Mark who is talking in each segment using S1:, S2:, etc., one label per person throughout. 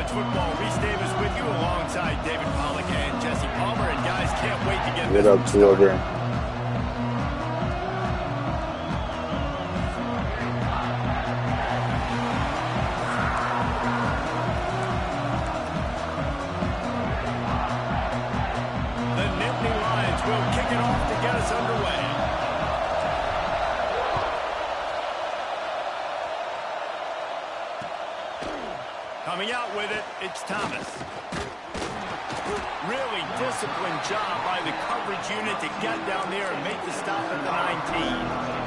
S1: College football. Reese Davis with you alongside David Pollack and Jesse Palmer. And guys, can't wait to get
S2: Get up to again.
S1: The Nittany Lions will kick it off to get us underway. Coming out with it, it's Thomas. Really disciplined job by the coverage unit to get down there and make the stop at the 19.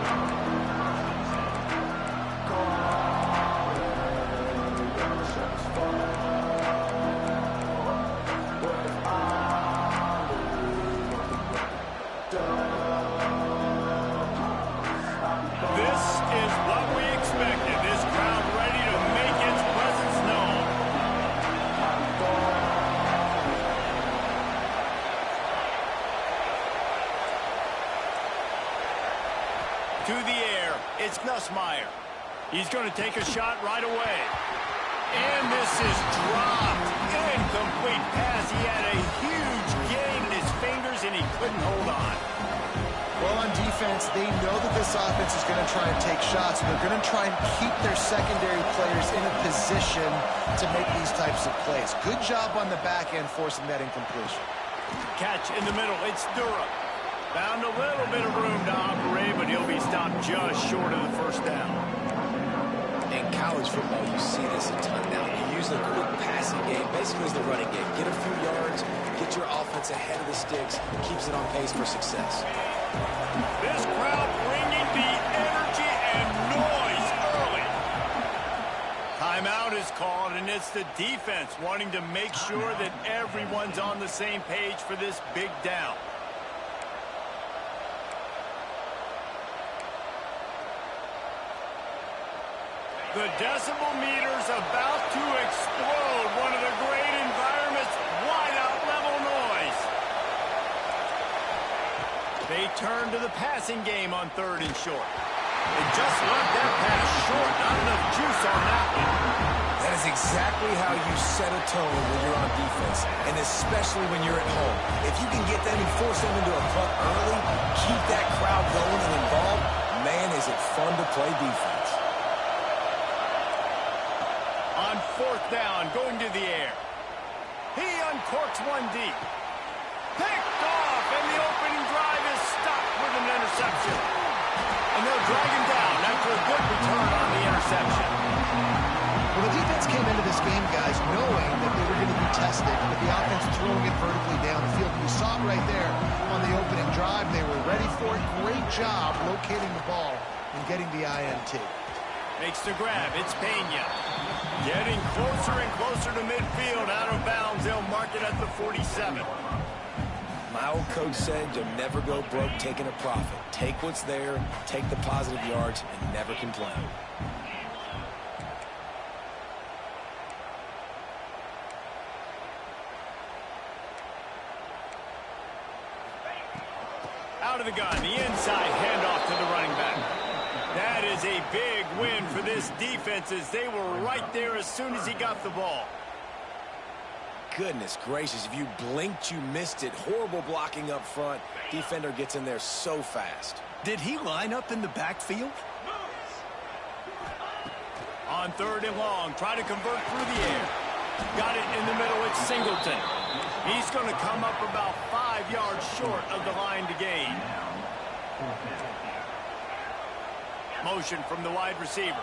S1: This is what we expected. This crowd ready to make its presence known. To the air, it's Nussmeier. He's going to take a shot right away. And this is dropped. Incomplete pass. He had a huge gain in his fingers, and he couldn't hold on.
S3: Well, on defense, they know that this offense is going to try and take shots. They're going to try and keep their secondary players in a position to make these types of plays. Good job on the back end forcing that incompletion.
S1: Catch in the middle. It's Durham. Found a little bit of room to operate, but he'll be stopped just short of the first down.
S4: In college football, you see this a ton now. You use a quick passing game, basically as the running game. Get a few yards, get your offense ahead of the sticks, keeps it on pace for success.
S1: This crowd bringing the energy and noise early. Timeout is called, and it's the defense wanting to make sure that everyone's on the same page for this big down. The decibel meter's about to explode. One of the great environments, wide-out level noise. They turn to the passing game on 3rd and short. They just left that pass short. Not enough juice on that one.
S4: That is exactly how you set a tone when you're on defense, and especially when you're at home. If you can get them and force them into a punt early, keep that crowd going and involved, man, is it fun to play defense.
S1: On 4th down, going to the air. He uncorks one deep. Picked off, and the opening drive is stopped with an interception. And they'll drag him down after a good return on the interception.
S3: Well, the defense came into this game, guys, knowing that they were going to be tested, with the offense throwing it vertically down the field. We saw it right there on the opening drive. They were ready for it. Great job locating the ball and getting the INT.
S1: Makes the grab. It's Pena. Getting closer and closer to midfield. Out of bounds. They'll mark it at the 47.
S4: My old coach said you'll never go broke taking a profit. Take what's there, take the positive yards, and never complain.
S1: Out of the gun. The inside handoff to the running back. That is a big win for this defense as they were right there as soon as he got the ball.
S4: Goodness gracious, if you blinked, you missed it. Horrible blocking up front. Defender gets in there so fast.
S1: Did he line up in the backfield? On 3rd and long, try to convert through the air. Got it in the middle, it's Singleton. He's going to come up about 5 yards short of the line to gain. Motion from the wide receiver.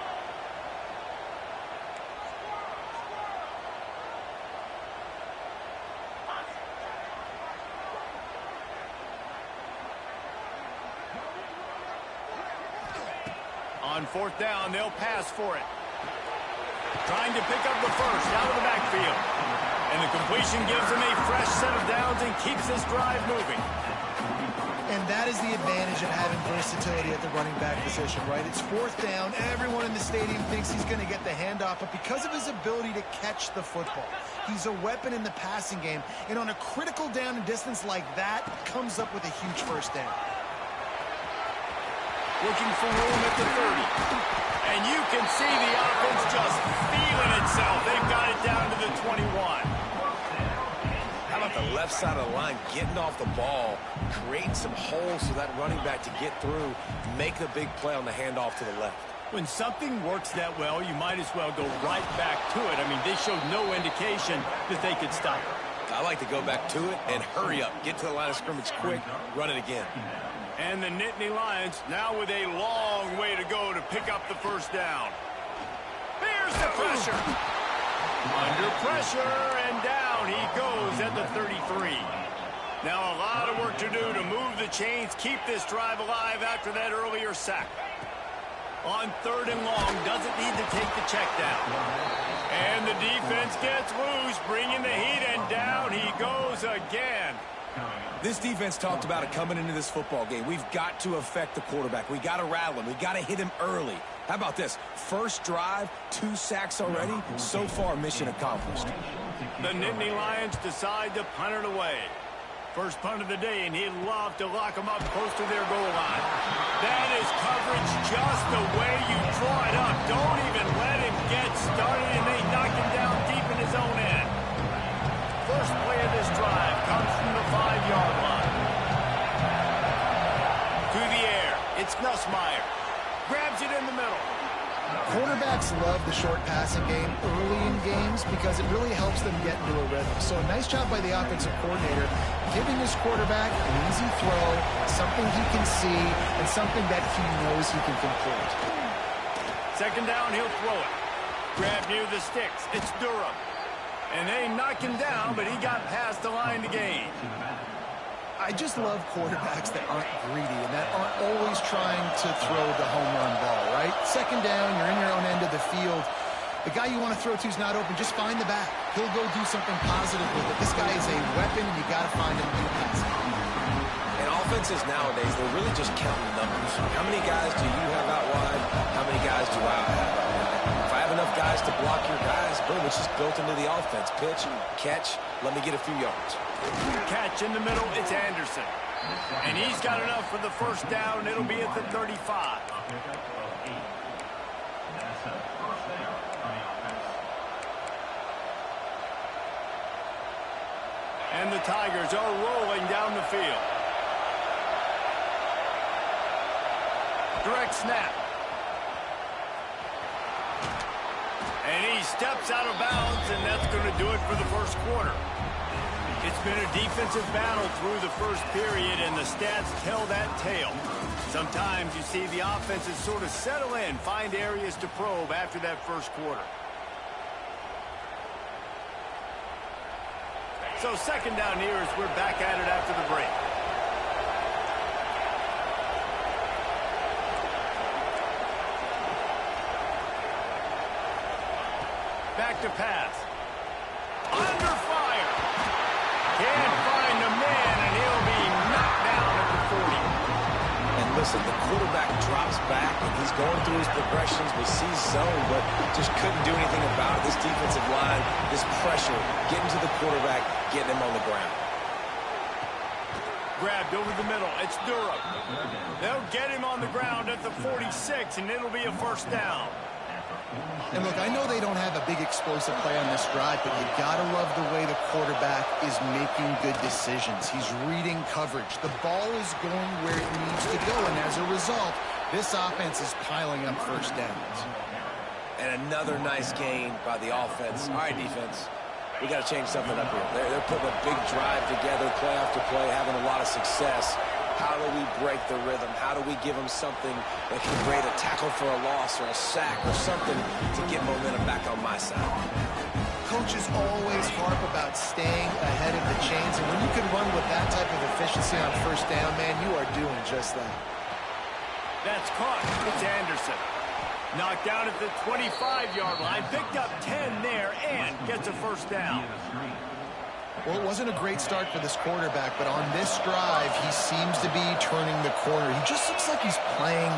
S1: On 4th down, they'll pass for it. Trying to pick up the first out of the backfield. And the completion gives them a fresh set of downs and keeps this drive moving.
S3: And that is the advantage of having versatility at the running back position, right? It's 4th down. Everyone in the stadium thinks he's going to get the handoff, but because of his ability to catch the football, he's a weapon in the passing game. And on a critical down and distance like that, comes up with a huge first down.
S1: Looking for room at the 30. And you can see the offense just feeling itself. They've got it down to the 20.
S4: left side of the line, getting off the ball, creating some holes for that running back to get through, make the big play on the handoff to the left.
S1: When something works that well, you might as well go right back to it. I mean, they showed no indication that they could stop it.
S4: I like to go back to it and hurry up. Get to the line of scrimmage quick, run it again.
S1: And the Nittany Lions now with a long way to go to pick up the first down. Here's the pressure. Under pressure, and down he goes at the 33. Now a lot of work to do to move the chains, keep this drive alive after that earlier sack. On 3rd and long, doesn't need to take the check down. And the defense gets loose, bringing the heat, and down he goes again.
S4: This defense talked about it coming into this football game. We've got to affect the quarterback. We got to rattle him. We got to hit him early. How about this? First drive, 2 sacks already. So far, mission accomplished.
S1: The Nittany Lions decide to punt it away. First punt of the day, and he'd love to lock them up close to their goal line. That is coverage just the way you draw it up. Don't even let him get started, and they knock him down deep in his own end. First play of this drive comes from the 5-yard line. To the air, it's Nussmeier. Grabs it in the middle.
S3: Quarterbacks love the short passing game early in games because it really helps them get into a rhythm. So a nice job by the offensive coordinator giving his quarterback an easy throw, something he can see, and something that he knows he can complete.
S1: Second down, he'll throw it. Grab near the sticks. It's Durham. And they knock him down, but he got past the line to gain.
S3: I just love quarterbacks that aren't greedy and that aren't always trying to throw the home run ball, right? Second down, you're in your own end of the field. The guy you want to throw to is not open. Just find the back. He'll go do something positive with it. This guy is a weapon, and you got to find him in the pass.
S4: And offenses nowadays, they're really just counting numbers. How many guys do you have out wide? How many guys do I have out wide? If I have enough guys to block your guys, boom, it's just built into the offense. Pitch, catch, let me get a few yards.
S1: Catch in the middle, it's Anderson. And he's got enough for the first down, and it'll be at the 35. And the Tigers are rolling down the field. Direct snap. And he steps out of bounds, and that's going to do it for the first quarter. It's been a defensive battle through the first period, and the stats tell that tale. Sometimes you see the offenses sort of settle in, find areas to probe after that first quarter. So second down here as we're back at it after the break. Back to pass. Under fire. Can't find the man, and he'll be knocked down at the 40.
S4: And listen, the quarterback drops back, and he's going through his progressions. We see zone, but just couldn't do anything about it. This defensive line, this pressure, getting to the quarterback, getting him on the ground.
S1: Grabbed over the middle. It's Durham. They'll get him on the ground at the 46, and it'll be a first down.
S3: And look, I know they don't have a big explosive play on this drive, but you gotta love the way the quarterback is making good decisions. He's reading coverage. The ball is going where it needs to go, and as a result, this offense is piling up first downs.
S4: And another nice gain by the offense. All right, defense, we got to change something up here. They're putting a big drive together, play after play, having a lot of success. How do we break the rhythm? How do we give them something that can create a tackle for a loss or a sack or something to get momentum back on my side?
S3: Coaches always harp about staying ahead of the chains, and when you can run with that type of efficiency on first down, man, you are doing just that.
S1: That's caught. It's Anderson. Knocked down at the 25-yard line, picked up 10 there, and gets a first down.
S3: Well, it wasn't a great start for this quarterback, but on this drive, he seems to be turning the corner. He just looks like he's playing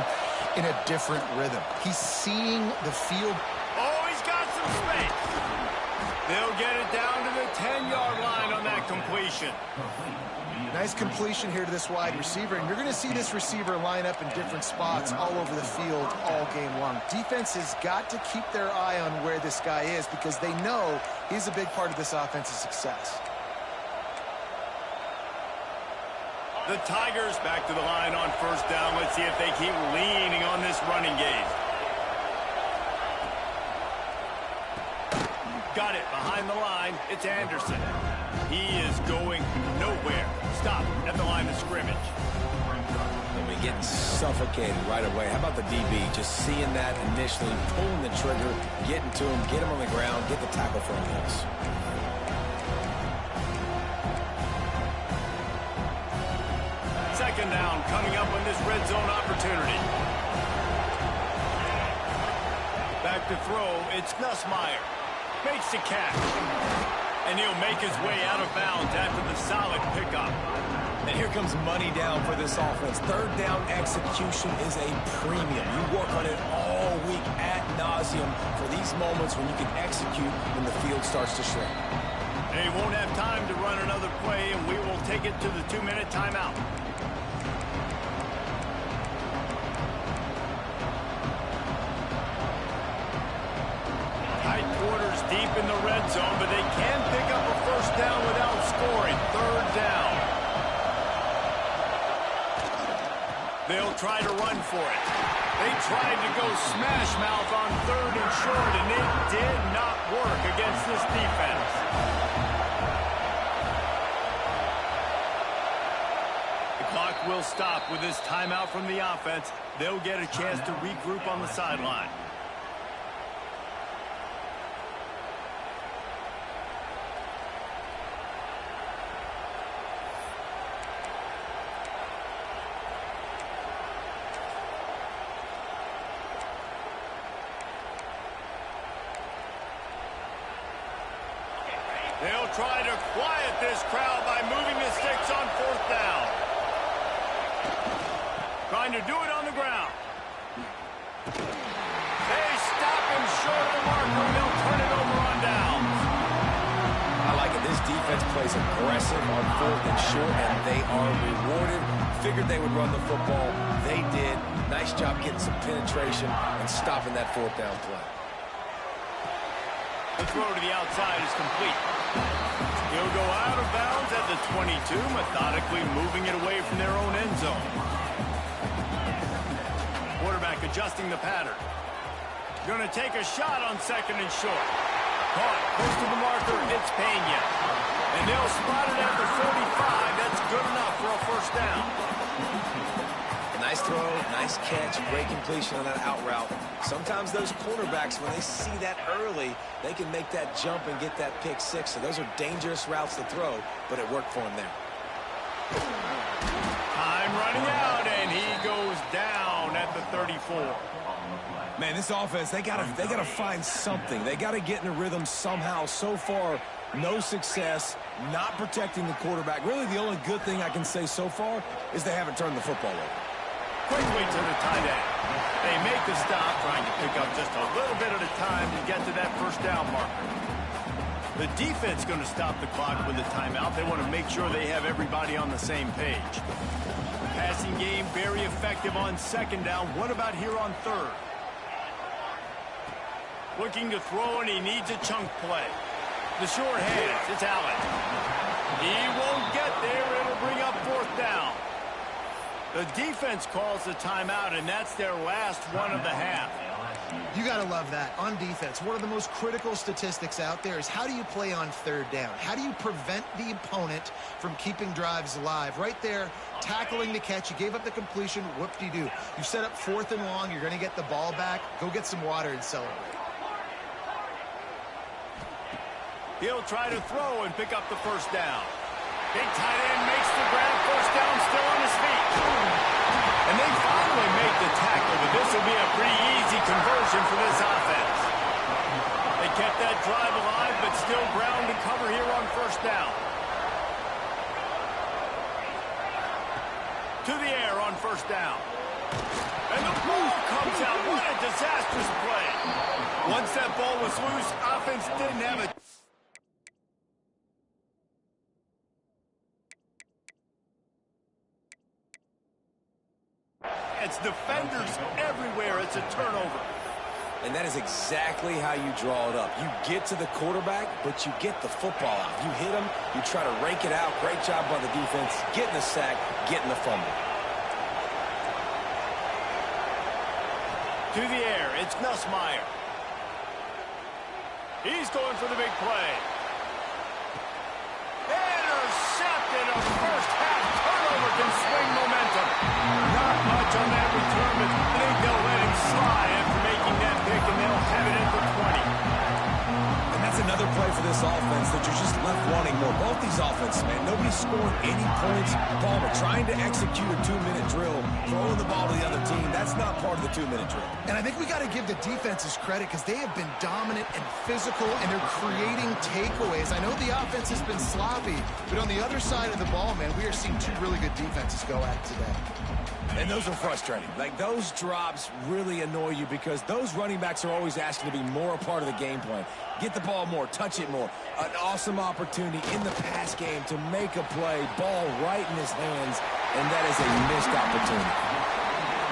S3: in a different rhythm. He's seeing the field.
S1: Oh, he's got some space. They'll get it down to the 10-yard line on that completion.
S3: Nice completion here to this wide receiver, and you're going to see this receiver line up in different spots all over the field all game long. Defense has got to keep their eye on where this guy is because they know he's a big part of this offense's success.
S1: The Tigers back to the line on first down. Let's see if they keep leaning on this running game. Got it behind the line. It's Anderson. He is going nowhere. Stop at the line of scrimmage.
S4: I mean, getting suffocated right away. How about the DB? Just seeing that initially, pulling the trigger, getting to him, get him on the ground, get the tackle for him.
S1: Second down coming up on this red zone opportunity. Back to throw. It's Nussmeier. Makes the catch. And he'll make his way out of bounds after the solid pickup.
S4: And here comes money down for this offense. Third down execution is a premium. You work on it all week ad nauseum for these moments when you can execute when the field starts to shrink.
S1: They won't have time to run another play, and we will take it to the 2-minute timeout. Tight quarters deep in the red zone, but they can pick up a first down without scoring. Third down. They'll try to run for it. They tried to go smash mouth on third and short, and it did not work against this defense. The clock will stop with this timeout from the offense. They'll get a chance to regroup on the sideline. They'll try to quiet this crowd by moving the sticks on fourth down. Trying to do it on the ground. They stop him short of the marker. They'll turn it over on downs.
S4: I like it. This defense plays aggressive on fourth and short, and they are rewarded. Figured they would run the football. They did. Nice job getting some penetration and stopping that fourth down play.
S1: The throw to the outside is complete. He'll go out of bounds at the 22, methodically moving it away from their own end zone. Quarterback adjusting the pattern. Going to take a shot on second and short. Caught close to the marker. It's Pena. And they'll spot it at the 45. That's good enough for a first down.
S4: Nice throw, nice catch, great completion on that out route. Sometimes those cornerbacks, when they see that early, they can make that jump and get that pick six. So those are dangerous routes to throw, but it worked for him there.
S1: Time running out, and he goes down at the 34.
S4: Man, this offense, they gotta find something. They gotta get in a rhythm somehow. So far, no success, not protecting the quarterback. Really, the only good thing I can say so far is they haven't turned the football over.
S1: Quickly to the tight end. They make the stop, trying to pick up just a little bit at a time to get to that first down marker. The defense going to stop the clock with a timeout. They want to make sure they have everybody on the same page. Passing game very effective on second down. What about here on third? Looking to throw, and he needs a chunk play. The short hands, it's Allen. He won't get there. It'll bring up fourth down. The defense calls the timeout, and that's their last one of the half.
S3: You got to love that. On defense, one of the most critical statistics out there is how do you play on third down? How do you prevent the opponent from keeping drives alive? Right there, tackling the catch. You gave up the completion. Whoop-de-doo. You set up fourth and long. You're going to get the ball back. Go get some water and celebrate.
S1: He'll try to throw and pick up the first down. Big tight end makes the grab. First down, still on his feet. And they finally make the tackle, but this will be a pretty easy conversion for this offense. They kept that drive alive, but still ground to cover here on first down. To the air on first down. And the ball comes out. What a disastrous play. Once that ball was loose, offense didn't have a... It's defenders everywhere. It's a turnover.
S4: And that is exactly how you draw it up. You get to the quarterback, but you get the football out. You hit him, you try to rake it out. Great job by the defense, getting the sack, getting the fumble.
S1: To the air, it's Nussmeier. He's going for the big play. Intercepted. A first-half turnover can swing momentum. Not much on that return, but I think they'll let him slide after making that pick, and they'll have it in for 20.
S4: And that's another play for this offense that you're just left wanting more. Both these offenses, man, nobody's scoring any points. Palmer trying to execute a 2-minute drill, throwing the ball to the other team. That's not part of the 2-minute drill.
S3: And I think we got to give the defenses credit because they have been dominant and physical, and they're creating takeaways. I know the offense has been sloppy, but on the other side of the ball, man, we are seeing two really good defenses go at it today.
S4: And those are frustrating. Like, those drops really annoy you because those running backs are always asking to be more a part of the game plan. Get the ball more, touch it more. An awesome opportunity in the pass game to make a play, ball right in his hands, and that is a missed opportunity.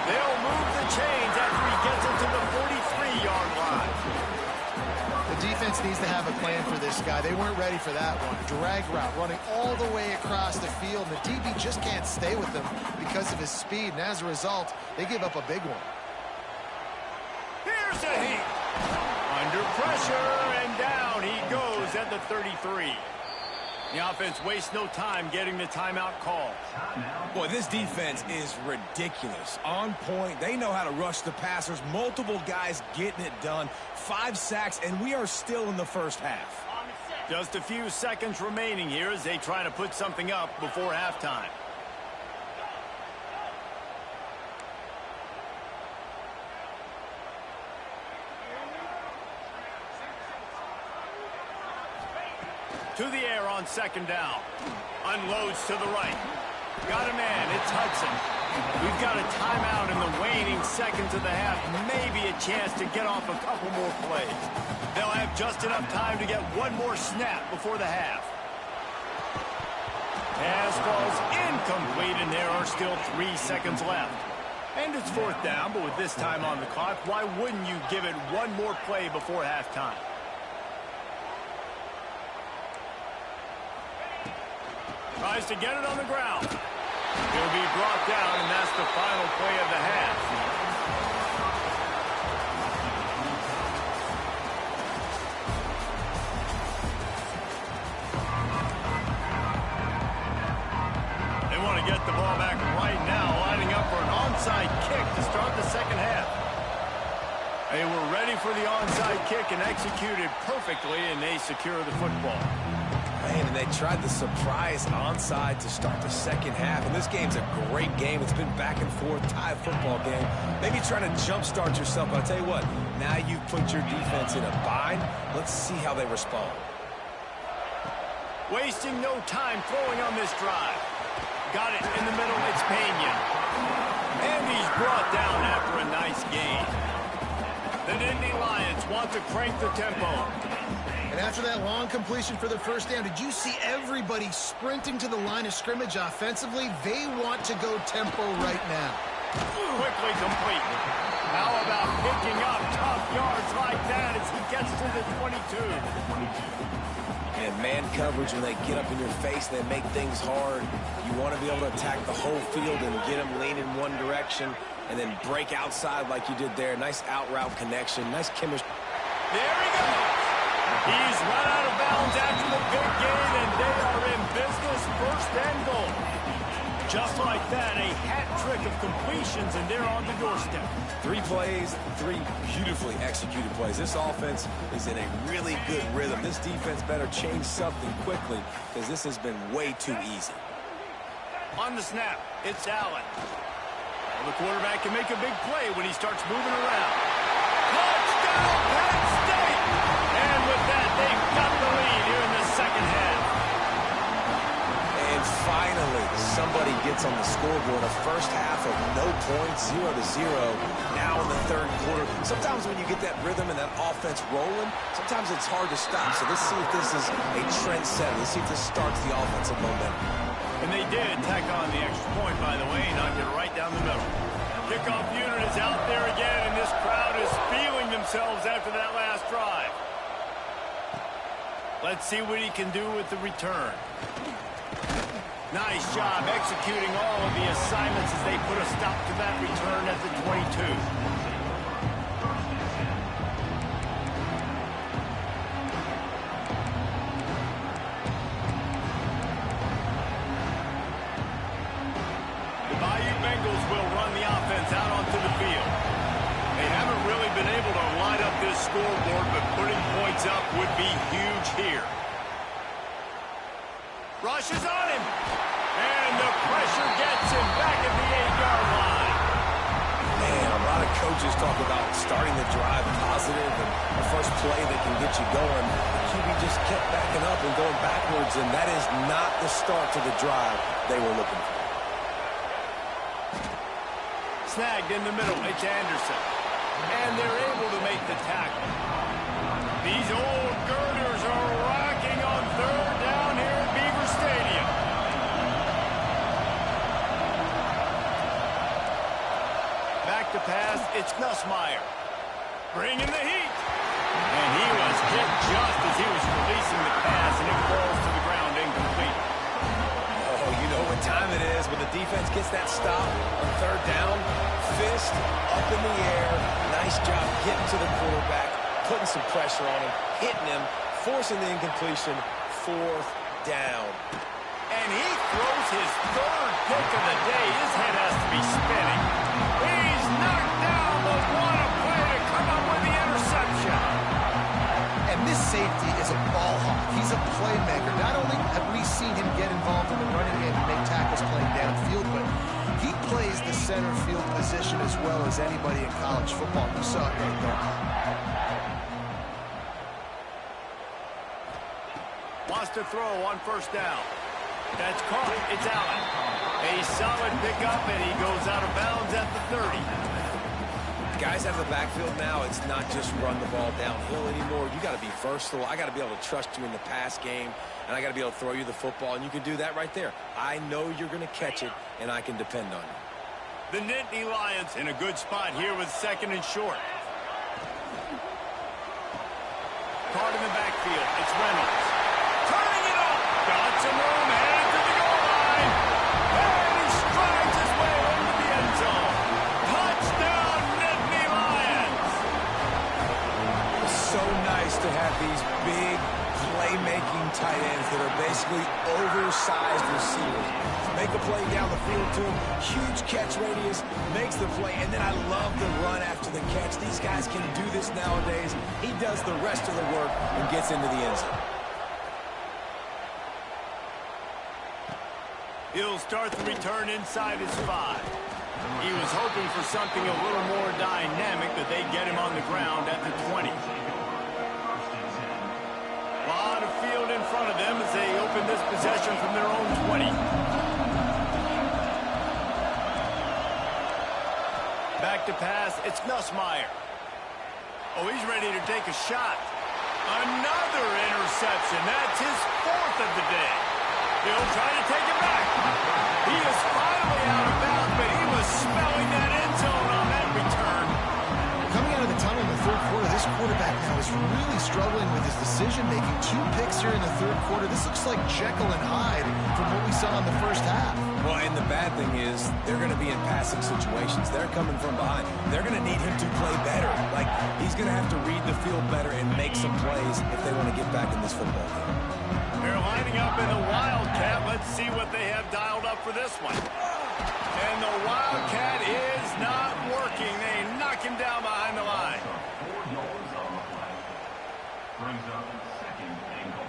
S1: They'll move the chains after he gets it to the 43-yard line.
S3: The defense needs to have a plan for this guy. They weren't ready for that one. Drag route, running all the way across the field. The DB just can't stay with him because of his speed, and as a result, they give up a big one.
S1: Here's a heat. Under pressure, and down he goes at the 33. The offense wastes no time getting the timeout call.
S4: Boy, this defense is ridiculous. On point. They know how to rush the passers. Multiple guys getting it done. 5 sacks, and we are still in the first half.
S1: Just a few seconds remaining here as they try to put something up before halftime. To the air on second down. Unloads to the right. Got a man. It's Hudson. We've got a timeout in the waning seconds of the half. Maybe a chance to get off a couple more plays. They'll have just enough time to get one more snap before the half. Pass falls incomplete, and there are still 3 seconds left. And it's fourth down, but with this time on the clock, why wouldn't you give it one more play before halftime? Tries to get it on the ground. He'll be brought down, and that's the final play of the half. They want to get the ball back right now, lining up for an onside kick to start the second half. They were ready for the onside kick and executed perfectly, and they secure the football.
S4: Man, and they tried the surprise onside to start the second half. And this game's a great game. It's been back and forth, tie football game. Maybe trying to jumpstart yourself. But I'll tell you what, now you've put your defense in a bind. Let's see how they respond.
S1: Wasting no time throwing on this drive. Got it in the middle. It's Pena. And he's brought down after a nice gain. The Nittany Lions want to crank the tempo.
S3: And after that long completion for the first down, did you see everybody sprinting to the line of scrimmage offensively? They want to go tempo right now.
S1: Quickly complete. How about picking up tough yards like that as he gets to the 22?
S4: And man coverage, when they get up in your face, they make things hard. You want to be able to attack the whole field and get them leaning one direction and then break outside like you did there. Nice out route connection. Nice chemistry.
S1: There he goes. He's run out of bounds after the big gain, and they are in business, first and goal. Just like that, a hat trick of completions, and they're on the doorstep.
S4: 3 plays, 3 beautifully executed plays. This offense is in a really good rhythm. This defense better change something quickly because this has been way too easy.
S1: On the snap, it's Allen. Well, the quarterback can make a big play when he starts moving around. Touchdown, Penn State! And with that, they've got the lead here in the second half.
S4: And finally, somebody gets on the scoreboard. A first half of no points, 0-0. Now in the third quarter. Sometimes when you get that rhythm and that offense rolling, sometimes it's hard to stop. So let's see if this is a trend setter. Let's see if this starts the offensive momentum.
S1: And they did tack on the extra point, by the way, knocked it right down the middle. Kickoff unit is out there again, and this crowd is feeling the themselves after that last drive. Let's see what he can do with the return. Nice job executing all of the assignments as they put a stop to that return at the 22. The Bayou Bengals will run the offense out onto the field. They haven't really been able to light up this scoreboard, but putting points up would be huge here. Rushes on him. And the pressure gets him back at the 8-yard line.
S4: Man, a lot of coaches talk about starting the drive positive and the first play that can get you going. The QB just kept backing up and going backwards, and that is not the start to the drive they were looking for.
S1: Snagged in the middle. It's Anderson. And they're able to make the tackle. These old girders are rocking on third down here at Beaver Stadium. Back to pass, it's Nussmeier. Bringing the heat. And he was hit just as he was releasing the pass, and it falls to the ground incomplete.
S4: Oh, you know what time it is when the defense gets that stop on third down. Fist up in the air. Nice job getting to the quarterback, putting some pressure on him, hitting him, forcing the incompletion. Fourth down.
S1: And he throws his third pick of the day. His head has to be spinning. He's knocked down, but what a play to come up with the interception.
S3: And this safety is a ball hawk. He's a playmaker. Not only have we seen him get involved in the running game and make tackles playing downfield, but he plays the center field position as well as anybody in college football. You saw it right there.
S1: Wants to throw on first down. That's caught. It's Allen. A solid pickup, and he goes out of bounds at the 30.
S4: Guys out of the backfield now, it's not just run the ball downhill anymore. You got to be versatile. I got to be able to trust you in the pass game, and I got to be able to throw you the football, and you can do that right there. I know you're going to catch it, and I can depend on you.
S1: The Nittany Lions in a good spot here with second and short. Caught in the backfield. It's Reynolds. Turning it up. Got some room, headed to the goal line. And he strides his way into the end zone. Touchdown, Nittany Lions.
S4: So nice to have these big playmaking tight ends that are basically oversized receivers. Make a play down the field to him, huge catch radius, makes the play, and then I love the run after the catch. These guys can do this nowadays. He does the rest of the work and gets into the end zone.
S1: He'll start the return inside his 5. He was hoping for something a little more dynamic, but they get him on the ground at the 20. A lot of field in front of them as they open this possession from their own 20. Back to pass, it's Nussmeier. Oh, he's ready to take a shot. Another interception. That's his 4th of the day. He'll try to take it back. He is finally out of bounds, but he was smelling that end zone on that return.
S3: Coming out of the tunnel in the third quarter, this quarterback now is really struggling with his decision-making. 2 picks here in the third quarter. This looks like Jekyll and Hyde from what we saw in the first half.
S4: Well, and the bad thing is they're going to be in passing situations. They're coming from behind. They're going to need him to play better. Like, he's going to have to read the field better and make some plays if they want to get back in this football game.
S1: They're lining up in the Wildcat. Let's see what they have dialed up for this one. And the Wildcat is not working. They knock him down behind the line.
S2: 4 yards on the play. Brings up second and goal.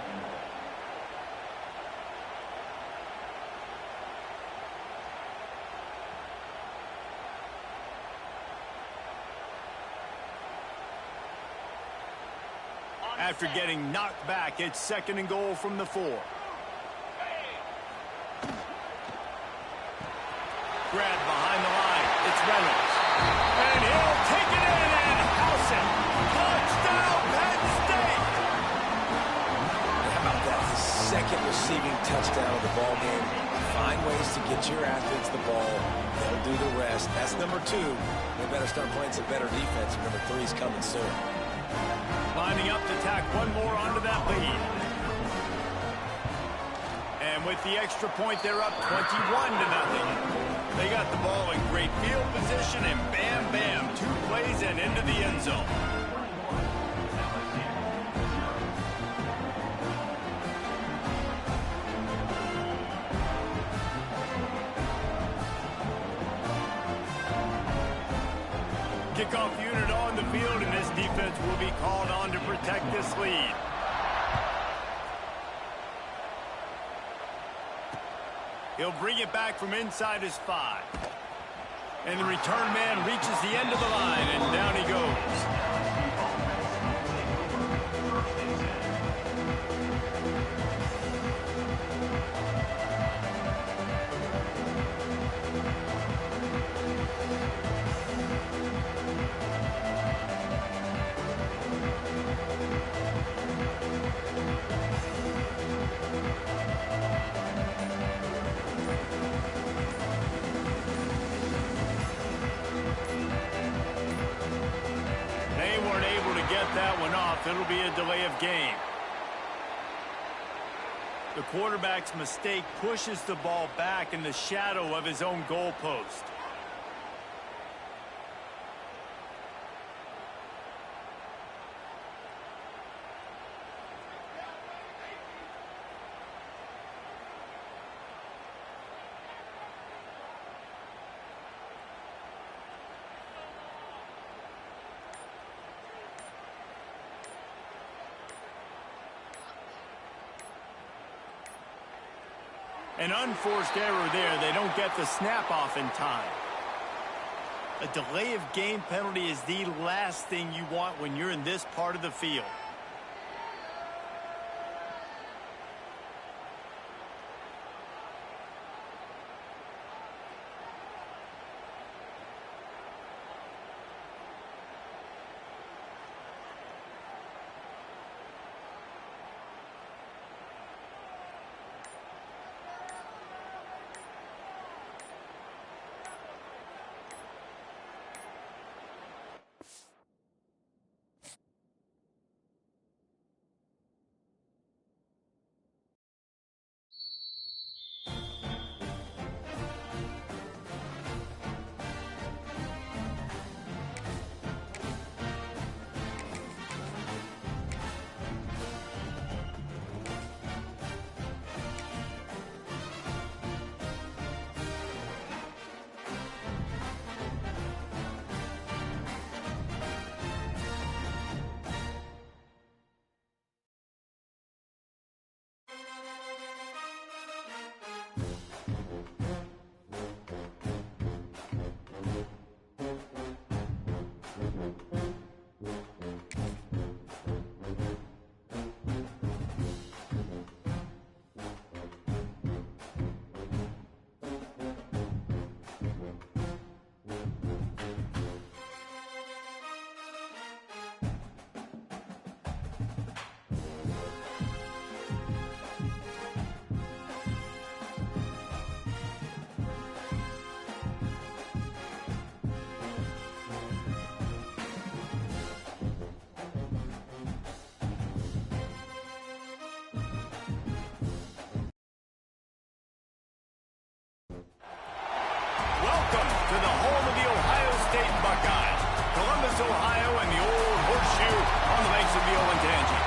S1: After getting knocked back, it's second and goal from the 4. Grabbed behind the line. It's Reynolds. And he'll take it in and house it. Touchdown, Penn State.
S4: How about that? second receiving touchdown of the ball game. Find ways to get your athletes the ball. They'll do the rest. That's number 2. They better start playing some better defense. Number 3 is coming soon.
S1: Lining up to tack one more onto that lead. And with the extra point, they're up 21-0. They got the ball in great field position, and bam, bam, 2 plays and into the end zone. Kickoff unit on the field, and this defense will be called on to protect this lead. He'll bring it back from inside his 5. And the return man reaches the end of the line, and down he goes. That one off. It'll be a delay of game. The quarterback's mistake pushes the ball back in the shadow of his own goalpost. An unforced error there. They don't get the snap off in time. A delay of game penalty is the last thing you want when you're in this part of the field. To the home of the Ohio State Buckeyes, Columbus, Ohio, and the old horseshoe on the banks of the Olentangy.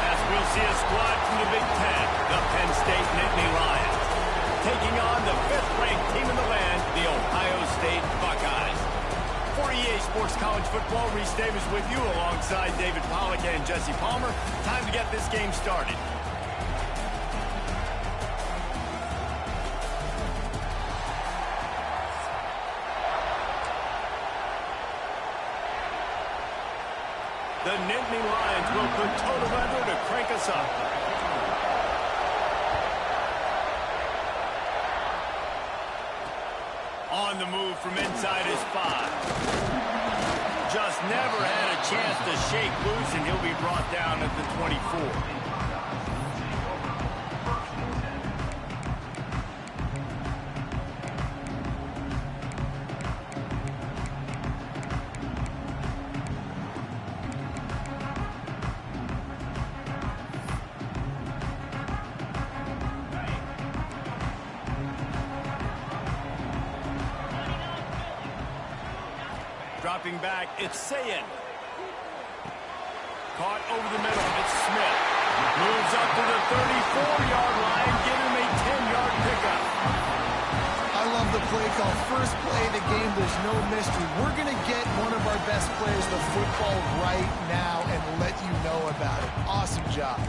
S1: As we'll see a squad from the Big Ten, the Penn State Nittany Lions, taking on the 5th-ranked team in the land, the Ohio State Buckeyes. For EA Sports College Football, Reese Davis with you alongside David Pollack and Jesse Palmer. Time to get this game started. The Nittany Lions will put total weather to crank us up. On the move from inside his 5. Just never had a chance to shake loose, and he'll be brought down at the 24. Dropping back, it's Sayin. Caught over the middle, it's Smith. Moves up to the 34-yard line, give him a 10-yard pickup.
S3: I love the play call. First play of the game, there's no mystery. We're going to get one of our best players the football right now and let you know about it. Awesome job.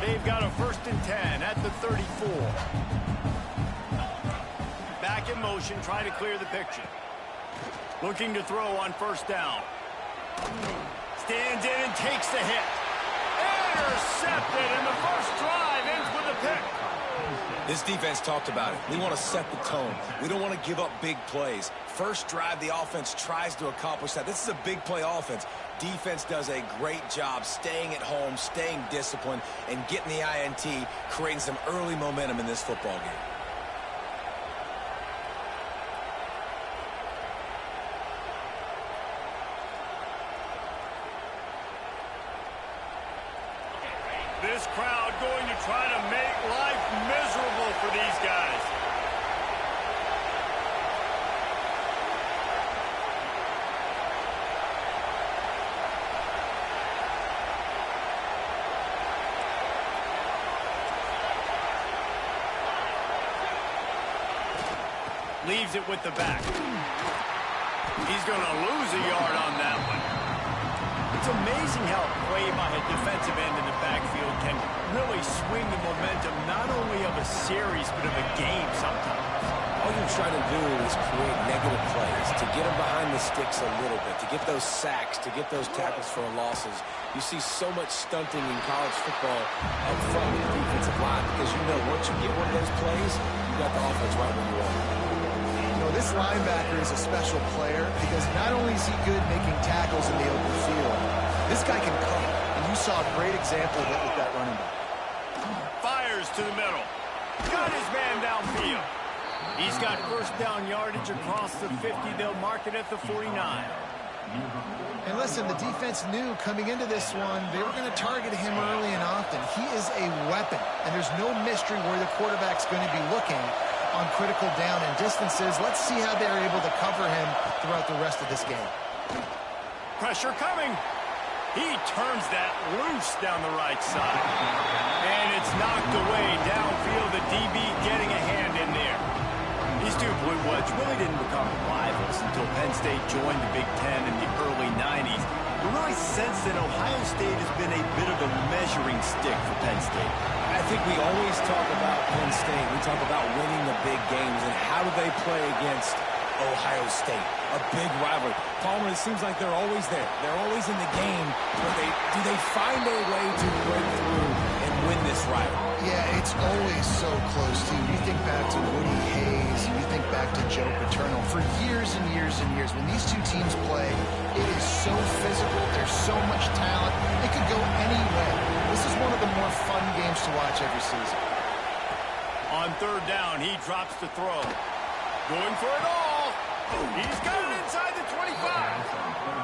S1: They've got a 1st and 10 at the 34. Back in motion, trying to clear the picture. Looking to throw on 1st down. Stands in and takes the hit. Intercepted, and the first drive ends with a pick.
S4: This defense talked about it. We want to set the tone. We don't want to give up big plays. First drive, the offense tries to accomplish that. This is a big play offense. Defense does a great job staying at home, staying disciplined, and getting the INT, creating some early momentum in this football game.
S1: This crowd going to try to make life miserable for these guys. Leaves it with the back. He's going to lose a yard on that one. It's amazing how play by a defensive end in the backfield can really swing the momentum not only of a series but of a game sometimes.
S4: All you're trying to do is create negative plays, to get them behind the sticks a little bit, to get those sacks, to get those tackles for losses. You see so much stunting in college football up front with the defensive line because you know once you get one of those plays, you got the offense right where you want.
S3: This linebacker is a special player because not only is he good making tackles in the open field, this guy can cover. And you saw a great example of it with that running back.
S1: Fires to the middle. Got his man downfield. He's got 1st down yardage across the 50. They'll mark it at the 49.
S3: And listen, the defense knew coming into this one, they were going to target him early and often. He is a weapon, and there's no mystery where the quarterback's going to be looking on critical down and distances. Let's see how they're able to cover him throughout the rest of this game.
S1: Pressure coming. He turns that loose down the right side. And it's knocked away downfield. The DB getting a hand in there. These two Blue Bloods really didn't become rivals until Penn State joined the Big Ten in the early 90s. We really sense that Ohio State has been a bit of a measuring stick for Penn State.
S4: I think we always talk about Penn State. We talk about winning the big games and how do they play against Ohio State, a big rivalry. Palmer, it seems like they're always there. They're always in the game, but do they find a way to break through and win this rivalry?
S3: Yeah, it's always so close, too. You think back to Woody Hayes, you think back to Joe Paterno. For years and years and years, when these two teams play, it is so physical. There's so much talent. It could go any way. This is one of the more fun games to watch every season.
S1: On 3rd down, he drops to throw. Going for it all. He's got it inside the 25.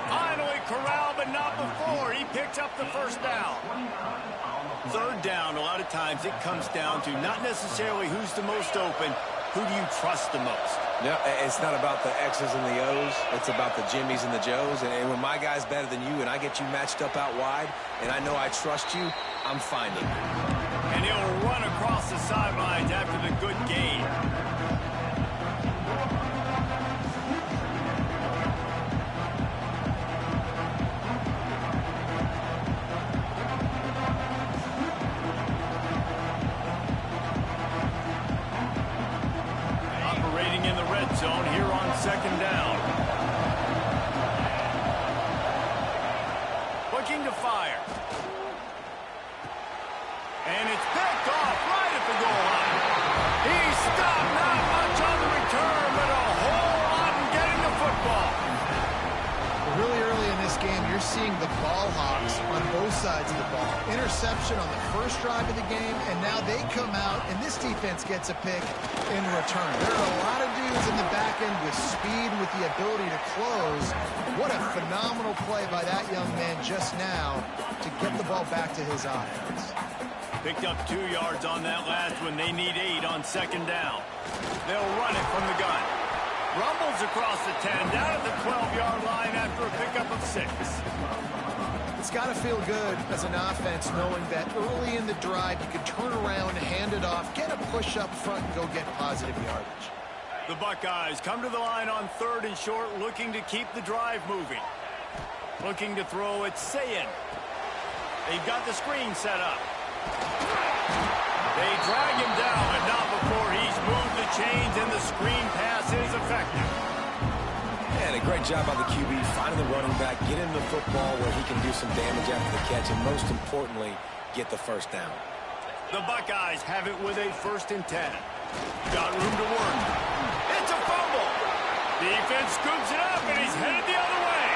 S1: Finally corralled, but not before. He picks up the 1st down. 3rd down, a lot of times it comes down to not necessarily who's the most open, who do you trust the most?
S4: No, it's not about the X's and the O's. It's about the Jimmys and the Joes. And when my guy's better than you and I get you matched up out wide and I know I trust you, I'm finding it.
S1: And he'll run across the sidelines after the good game. Zone here on 2nd down. Looking to fire. And it's picked off right at the goal line. He stopped, not much on the return, but a whole lot in getting the football.
S3: Really early in this game, you're seeing the ball hawks on both sides of the ball. Interception on the 1st drive of the game, and now they come out, and this defense gets a pick in return. There are a lot of dudes in the back end with speed, with the ability to close. What a phenomenal play by that young man just now to get the ball back to his offense.
S1: Picked up 2 yards on that last one. They need 8 on 2nd down. They'll run it from the gun. Rumbles across the 10, down at the 12-yard line after a pickup of 6.
S3: It's got to feel good as an offense knowing that early in the drive you could turn around, hand it off, get a push up front, and go get positive yardage.
S1: The Buckeyes come to the line on 3rd and short, looking to keep the drive moving. Looking to throw it, Sayin. They've got the screen set up. They drag him down, but not before he's moved the chains, and the screen pass is effective.
S4: And a great job by the QB, finding the running back, get him the football where he can do some damage after the catch, and most importantly, get the first down.
S1: The Buckeyes have it with a 1st and 10. Got room to work. It's a fumble. Defense scoops it up, and he's headed the other way.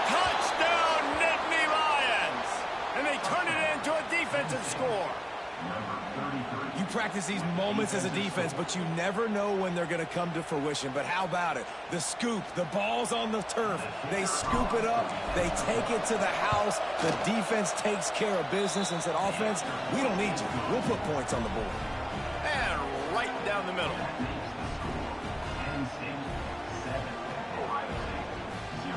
S1: Touchdown, Nittany Lions! And they turn it into a defensive score.
S4: You practice these moments as a defense, but you never know when they're going to come to fruition. But how about it? The scoop, the ball's on the turf. They scoop it up. They take it to the house. The defense takes care of business and said, offense, we don't need you. We'll put points on the board.
S1: And right down the middle.
S2: Penn State 7, Ohio State 0.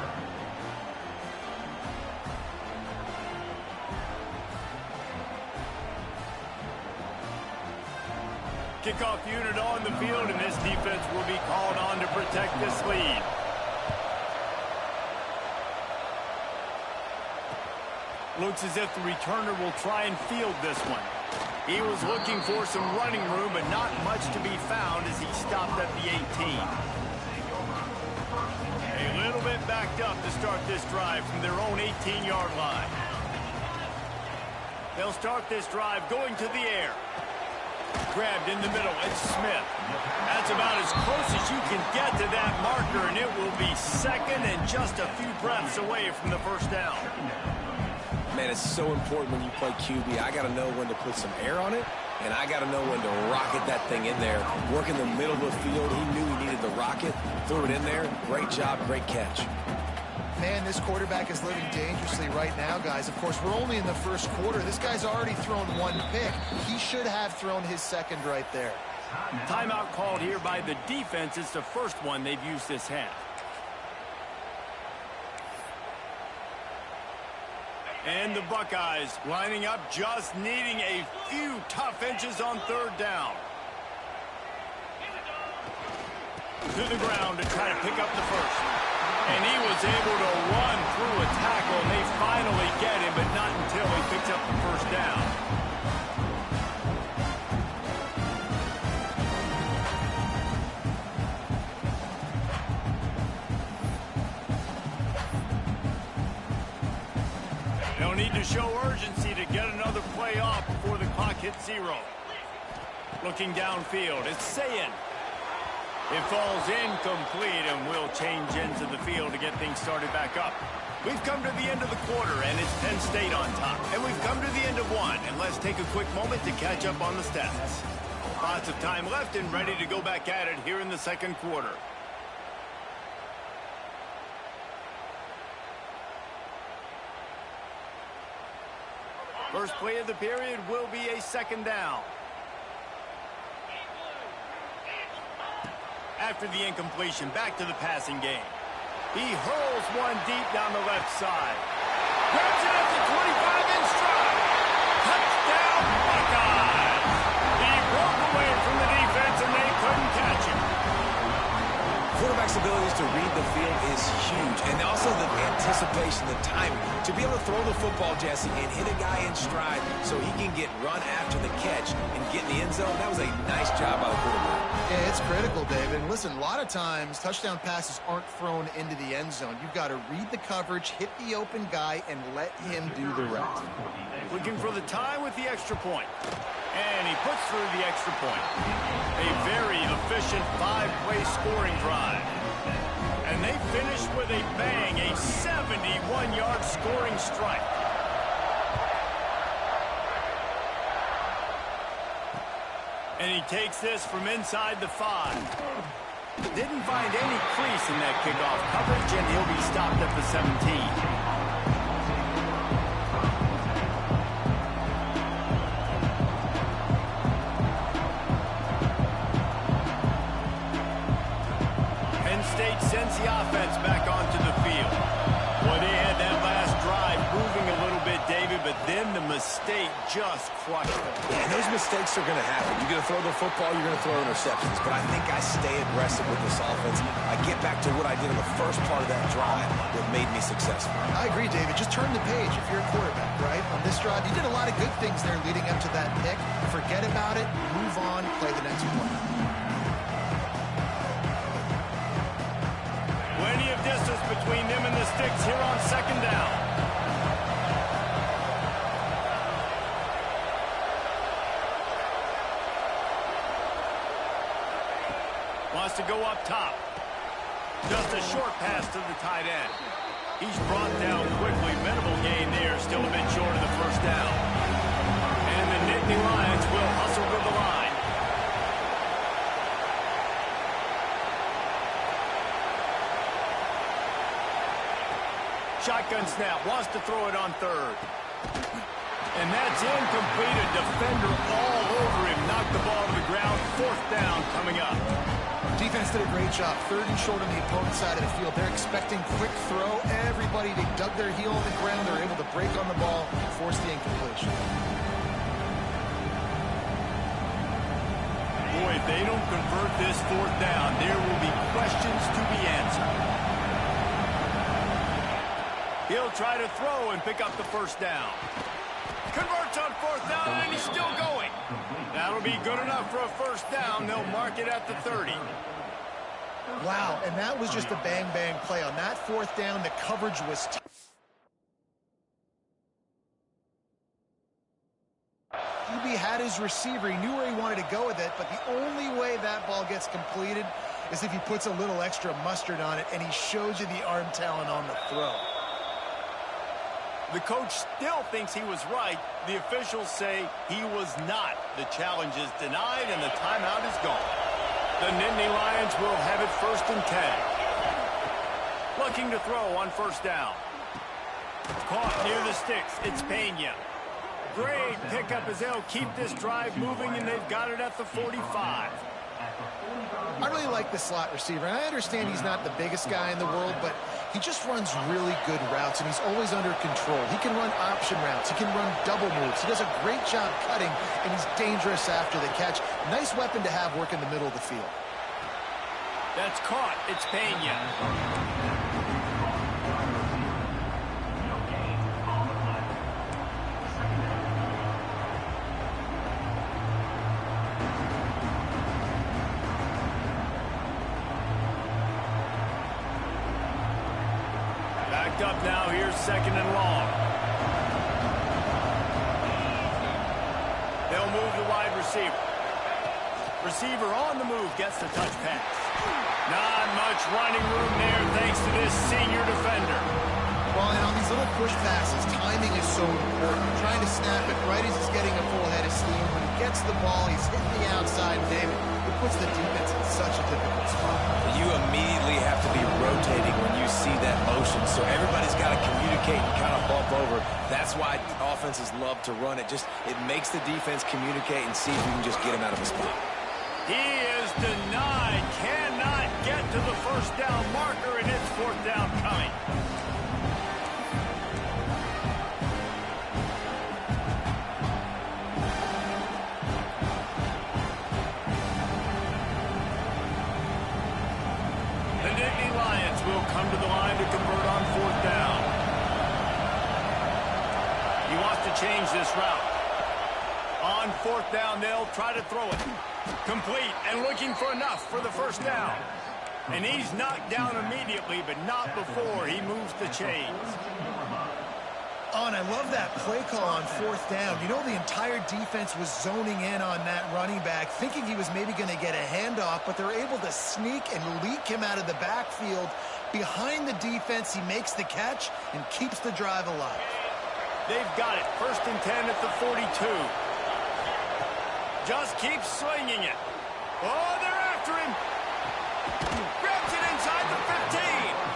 S1: Kickoff unit on the field, and this defense will be called on to protect this lead. Looks as if the returner will try and field this one. He was looking for some running room, but not much to be found as he stopped at the 18. A little bit backed up to start this drive from their own 18-yard line. They'll start this drive going to the air. Grabbed in the middle, it's Smith. That's about as close as you can get to that marker, and it will be 2nd and just a few breaths away from the 1st down.
S4: Man, it's so important when you play QB. I got to know when to put some air on it, and I got to know when to rocket that thing in there. Work in the middle of the field. He knew he needed the rocket, threw it in there. Great job, great catch.
S3: Man, this quarterback is living dangerously right now, guys. Of course, we're only in the 1st quarter. This guy's already thrown 1 pick. He should have thrown his 2nd right there.
S1: Timeout called here by the defense. It's the first one they've used this half. And the Buckeyes lining up, just needing a few tough inches on 3rd down. To the ground to try to pick up the 1st. And he was able to run through a tackle, and they finally get him, but not until he picks up the 1st down. They'll need to show urgency to get another play off before the clock hits 0. Looking downfield, it's Sayin. It falls incomplete, and we'll change ends of the field to get things started back up. We've come to the end of the quarter, and it's Penn State on top. And we've come to the end of 1, and let's take a quick moment to catch up on the stats. Lots of time left and ready to go back at it here in the 2nd quarter. First play of the period will be a 2nd down. After the incompletion, back to the passing game. He hurls one deep down the left side. Grabs it at the 25 in stride. Touchdown, Buckeyes! He broke away from the defense, and they couldn't catch him.
S4: Quarterback's abilities to read the field is huge, and also the anticipation, the timing. To be able to throw the football, Jesse, and hit a guy in stride so he can get run after the catch and get in the end zone, that was a nice job by the quarterback.
S3: Yeah, it's critical, David. And listen, a lot of times touchdown passes aren't thrown into the end zone. You've got to read the coverage, hit the open guy, and let him do the rest.
S1: Looking for the tie with the extra point. And he puts through the extra point. A very efficient 5-play scoring drive. And they finish with a bang, a 71-yard scoring strike. And he takes this from inside the 5. Didn't find any crease in that kickoff coverage, and he'll be stopped at the 17. just crushed them.
S4: Yeah, and those mistakes are going to happen. You're going to throw the football, you're going to throw interceptions. But I think I stay aggressive with this offense. I get back to what I did in the first part of that drive that made me successful.
S3: I agree, David. Just turn the page if you're a quarterback, right? On this drive, you did a lot of good things there leading up to that pick. Forget about it, move on, play the next play.
S1: Plenty of distance between them and the sticks here on second down. Wants to go up top. Just a short pass to the tight end. He's brought down quickly. Minimal gain there, still a bit short of the first down. And the Nittany Lions will hustle to the line. Shotgun snap, wants to throw it on third. And that's incomplete. A defender all over him. Knocked the ball to the ground. Fourth down coming up.
S3: Defense did a great job. Third and short on the opponent's side of the field. They're expecting quick throw. Everybody, they dug their heel on the ground. They're able to break on the ball and force the incompletion.
S1: Boy, if they don't convert this fourth down, there will be questions to be answered. He'll try to throw and pick up the first down. Converts on fourth down, and he's still going. That'll be good enough for a first down. They'll mark it at the 30.
S3: Wow, and that was just a bang-bang play. On that fourth down, the coverage was QB had his receiver. He knew where he wanted to go with it, but the only way that ball gets completed is if he puts a little extra mustard on it, and he shows you the arm talent on the throw.
S1: The coach still thinks he was right. The officials say he was not. The challenge is denied, and the timeout is gone. The Nittany Lions will have it 1st and 10. Looking to throw on first down. Caught near the sticks. It's Pena. Great pickup as they'll keep this drive moving, and they've got it at the 45.
S3: I really like the slot receiver, and I understand he's not the biggest guy in the world, but he just runs really good routes, and he's always under control. He can run option routes. He can run double moves. He does a great job cutting, and he's dangerous after the catch. Nice weapon to have work in the middle of the field.
S1: That's caught. It's Pena. Up now, here's 2nd and long. They'll move the wide receiver. Receiver on the move, gets the touch pass. Not much running room there thanks to this senior defender.
S3: Well, and on these little push passes, timing is so important. Trying to snap it right as he's getting a full head of steam. When he gets the ball, he's hitting the outside, David. It puts the defense in such a difficult spot.
S4: You immediately have to be rotating when you see that motion, so everybody's got to communicate and kind of bump over. That's why offenses love to run it. It makes the defense communicate and see if you can just get him out of a spot.
S1: He is denied. Cannot get to the first down marker, and it's fourth down coming. Will come to the line to convert on fourth down. He wants to change this route. On fourth down, they'll try to throw it. Complete and looking for enough for the first down. And he's knocked down immediately, but not before he moves the chains.
S3: Oh, and I love that play call on fourth down. You know, the entire defense was zoning in on that running back, thinking he was maybe going to get a handoff, but they're able to sneak and leak him out of the backfield. Behind the defense, he makes the catch and keeps the drive alive.
S1: They've got it. 1st and 10 at the 42. Just keeps swinging it. Oh, they're after him. Grabs it inside the 15.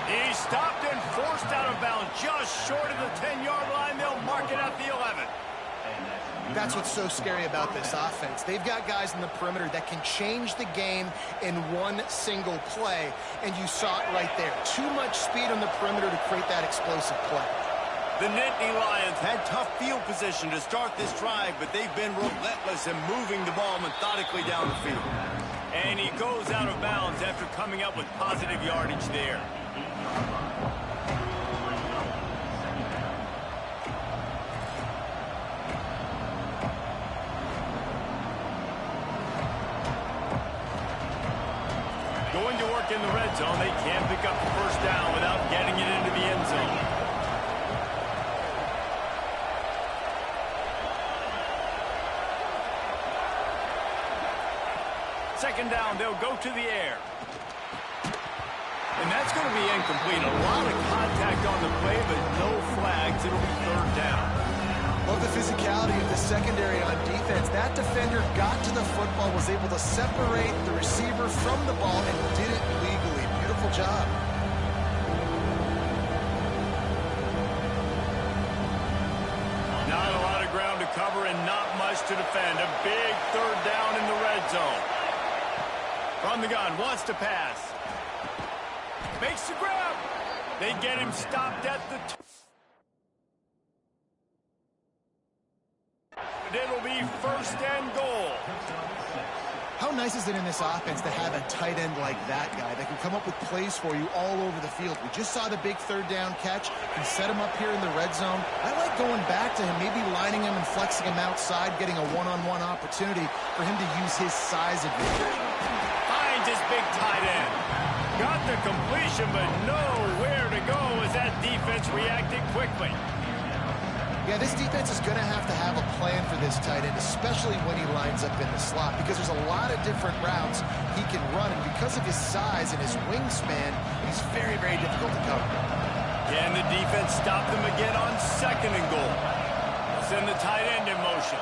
S1: He's stopped and forced out of bounds just short of the 10-yard line. They'll mark it at the 11.
S3: That's what's so scary about this offense. They've got guys in the perimeter that can change the game in one single play, and you saw it right there. Too much speed on the perimeter to create that explosive play.
S1: The Nittany Lions had tough field position to start this drive, but they've been relentless in moving the ball methodically down the field. And he goes out of bounds after coming up with positive yardage there. Going to work in the red zone, they can't pick up the first down without getting it into the end zone. Second down, they'll go to the air. And that's going to be incomplete. A lot of contact on the play, but no flags. It'll be third down.
S3: Love the physicality of the secondary on defense. That defender got to the football, was able to separate the receiver from the ball, and did it legally. Beautiful job.
S1: Not a lot of ground to cover and not much to defend. A big third down in the red zone. From the gun, wants to pass. Makes the grab. They get him stopped at the... It'll be first and goal.
S3: How nice is it in this offense to have a tight end like that guy that can come up with plays for you all over the field? We just saw the big third down catch. Can set him up here in the red zone. I like going back to him, maybe lining him and flexing him outside, getting a one-on-one opportunity for him to use his size advantage.
S1: Finds his big tight end. Got the completion, but nowhere to go as that defense reacted quickly.
S3: Yeah, this defense is going to have a plan for this tight end, especially when he lines up in the slot, because there's a lot of different routes he can run, and because of his size and his wingspan, he's very, very difficult to cover.
S1: Can the defense stop them again on second and goal? Send the tight end in motion.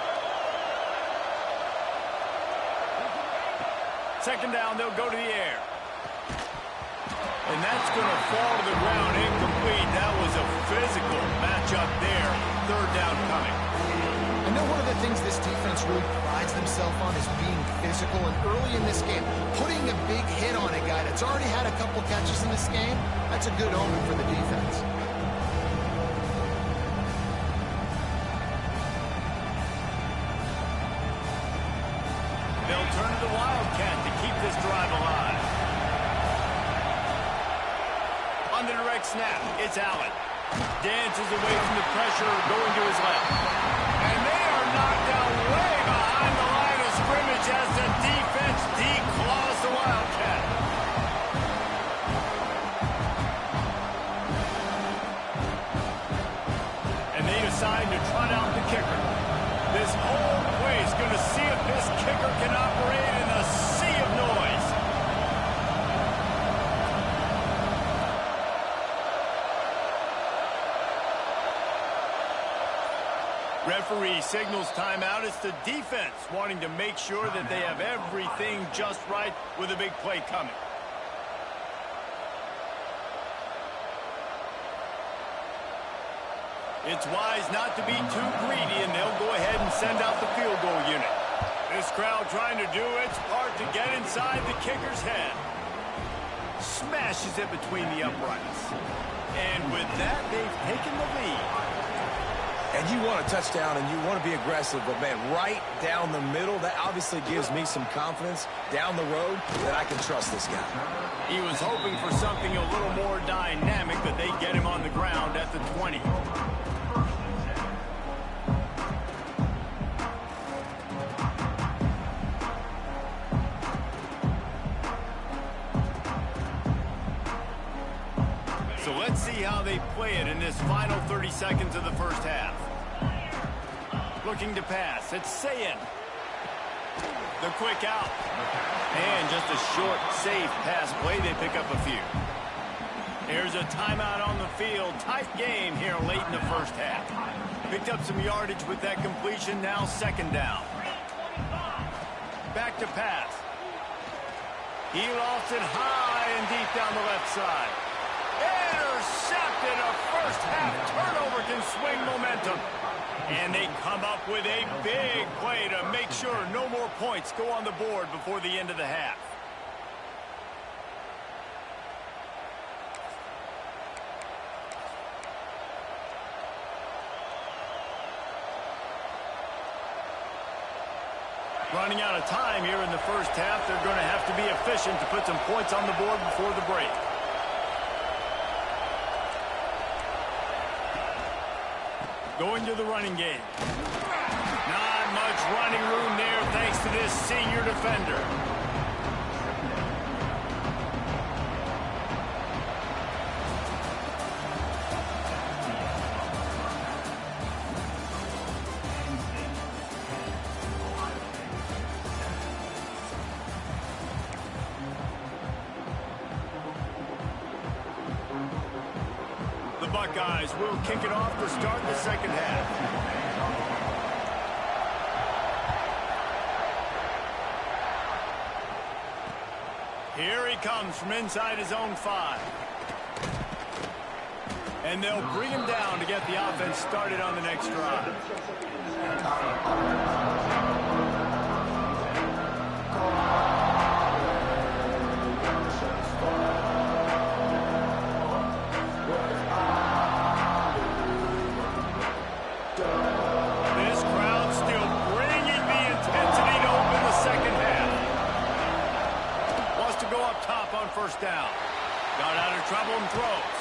S1: Second down, they'll go to the air. And that's going to fall to the ground, incomplete. That was a physical matchup there. Third down coming.
S3: I know one of the things this defense really prides themselves on is being physical, and early in this game, putting a big hit on a guy that's already had a couple catches in this game, that's a good omen for the defense.
S1: They'll turn to the Wildcat to keep this drive alive. On the direct snap, it's Allen. Dances away from the pressure, going to his left. And they are knocked down way behind the line of scrimmage as the defense declaws the Wildcat. And they decide to trot out the kicker. This whole place going to see if this kicker can operate in a sea of noise. Referee signals timeout. It's the defense wanting to make sure that they have everything just right with a big play coming. It's wise not to be too greedy, and they'll go ahead and send out the field goal unit. This crowd trying to do its part to get inside the kicker's head. Smashes it between the uprights. And with that, they've taken the lead.
S4: And you want a touchdown and you want to be aggressive, but, man, right down the middle, that obviously gives me some confidence down the road that I can trust this guy.
S1: He was hoping for something a little more dynamic, but they get him on the ground at the 20. So let's see how they play it in this final 30 seconds of the first half. Looking to pass. It's Sayin. The quick out. And just a short, safe pass play. They pick up a few. There's a timeout on the field. Tight game here late in the first half. Picked up some yardage with that completion. Now second down. Back to pass. He lost it high and deep down the left side. Intercepted. A first half turnover can swing momentum. And they come up with a big play to make sure no more points go on the board before the end of the half. Running out of time here in the first half. They're going to have to be efficient to put some points on the board before the break. Going to the running game. Not much running room there thanks to this senior defender. Buckeyes will kick it off to start the second half. Here he comes from inside his own 5. And they'll bring him down to get the offense started on the next drive. First down. Got out of trouble and throws.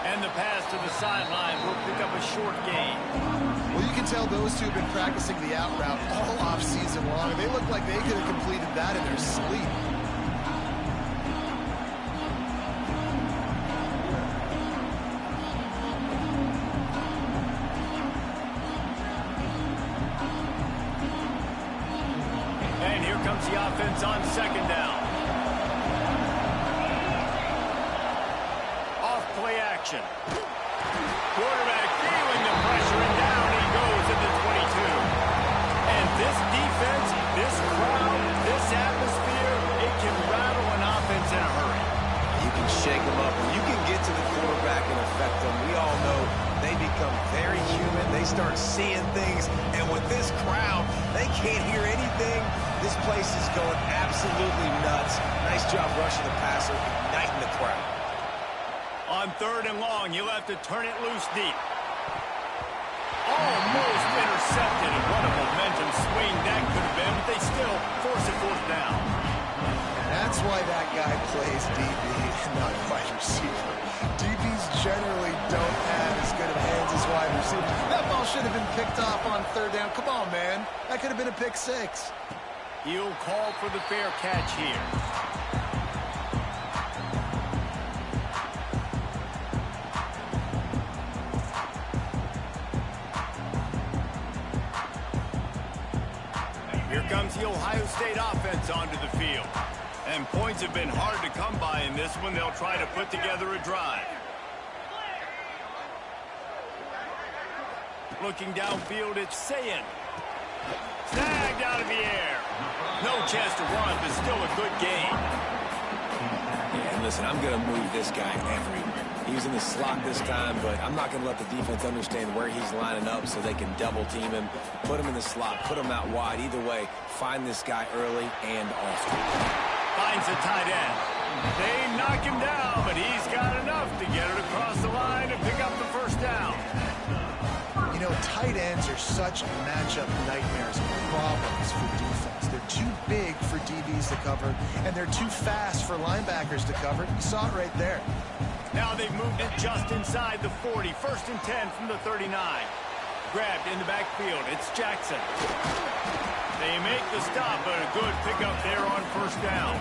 S1: And the pass to the sideline will pick up a short gain.
S3: Well, you can tell those two have been practicing the out route all off-season long, and they look like they could have completed that in their sleep.
S1: And here comes the offense on second down. Action. Quarterback feeling the pressure, and down he goes at the 22. And this defense, this crowd, this atmosphere, it can rattle an offense in a hurry.
S4: You can shake them up. You can get to the quarterback and affect them. We all know they become very human. They start seeing things. And with this crowd, they can't hear anything. This place is going absolutely nuts. Nice job rushing the passer, igniting the crowd.
S1: On third and long, he'll have to turn it loose deep. Almost intercepted, and what a momentum swing that could have been, but they still force a fourth down.
S3: That's why that guy plays DB, not wide receiver. DBs generally don't have as good of hands as wide receivers. That ball should have been picked off on third down. Come on, man. That could have been a pick 6.
S1: He'll call for the fair catch here. Comes the Ohio State offense onto the field. And points have been hard to come by in this one. They'll try to put together a drive. Looking downfield, it's Sayin. Snagged out of the air. No chance to run, but still a good gain.
S4: Yeah, and listen, I'm going to move this guy everywhere. He's in the slot this time, but I'm not going to let the defense understand where he's lining up so they can double team him, put him in the slot, put him out wide. Either way, find this guy early and often.
S1: Finds the tight end. They knock him down, but he's got enough to get it across the line and pick up the first down.
S3: You know, tight ends are such matchup nightmares and problems for defense. They're too big for DBs to cover, and they're too fast for linebackers to cover. You saw it right there.
S1: Now they've moved it just inside the 40. First and 10 from the 39. Grabbed in the backfield. It's Jackson. They make the stop, but a good pickup there on first down.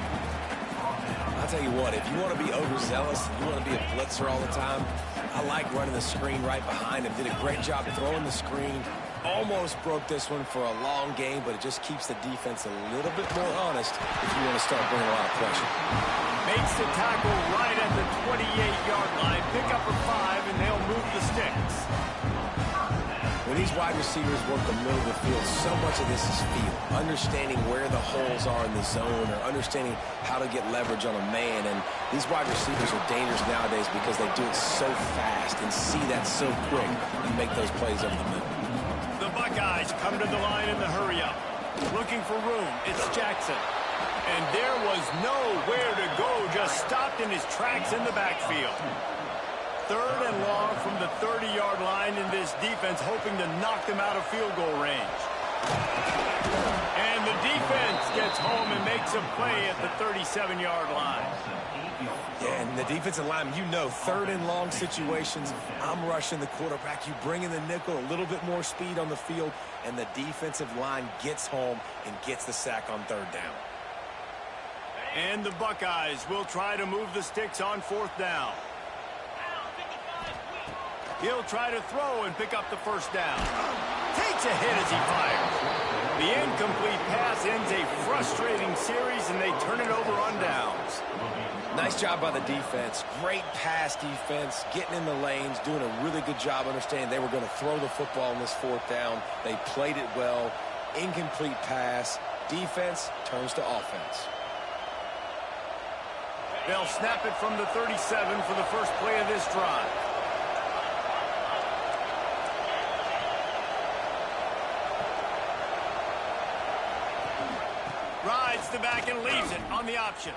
S4: I'll tell you what, if you want to be overzealous, you want to be a blitzer all the time, I like running the screen right behind him. Did a great job throwing the screen. Almost broke this one for a long game, but it just keeps the defense a little bit more honest if you want to start bringing a lot of pressure.
S1: Makes the tackle right at the 28-yard line. Pick up a 5, and they'll move the sticks.
S4: When these wide receivers work the middle of the field, so much of this is feel. Understanding where the holes are in the zone or understanding how to get leverage on a man. And these wide receivers are dangerous nowadays because they do it so fast and see that so quick and make those plays over the middle.
S1: The Buckeyes come to the line in the hurry-up. Looking for room. It's Jackson. And there was nowhere to go. Just stopped in his tracks in the backfield. Third and long from the 30-yard line in this defense, hoping to knock them out of field goal range. And the defense gets home and makes a play at the 37-yard line.
S4: Yeah, and the defensive line, you know, third and long situations, I'm rushing the quarterback. You bring in the nickel, a little bit more speed on the field, and the defensive line gets home and gets the sack on third down.
S1: And the Buckeyes will try to move the sticks on fourth down. He'll try to throw and pick up the first down. Takes a hit as he fires. The incomplete pass ends a frustrating series, and they turn it over on downs.
S4: Nice job by the defense. Great pass defense, getting in the lanes, doing a really good job understanding they were going to throw the football on this fourth down. They played it well. Incomplete pass. Defense turns to offense.
S1: They'll snap it from the 37 for the first play of this drive. Rides the back and leaves it on the option.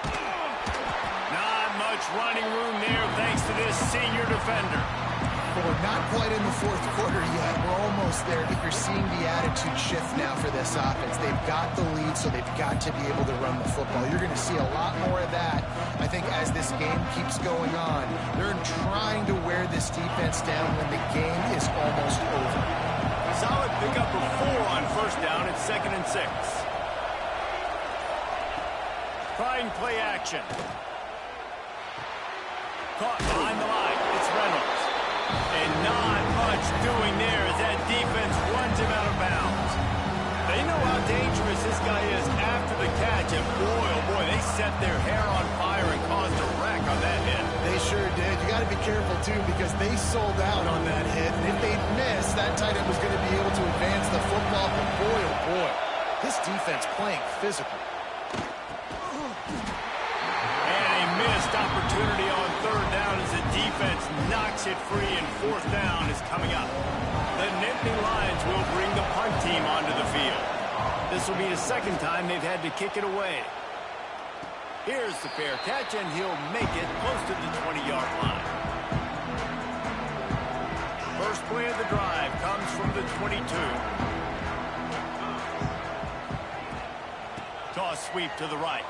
S1: Not much running room there thanks to this senior defender.
S3: Well, we're not quite in the fourth quarter yet. We're almost there, but you're seeing the attitude shift now for this offense. They've got the lead, so they've got to be able to run the football. You're going to see a lot more of that, I think, as this game keeps going on. They're trying to wear this defense down when the game is almost over.
S1: Solid pickup of 4 on first down at 2nd and 6. Trying play action. Caught behind the line. It's Reynolds. And not much doing there as that defense runs him out of bounds. They know how dangerous this guy is after the catch, and boy, oh boy, they set their hair on fire and caused a wreck on that hit.
S3: They sure did. You got to be careful, too, because they sold out on that hit, and if they'd missed, that tight end was going to be able to advance the football, but boy, oh boy, this defense playing physical.
S1: Missed opportunity on third down as the defense knocks it free, and fourth down is coming up. The Nittany Lions will bring the punt team onto the field. This will be the second time they've had to kick it away. Here's the fair catch, and he'll make it close to the 20-yard line. First play of the drive comes from the 22. Toss sweep to the right.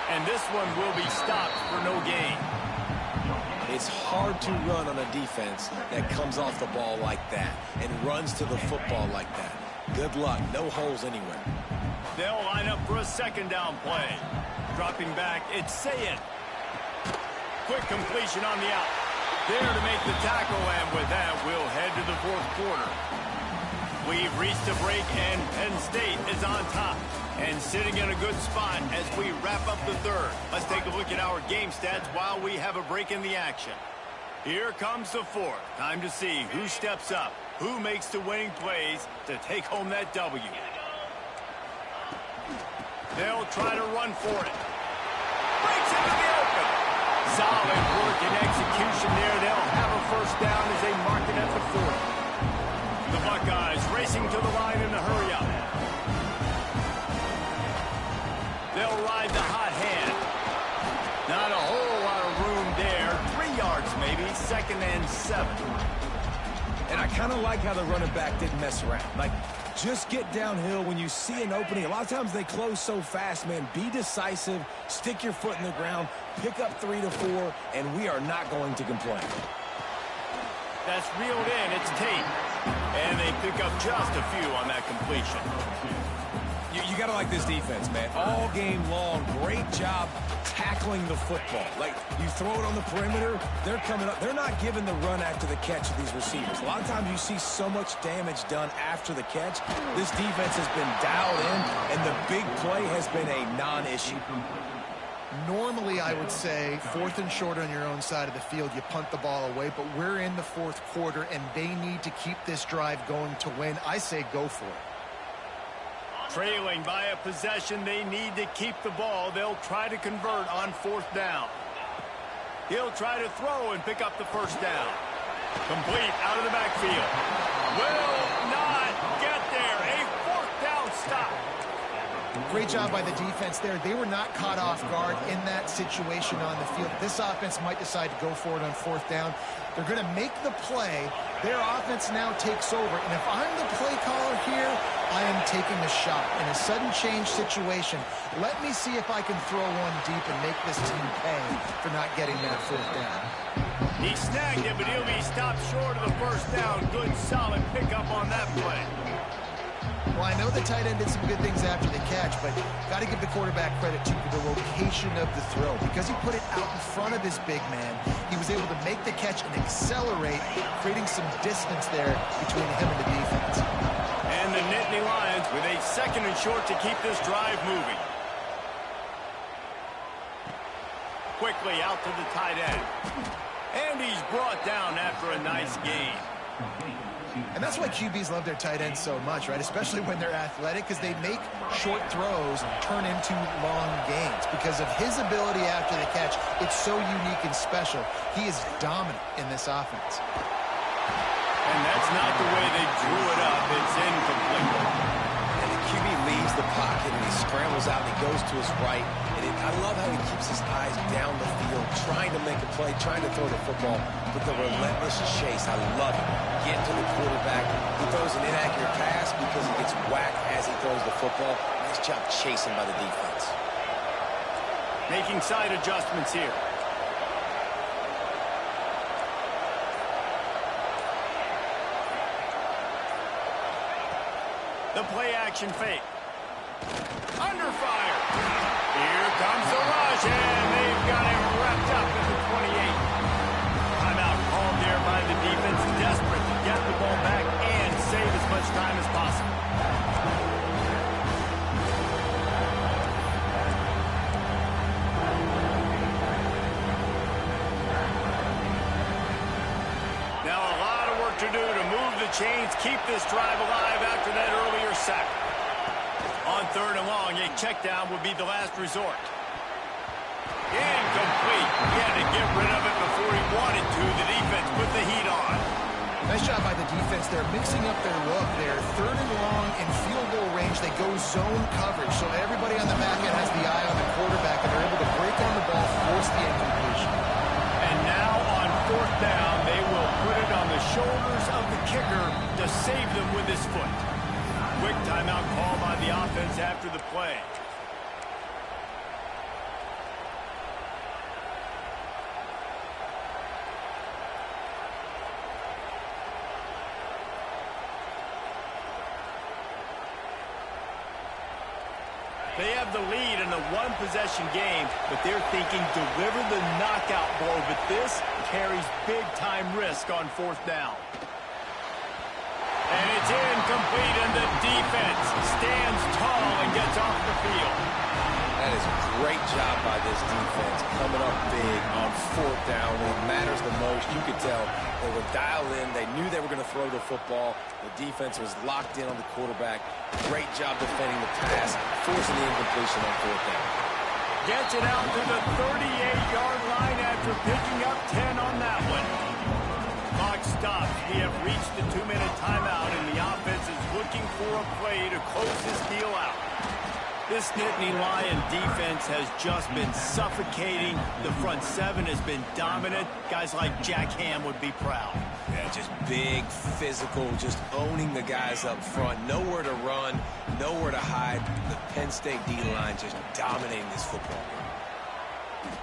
S1: And this one will be stopped for no gain.
S4: It's hard to run on a defense that comes off the ball like that and runs to the football like that. Good luck. No holes anywhere.
S1: They'll line up for a second down play. Dropping back, it's Sayed. Quick completion on the out. There to make the tackle, and with that, we'll head to the fourth quarter. We've reached a break, and Penn State is on top and sitting in a good spot as we wrap up the third. Let's take a look at our game stats while we have a break in the action. Here comes the fourth. Time to see who steps up, who makes the winning plays to take home that W. They'll try to run for it. Breaks into the open. Solid work and execution there. They'll have a first down as they mark it at the 40. The Buckeyes racing to the line in a hurry-up. They'll ride the hot hand. Not a whole lot of room there. 3 yards maybe, 2nd and 7.
S4: And I kind of like how the running back didn't mess around. Like, just get downhill when you see an opening. A lot of times they close so fast, man. Be decisive, stick your foot in the ground, pick up 3 to 4, and we are not going to complain.
S1: That's reeled in. It's Tate. And they pick up just a few on that completion.
S4: You got to like this defense, man. All game long, great job tackling the football. Like, you throw it on the perimeter, they're coming up. They're not giving the run after the catch of these receivers. A lot of times you see so much damage done after the catch. This defense has been dialed in, and the big play has been a non-issue.
S3: Normally, I would say 4th and short on your own side of the field, you punt the ball away, but we're in the fourth quarter, and they need to keep this drive going to win. I say go for it.
S1: Trailing by a possession, they need to keep the ball. They'll try to convert on 4th down. He'll try to throw and pick up the first down. Complete out of the backfield. Will not get there. A 4th down stop.
S3: Great job by the defense there. They were not caught off guard in that situation on the field. This offense might decide to go for it on 4th down. They're going to make the play. Their offense now takes over. And if I'm the play caller here, I am taking a shot. In a sudden change situation, let me see if I can throw one deep and make this team pay for not getting that fourth down.
S1: He snagged it, but he'll be stopped short of the first down. Good, solid pickup on that play.
S3: Well, I know the tight end did some good things after the catch, but got to give the quarterback credit, too, for the location of the throw. Because he put it out in front of his big man, he was able to make the catch and accelerate, creating some distance there between him and the defense.
S1: And the Nittany Lions with a 2nd and short to keep this drive moving. Quickly out to the tight end. And he's brought down after a nice gain.
S3: And that's why QBs love their tight ends so much, right? Especially when they're athletic, because they make short throws turn into long gains. Because of his ability after the catch, it's so unique and special. He is dominant in this offense.
S1: And that's not the way they drew it up. It's incomplete.
S4: And the QB leaves the pocket, and he scrambles out, and he goes to his right. And I love how he keeps his eyes down the field, trying to make a play, trying to throw the football with the relentless chase. I love it. Get to the quarterback. He throws an inaccurate pass because he gets whacked as he throws the football. Nice job chasing by the defense.
S1: Making side adjustments here. The play action fake. Under fire. Here comes the rush, and they've got him wrapped up at the 28. Timeout called there by the defense, desperate to get the ball back and save as much time as possible. Now a lot of work to do to move the chains, keep this drive alive after that earlier sack. On 3rd and long, a check down would be the last resort. Incomplete. He had to get rid of it before he wanted to. The defense put the heat on.
S3: Nice job by the defense. They're mixing up their look. They're 3rd and long in field goal range. They go zone coverage. So everybody on the back end has the eye on the quarterback, and they're able to break on the ball, force the incompletion.
S1: And now on 4th down, they will put it on the shoulders of the kicker to save them with his foot. Quick timeout call by the offense after the play. They have the lead in a one-possession game, but they're thinking deliver the knockout blow, but this carries big-time risk on 4th down. And it's incomplete, and the defense stands tall and gets off the field.
S4: That is a great job by this defense, coming up big on 4th down when it matters the most. You could tell they were dialed in. They knew they were going to throw the football. The defense was locked in on the quarterback. Great job defending the pass, forcing the incompletion on 4th down.
S1: Gets it out to the 38-yard line after picking up 10 on that one. Clock stops. We have reached the 2-minute timeout, and the offense is looking for a play to close this deal out. This Nittany Lion defense has just been suffocating. The front 7 has been dominant. Guys like Jack Ham would be proud.
S4: Yeah, just big, physical, just owning the guys up front. Nowhere to run, nowhere to hide. The Penn State D-line just dominating this football game.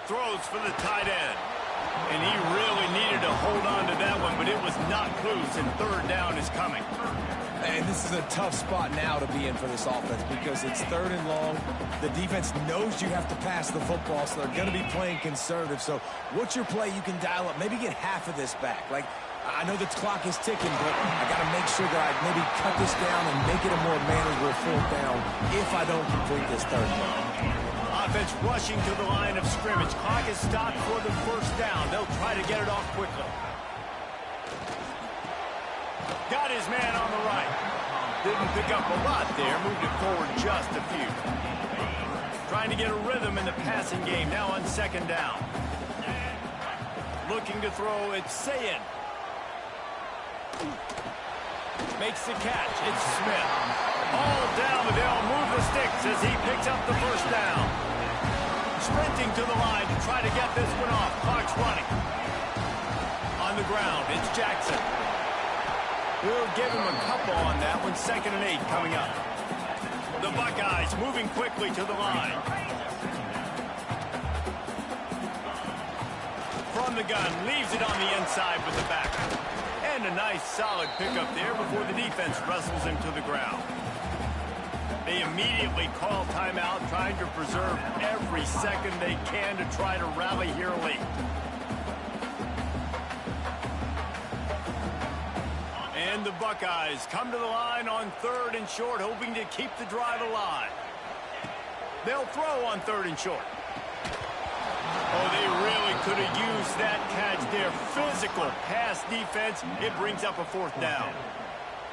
S1: Throws for the tight end. And he really needed to hold on to that one, but it was knocked loose, and 3rd down is coming.
S5: And this is a tough spot now to be in for this offense because it's 3rd and long. The defense knows you have to pass the football, so they're going to be playing conservative. So what's your play you can dial up? Maybe get half of this back. Like, I know the clock is ticking, but I got to make sure that I maybe cut this down and make it a more manageable 4th down if I don't complete this 3rd down.
S1: Offense rushing to the line of scrimmage. Clock is stopped for the 1st down. They'll try to get it off quickly. Got his man on the right. Didn't pick up a lot there. Moved it forward just a few. Trying to get a rhythm in the passing game. Now on 2nd down. Looking to throw. It's Sayin. Makes the catch. It's Smith. All down, but they'll move the sticks as he picks up the 1st down. Sprinting to the line to try to get this one off. Clock's running. On the ground, it's Jackson. We'll give him a couple on that one. 2nd and 8 coming up. The Buckeyes moving quickly to the line. From the gun, leaves it on the inside with the back. And a nice solid pickup there before the defense wrestles him to the ground. They immediately call timeout, trying to preserve every second they can to try to rally here late. And the Buckeyes come to the line on 3rd and short, hoping to keep the drive alive. They'll throw on 3rd and short. Oh, they really could have used that catch there. Physical pass defense. It brings up a 4th down.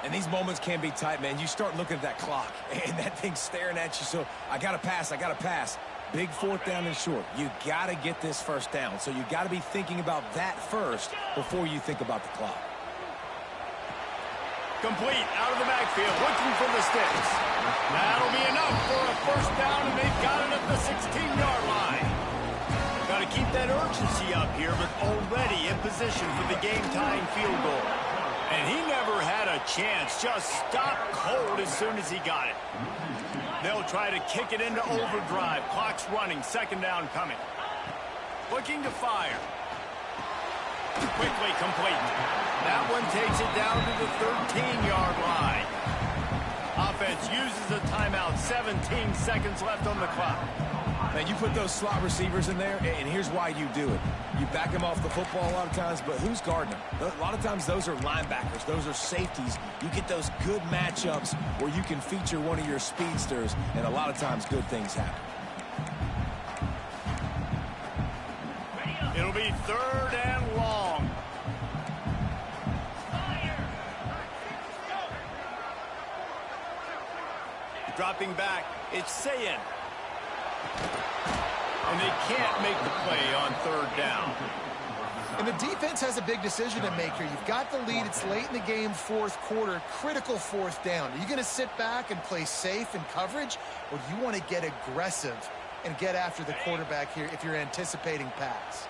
S5: And these moments can be tight, man. You start looking at that clock, and that thing's staring at you. So I got to pass, I got to pass. Big 4th down and short. You got to get this 1st down. So you got to be thinking about that first before you think about the clock.
S1: Complete out of the backfield, looking for the sticks. That'll be enough for a 1st down, and they've got it at the 16-yard line. Got to keep that urgency up here, but already in position for the game-tying field goal. And he never had a chance, just stopped cold as soon as he got it. They'll try to kick it into overdrive. Clock's running, 2nd down coming. Looking to fire. Quickly complete. That one takes it down to the 13-yard line. Offense uses a timeout. 17 seconds left on the clock.
S5: Man, you put those slot receivers in there, and here's why you do it. You back them off the football a lot of times, but who's guarding them? A lot of times those are linebackers. Those are safeties. You get those good matchups where you can feature one of your speedsters, and a lot of times good things happen.
S1: It'll be 3rd and long. Dropping back, it's Sayin. And they can't make the play on 3rd down.
S3: And the defense has a big decision to make here. You've got the lead. It's late in the game, 4th quarter, critical 4th down. Are you going to sit back and play safe in coverage, or do you want to get aggressive and get after the quarterback here if you're anticipating pass?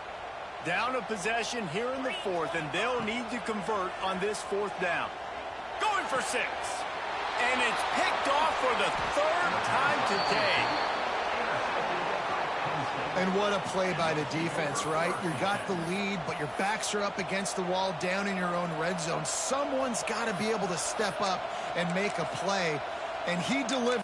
S1: Down a possession here in the 4th, and they'll need to convert on this 4th down. Going for 6. And it's picked off for the 3rd time today.
S3: And what a play by the defense, right? You got the lead, but your backs are up against the wall down in your own red zone. Someone's got to be able to step up and make a play, and he delivered.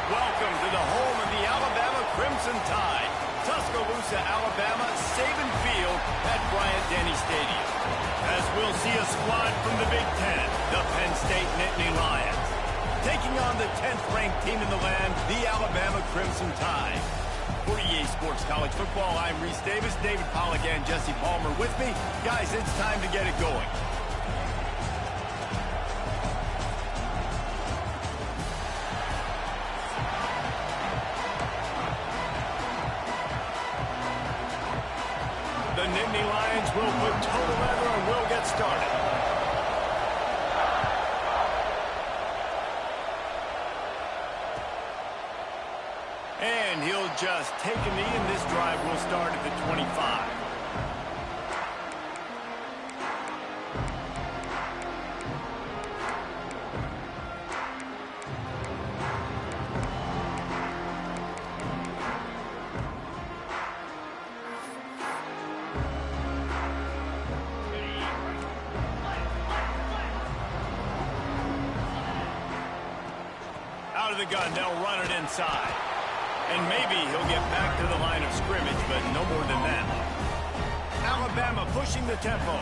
S1: Welcome to the home of the Alabama Crimson Tide. Tuscaloosa, Alabama, Saban Field at Bryant-Denny Stadium. As we'll see a squad from the Big Ten, the Penn State Nittany Lions. Taking on the 10th-ranked team in the land, the Alabama Crimson Tide. For EA Sports College Football, I'm Reese Davis, David Pollack, and Jesse Palmer with me. Guys, it's time to get it going. The Nittany Lions will put total leather and we'll get started. And he'll just take a knee, and this drive will start at the 25. Out of the gun, they'll run it inside. And maybe he'll get back to the line of scrimmage, but no more than that. Alabama pushing the tempo.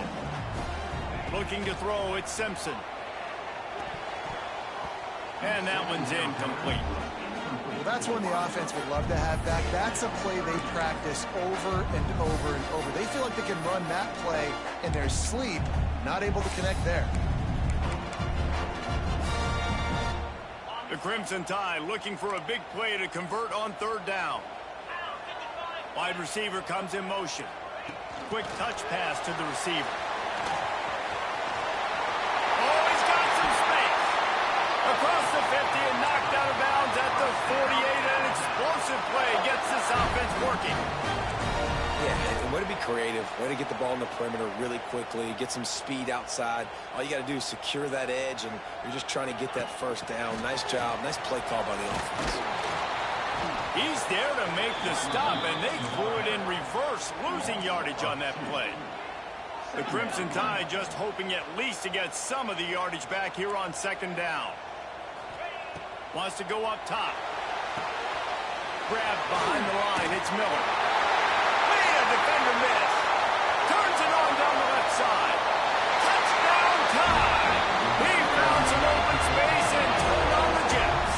S1: Looking to throw, it's Simpson. And that one's incomplete.
S3: Well, that's one the offense would love to have back. That's a play they practice over and over and over. They feel like they can run that play in their sleep, not able to connect there.
S1: The Crimson Tide looking for a big play to convert on third down. Wide receiver comes in motion. Quick touch pass to the receiver. Oh, he's got some space. Across the 50 and knocked out of bounds at the 48. An explosive play gets this offense working.
S5: Yeah, and way to be creative, way to get the ball in the perimeter really quickly, get some speed outside. All you got to do is secure that edge, and you're just trying to get that first down. Nice job, nice play call by the offense.
S1: He's there to make the stop, and they threw it in reverse, losing yardage on that play. The Crimson Tide just hoping at least to get some of the yardage back here on second down. Wants to go up top. Grabbed behind the line, it's Miller. Defender miss. Turns it on down the left side. Touchdown time. He found some open space and turned on the Jets.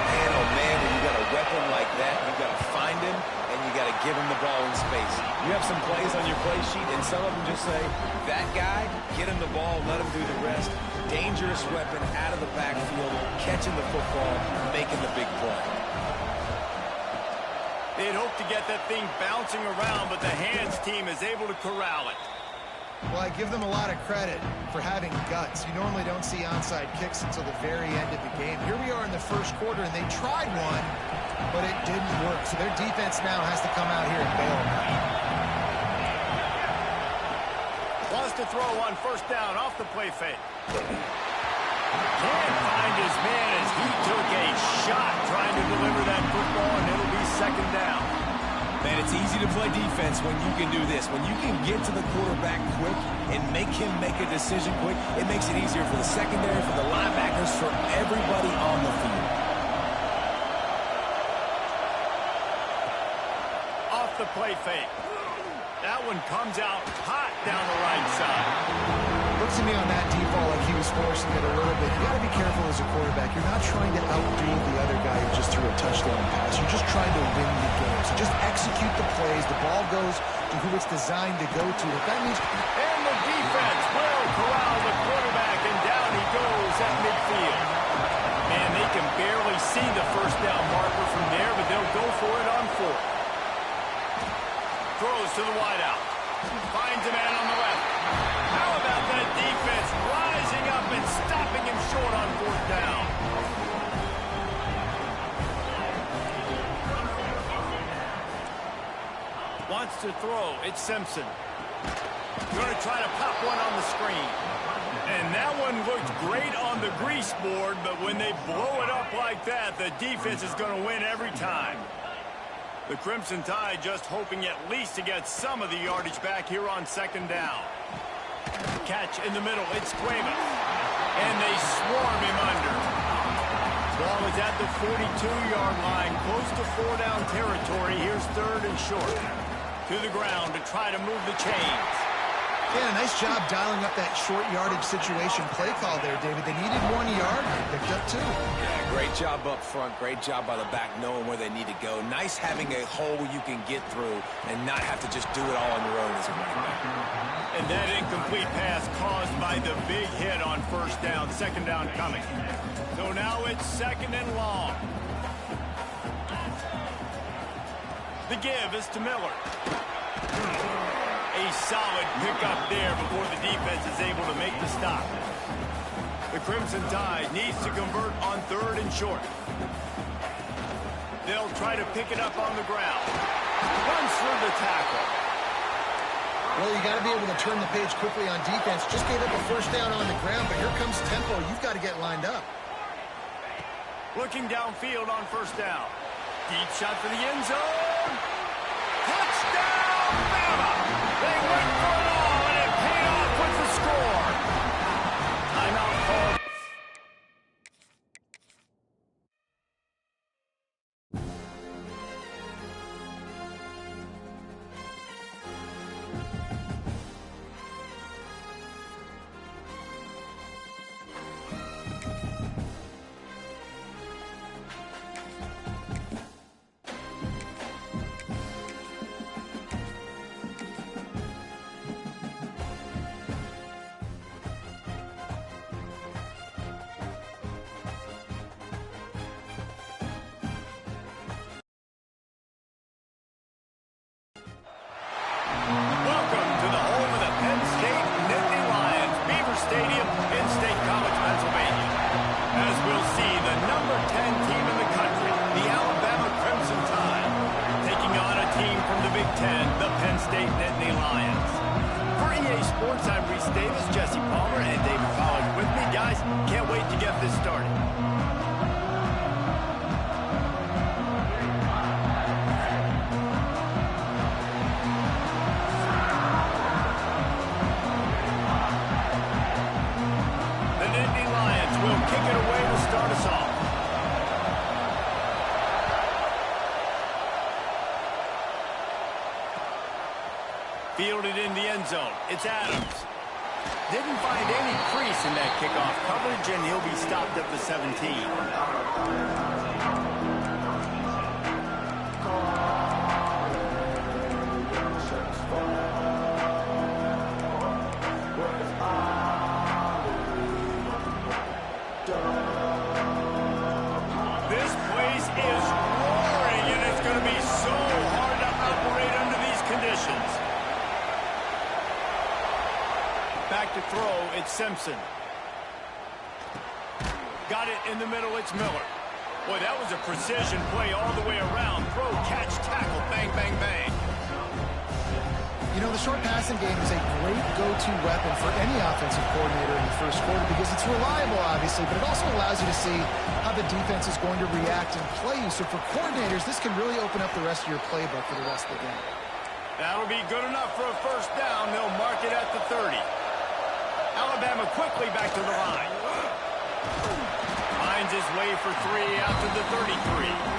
S5: Man, oh man, when you got a weapon like that, you got to find him and you got to give him the ball in space. You have some plays on your play sheet, and some of them just say, that guy, get him the ball, let him do the rest. Dangerous weapon out of the backfield, catching the football, making the big play.
S1: They'd hope to get that thing bouncing around, but the hands team is able to corral it.
S3: Well, I give them a lot of credit for having guts. You normally don't see onside kicks until the very end of the game. Here we are in the first quarter, and they tried one, but it didn't work. So their defense now has to come out here and bail them out.
S1: Wants to throw on first down off the play fake. Can't find his man as he took a shot trying to deliver that football, and it'll be second down.
S5: Man, it's easy to play defense when you can do this. When you can get to the quarterback quick and make him make a decision quick, it makes it easier for the secondary, for the linebackers, for everybody on the field.
S1: Off the play fake. That one comes out hot down the right side.
S3: Looks to me on that deep ball like he was forcing it a little bit. You got to be careful as a quarterback. You're not trying to outdo the other guy who just threw a touchdown pass. You're just trying to win the game. So just execute the plays. The ball goes to who it's designed to go to. If that means...
S1: And the defense will corral the quarterback, and down he goes at midfield. Man, they can barely see the first down marker from there, but they'll go for it on fourth. Throws to the wideout. Finds a man on the left. How about that defense rising up and stopping him short on fourth down? Wants to throw. It's Simpson. Going to try to pop one on the screen. And that one looked great on the grease board, but when they blow it up like that, the defense is going to win every time. The Crimson Tide just hoping at least to get some of the yardage back here on second down. Catch in the middle, it's Cuevas. And they swarm him under. Ball is at the 42-yard line, close to four-down territory. Here's third and short. To the ground to try to move the chains.
S3: Yeah, nice job dialing up that short yardage situation play call there, David. They needed 1 yard. They picked up 2.
S5: Yeah, great job up front. Great job by the back knowing where they need to go. Nice having a hole you can get through and not have to just do it all on your own as a running back.
S1: And that incomplete pass caused by the big hit on first down. Second down coming. So now it's second and long. The give is to Miller. A solid pickup there before the defense is able to make the stop. The Crimson Tide needs to convert on third and short. They'll try to pick it up on the ground. Runs through the tackle.
S3: Well, you got to be able to turn the page quickly on defense. Just gave up a first down on the ground, but here comes tempo. You've got to get lined up.
S1: Looking downfield on first down. Deep shot for the end zone. Touchdown, Bama! They went for it all, and it paid off with the score. Timeout called. Welcome to the home of the Penn State Nittany Lions, Beaver Stadium in State College, Pennsylvania. As we'll see, the number 10 team in the country, the Alabama Crimson Tide, taking on a team from the Big Ten, the Penn State Nittany Lions. For EA Sports, I'm Reese Davis, Jesse Palmer, and David Pollack with me. Guys, can't wait to get this started. Kick it away to start us off. Fielded in the end zone. It's Adams. Didn't find any crease in that kickoff coverage, and he'll be stopped at the 17. This place is roaring, and it's going to be so hard to operate under these conditions. Back to throw, it's Simpson. Got it in the middle, it's Miller. Boy, that was a precision play all the way around. Throw, catch, tackle, bang, bang, bang.
S3: You know, the short passing game is a great go-to weapon for any offensive coordinator in the first quarter because it's reliable, obviously, but it also allows you to see how the defense is going to react and play you. So for coordinators, this can really open up the rest of your playbook for the rest of the game.
S1: That'll be good enough for a first down. They'll mark it at the 30. Alabama quickly back to the line. Finds his way for 3 out to the 33.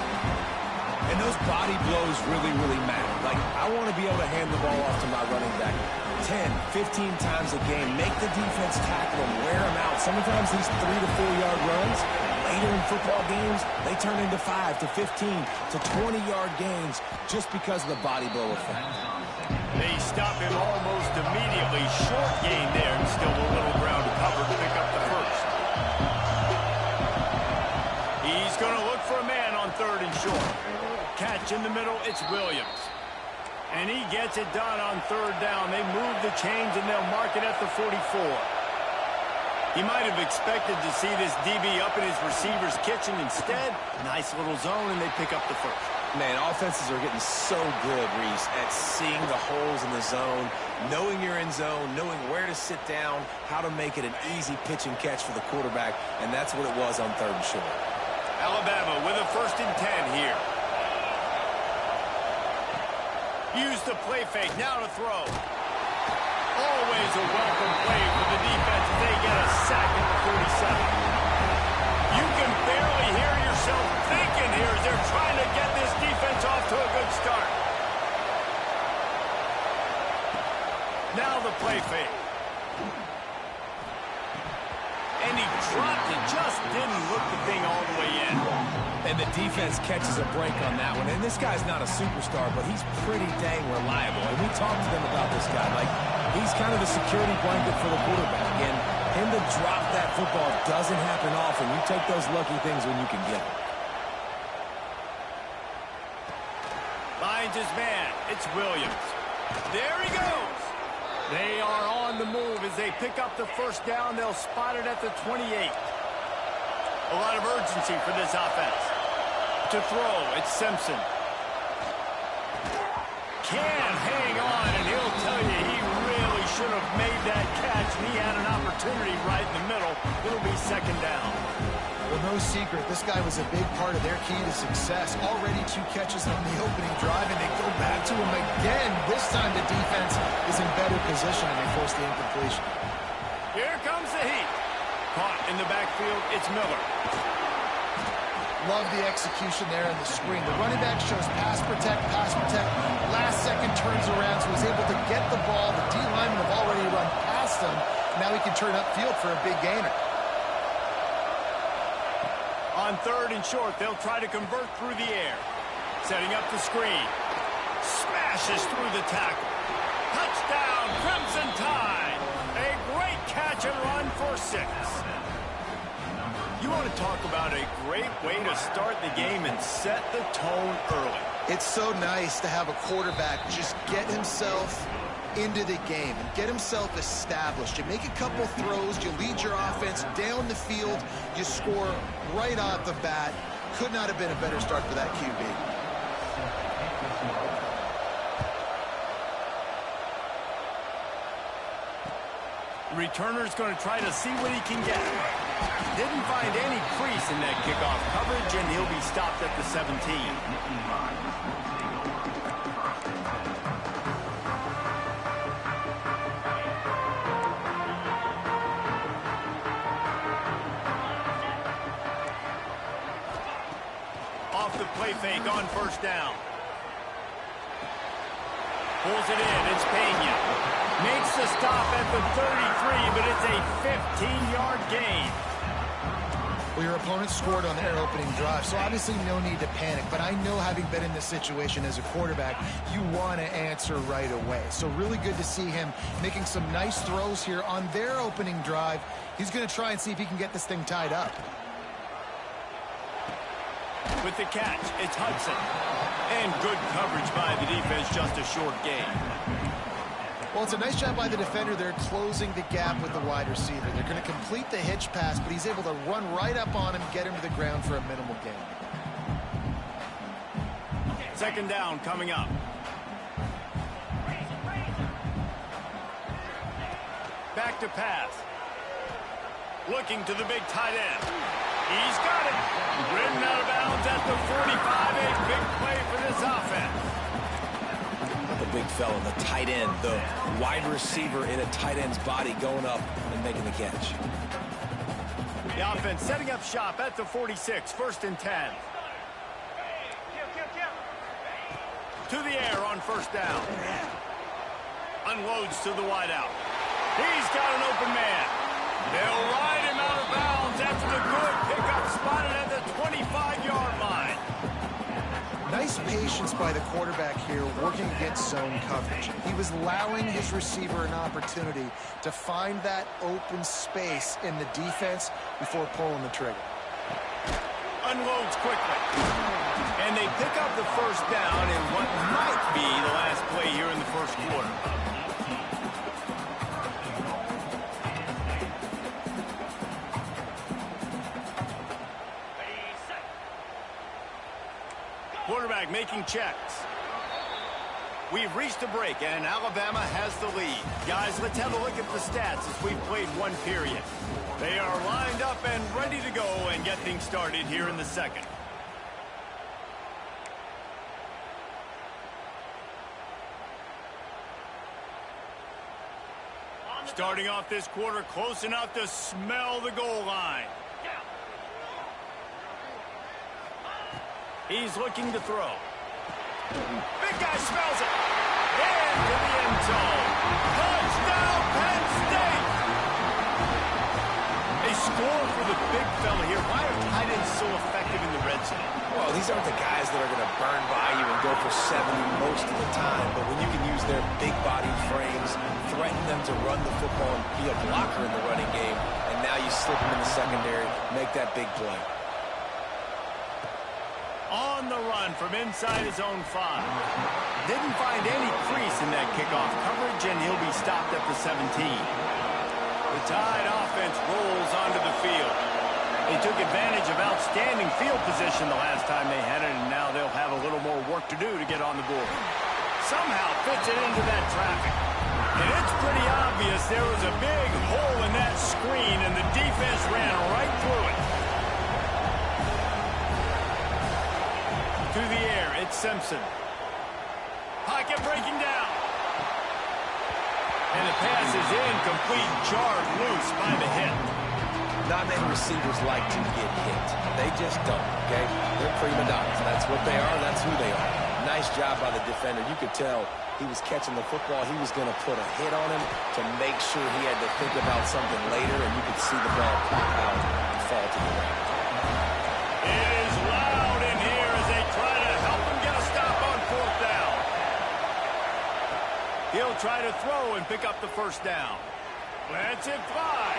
S5: And those body blows really, really matter. Like, I want to be able to hand the ball off to my running back 10, 15 times a game. Make the defense tackle him, wear him out. Sometimes these 3 to 4 yard runs, later in football games, they turn into 5 to 15 to 20-yard gains just because of the body blow effect.
S1: They stop him almost immediately. Short gain there, and still a little ground to cover to pick up the first. He's going to look for a man on 3rd and short. Catch in the middle, it's Williams. And he gets it done on 3rd down. They move the chains, and they'll mark it at the 44. He might have expected to see this DB up in his receiver's kitchen. Instead, nice little zone, and they pick up the first.
S5: Man, offenses are getting so good, Reese, at seeing the holes in the zone, knowing you're in zone, knowing where to sit down, how to make it an easy pitch and catch for the quarterback, and that's what it was on 3rd and short.
S1: Alabama with a 1st and 10 here. Use the play fake, now to throw. Always a welcome play for the defense as they get a sack at the 47. You can barely hear yourself thinking here as they're trying to get this defense off to a good start. Now the play fake. And he dropped it, just didn't look the thing all the way in.
S5: And the defense catches a break on that one. And this guy's not a superstar, but he's pretty dang reliable. And we talked to them about this guy. Like, he's kind of the security blanket for the quarterback. And him to drop that football doesn't happen often. You take those lucky things when you can get them.
S1: Finds his man. It's Williams. There he goes. They are on the move as they pick up the first down. They'll spot it at the 28. A lot of urgency for this offense. To throw, it's Simpson. Can hang on, and he'll tell you he really should have made that catch, and he had an opportunity right in the middle. It'll be second down.
S3: Well, no secret, this guy was a big part of their key to success. Already 2 catches on the opening drive, and they go back to him again. This time the defense is in better position, and they force the incompletion.
S1: Here comes the heat. Caught in the backfield, it's Miller.
S3: Love the execution there in the screen. The running back shows pass protect, pass protect. Last second turns around, so he's able to get the ball. The D linemen have already run past him. Now he can turn upfield for a big gainer.
S1: On 3rd and short, they'll try to convert through the air. Setting up the screen. Smashes through the tackle. Touchdown, Crimson Tide. A great catch and run for 6. You want to talk about a great way to start the game and set the tone early.
S3: It's so nice to have a quarterback just get himself into the game and get himself established. You make a couple throws, you lead your offense down the field, you score right off the bat. Could not have been a better start for that QB.
S1: Returner's going to try to see what he can get. Didn't find any crease in that kickoff coverage, and he'll be stopped at the 17. Off the play fake on 1st down. Pulls it in, it's Pena. Makes the stop at the 33, but it's a 15-yard gain.
S3: Well, your opponent scored on their opening drive, so obviously no need to panic. But I know, having been in this situation as a quarterback, you want to answer right away. So really good to see him making some nice throws here on their opening drive. He's going to try and see if he can get this thing tied up.
S1: With the catch, it's Hudson. And good coverage by the defense, just a short gain.
S3: Well, it's a nice job by the defender. They're closing the gap with the wide receiver. They're going to complete the hitch pass, but he's able to run right up on him, get him to the ground for a minimal gain.
S1: 2nd down coming up. Back to pass. Looking to the big tight end. He's got it. Ridden out of bounds at the 45. A big play for this offense.
S5: The big fella, the tight end, the wide receiver in a tight end's body going up and making the catch.
S1: The offense setting up shop at the 46, 1st and 10. To the air on 1st down. Unloads to the wideout. He's got an open man. They'll ride him out of bounds after the good pickup spotted at the 25-yard line.
S3: Nice patience by the quarterback here, working against zone coverage. He was allowing his receiver an opportunity to find that open space in the defense before pulling the trigger.
S1: Unloads quickly. And they pick up the 1st down in what might be the last play here in the 1st quarter. Quarterback making checks. We've reached a break, and Alabama has the lead. Guys, let's have a look at the stats as we've played 1 period. They are lined up and ready to go and get things started here in the 2nd. Starting off this quarter close enough to smell the goal line. He's looking to throw. Big guy smells it. Into the end zone. Touchdown, Penn State. A score for the big fella here. Why are tight ends so effective in the red zone?
S5: Well, these aren't the guys that are going to burn by you and go for 70 most of the time, but when you can use their big-bodied frames, threaten them to run the football and be a blocker in the running game, and now you slip them in the secondary, make that big play.
S1: On the run from inside his own 5. Didn't find any crease in that kickoff coverage, and he'll be stopped at the 17. The Tide offense rolls onto the field. They took advantage of outstanding field position the last time they had it, and now they'll have a little more work to do to get on the board. Somehow fits it into that traffic. And it's pretty obvious there was a big hole in that screen, and the defense ran right through it. To the air, it's Simpson. Pocket breaking down. And the pass is incomplete, jarred loose by the hit.
S5: Not many receivers like to get hit. They just don't, okay? They're prima donnas. That's what they are. That's who they are. Nice job by the defender. You could tell he was catching the football. He was going to put a hit on him to make sure he had to think about something later, and you could see the ball pop out and fall to the ground.
S1: It is loud in here as they try to help him get a stop on fourth down. He'll try to throw and pick up the first down. Lets it fly.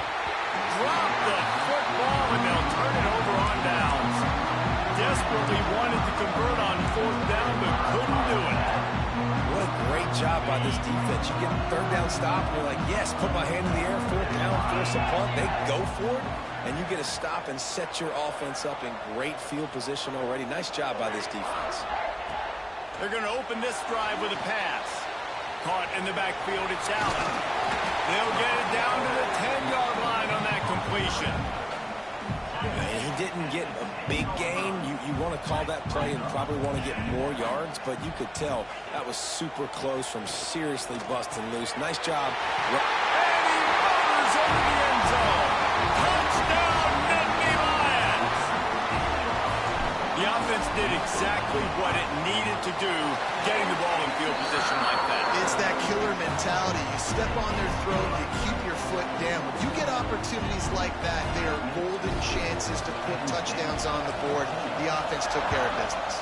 S1: Drop the football, and they'll turn it over on downs. Desperately wanted to convert on fourth down, but couldn't do it.
S5: What a great job by this defense. You get a third down stop, and you're like, yes, put my hand in the air, fourth down, force a punt. They go for it, and you get a stop and set your offense up in great field position already. Nice job by this defense.
S1: They're going to open this drive with a pass. Caught in the backfield, it's Allen. They'll get it down to the 10-yard line on that completion.
S5: And he didn't get a big gain. You want to call that play and probably want to get more yards, but you could tell that was super close from seriously busting loose. Nice job.
S1: And he motors over the end zone. Touchdown, Nittany Lions. The offense did exactly what it needed to do, getting the ball in field position like that.
S3: It's that killer mentality. You step on their throat, you keep your foot down. When you get opportunities like that, they are golden chances to put touchdowns on the board. The offense took care of business.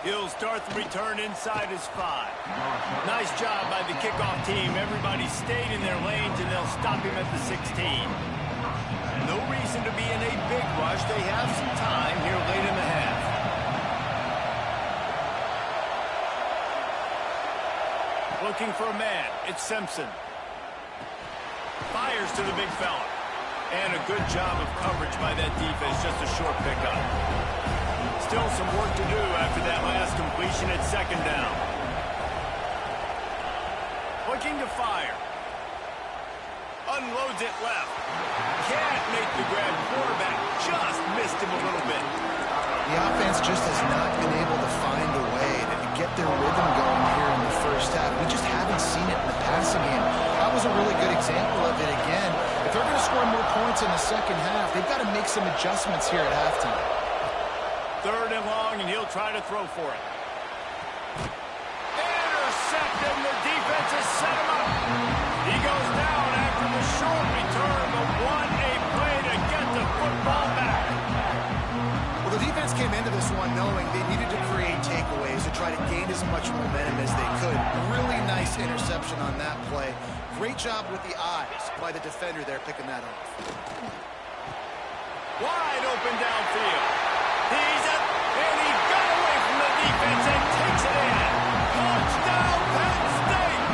S1: He'll start the return inside his 5. Nice job by the kickoff team. Everybody stayed in their lanes, and they'll stop him at the 16. No reason to be in a big rush. They have some time here late in the half. Looking for a man. It's Simpson. Fires to the big fella. And a good job of coverage by that defense. Just a short pickup. Still some work to do after that last completion at second down. Looking to fire. Unloads it left. Can't make the grab. Quarterback just missed him a little bit.
S3: The offense just has not been able to find a way to get their rhythm going here in the first half. We just haven't seen it in the passing game. That was a really good example of it again. If they're going to score more points in the second half, they've got to make some adjustments here at halftime.
S1: Third and long, and he'll try to throw for it. Intercepted, and the defense has set him up. He goes down after the short return, but what a play to get the football back.
S3: Well, the defense came into this one knowing they needed to create takeaways to try to gain as much momentum as they could. Really nice interception on that play. Great job with the eyes by the defender there picking that off.
S1: Wide open downfield. He's up, and he got away from the defense and takes it in. Touchdown, Penn State!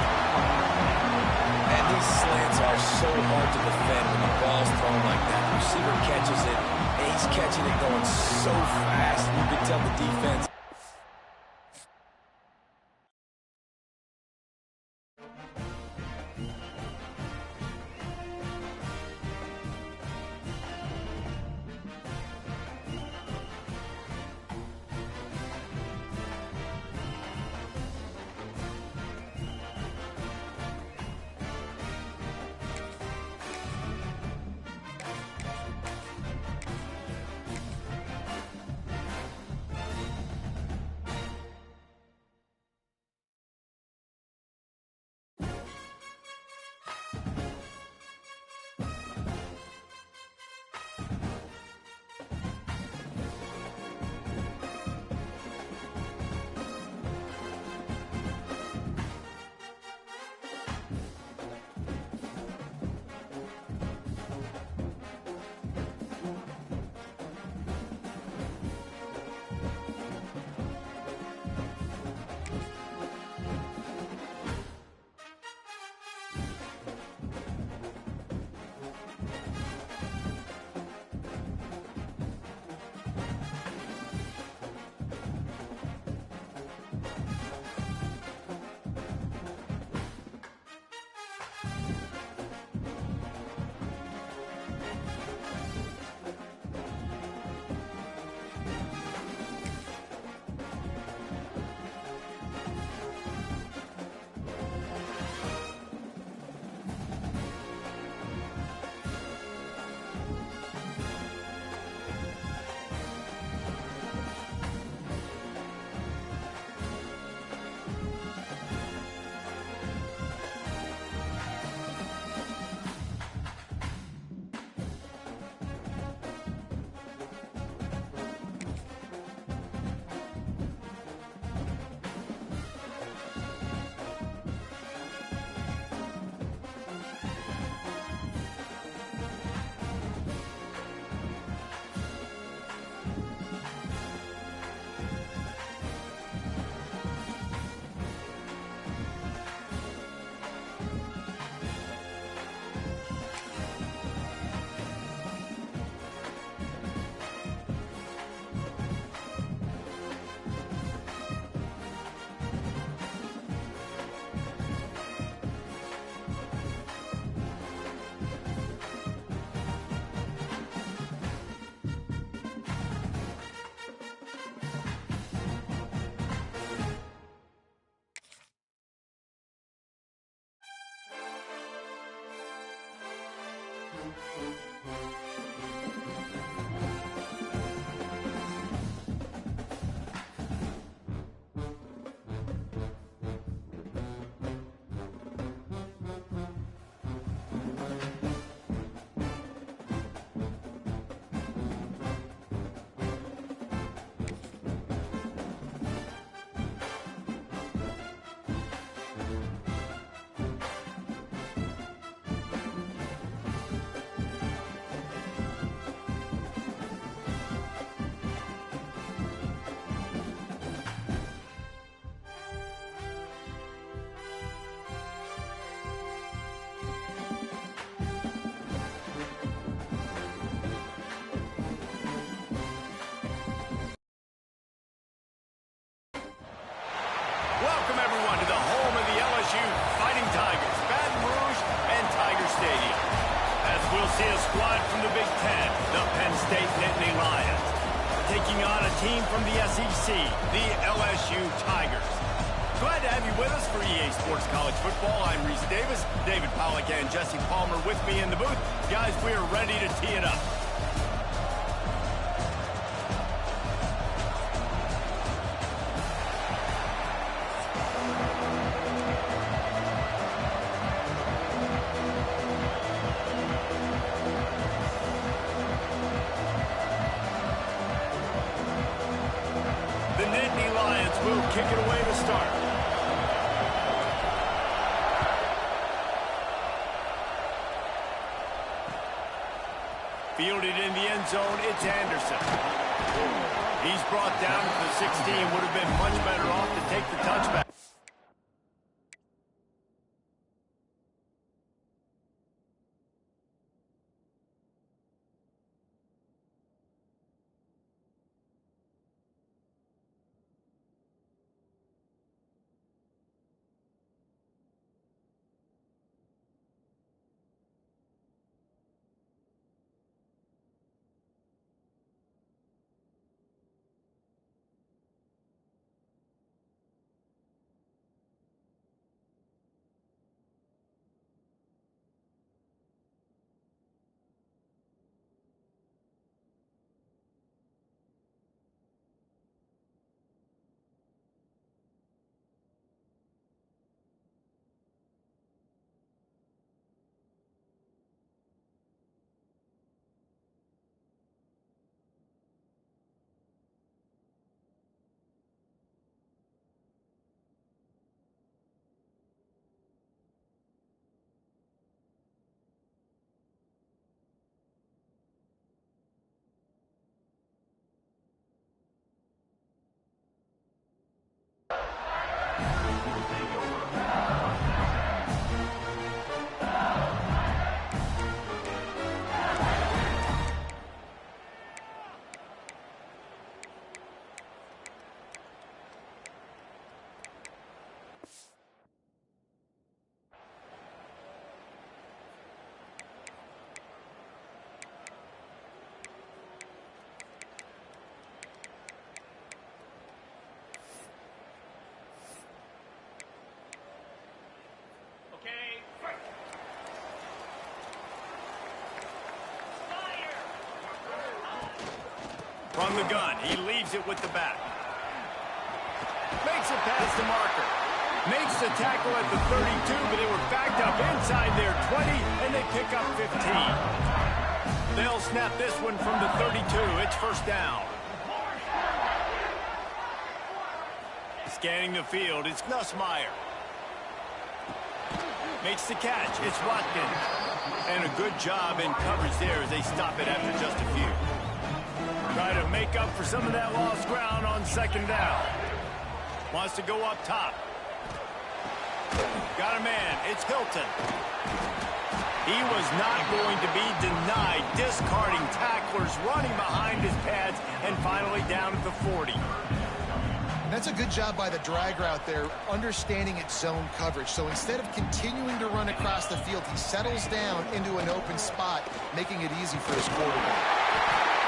S5: And these slants are so hard to defend when the ball's thrown like that. The receiver catches it, and he's catching it going so fast. You can tell the defense.
S1: Welcome, everyone, to the home of the LSU Fighting Tigers, Baton Rouge and Tiger Stadium. As we'll see a squad from the Big Ten, the Penn State Nittany Lions, taking on a team from the SEC, the LSU Tigers. Glad to have you with us for EA Sports College Football. I'm Reese Davis, David Pollack and Jesse Palmer with me in the booth. Guys, we are ready to tee it up. Will kick it away to start. Fielded in the end zone, it's Anderson. He's brought down to the 16. Would have been much better off to take the touchback. From the gun, he leaves it with the back. Makes a pass to Marker. Makes the tackle at the 32, but they were backed up inside their 20, and they pick up 15. They'll snap this one from the 32. It's first down. Scanning the field, it's Nussmeier. Makes the catch, it's Watkins. And a good job in coverage there as they stop it after just a few. Try to make up for some of that lost ground on second down. Wants to go up top. Got a man. It's Hilton. He was not going to be denied, discarding tacklers, running behind his pads, and finally down at the 40.
S3: That's a good job by the drag route there, understanding its zone coverage. So instead of continuing to run across the field, he settles down into an open spot, making it easy for his quarterback.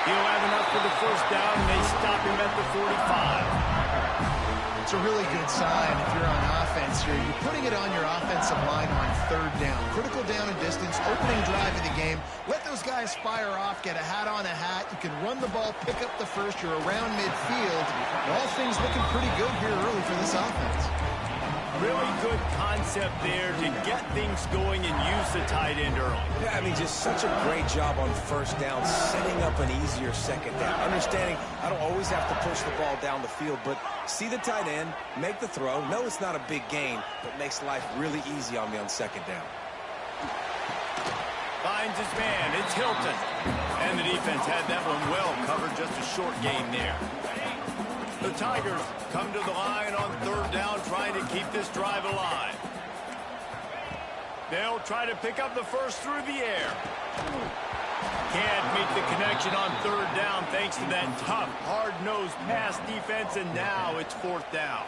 S3: He'll have enough for the first down, and they stop him at the 45. It's a really good sign if you're on offense here. You're putting it on your offensive line on third down. Critical down and distance, opening drive of the game. Let those guys fire off, get a hat on a hat. You can run the ball, pick up the first. You're around midfield. All things looking pretty good here early for this offense.
S1: Really good concept there to get things going and use the tight end early.
S5: Yeah, I mean, just such a great job on first down, setting up an easier second down. Understanding I don't always have to push the ball down the field, but see the tight end, make the throw. No, it's not a big gain, but makes life really easy on me on second down.
S1: Finds his man. It's Hilton. And the defense had that one well covered. Just a short gain there. The Tigers come to the line on third down, trying to keep this drive alive. They'll try to pick up the first through the air. Can't make the connection on third down thanks to that tough, hard-nosed pass defense, and now it's fourth down.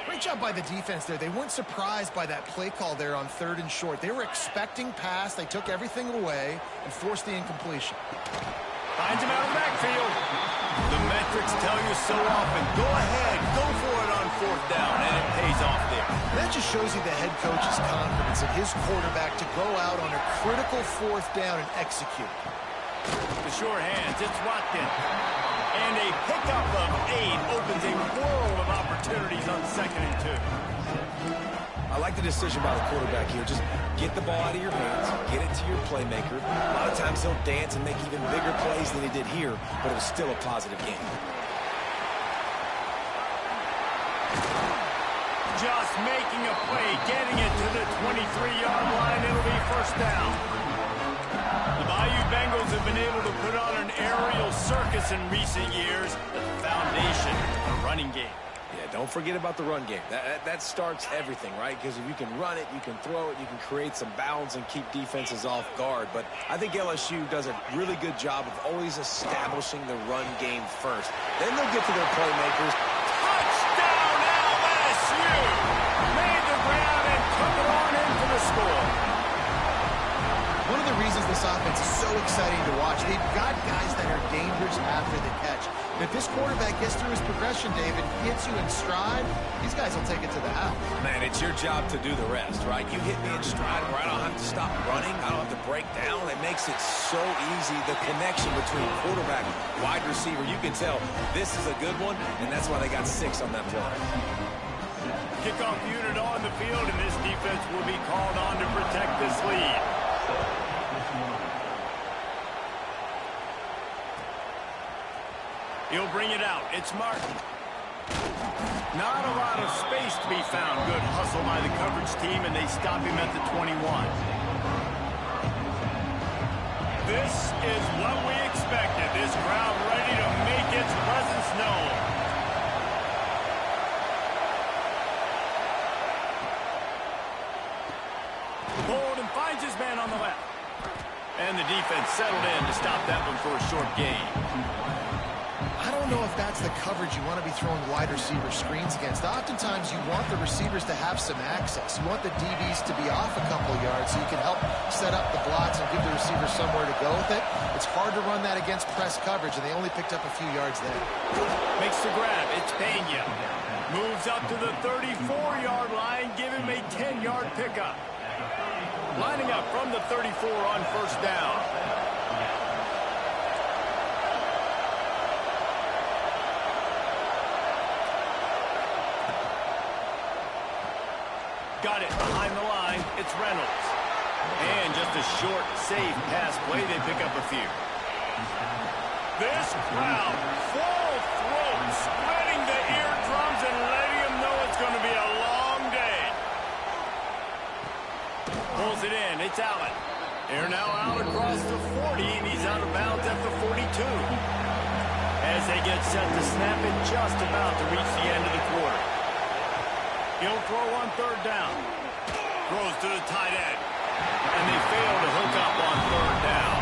S3: Great job by the defense there. They weren't surprised by that play call there on third and short. They were expecting pass. They took everything away and forced the incompletion.
S1: Finds him out of the backfield. The metrics tell you so often, go ahead, go for it on fourth down, and it pays off there.
S3: That just shows you the head coach's confidence in his quarterback to go out on a critical fourth down and execute.
S1: The short hands, it's Watkins. And a pickup of 8 opens a world of opportunities on 2nd and 2.
S5: I like the decision by the quarterback here. Just get the ball out of your hands, get it to your playmaker. A lot of times he'll dance and make even bigger plays than he did here, but it was still a positive game.
S1: Just making a play, getting it to the 23-yard line. It'll be first down. The Bayou Bengals have been able to put on an aerial circus in recent years. The foundation, a running game.
S5: Yeah, don't forget about the run game. That starts everything, right? Because if you can run it, you can throw it, you can create some bounds and keep defenses off guard. But I think LSU does a really good job of always establishing the run game first. Then they'll get to their playmakers.
S1: Touchdown LSU! Made the grab and took it on in for the score.
S3: One of the reasons this offense is so exciting to watch, they've got guys that are dangerous after the catch. And if this quarterback gets through his progression, David, hits you in stride, these guys will take it to the house.
S5: Man, it's your job to do the rest, right? You hit me in stride where I don't have to stop running. I don't have to break down. It makes it so easy. The connection between quarterback, wide receiver, you can tell this is a good one, and that's why they got 6 on that play.
S1: Kickoff unit on the field, and this defense will be called on to protect this lead. He'll bring it out. It's Martin. Not a lot of space to be found. Good hustle by the coverage team, and they stop him at the 21. This is what we expected. This crowd ready to make its presence known. Hold and finds his man on the left. And the defense settled in to stop that one for a short gain.
S3: I don't know if that's the coverage you want to be throwing wide receiver screens against. Oftentimes, you want the receivers to have some access. You want the DBs to be off a couple yards so you can help set up the blocks and give the receiver somewhere to go with it. It's hard to run that against press coverage, and they only picked up a few yards there.
S1: Makes the grab. It's Pena. Moves up to the 34-yard line. Give him a 10-yard pickup. Lining up from the 34 on first down. Got it behind the line. It's Reynolds. And just a short, safe pass play. They pick up a few. This crowd, full throat, spreading the eardrums and letting them know it's going to be a long day. Pulls it in. It's Allen. They're now out across the 40, and he's out of bounds at the 42. As they get set to snap it, just about to reach the end of the quarter. He'll throw on third down. Throws to the tight end. And they fail to hook up on third down.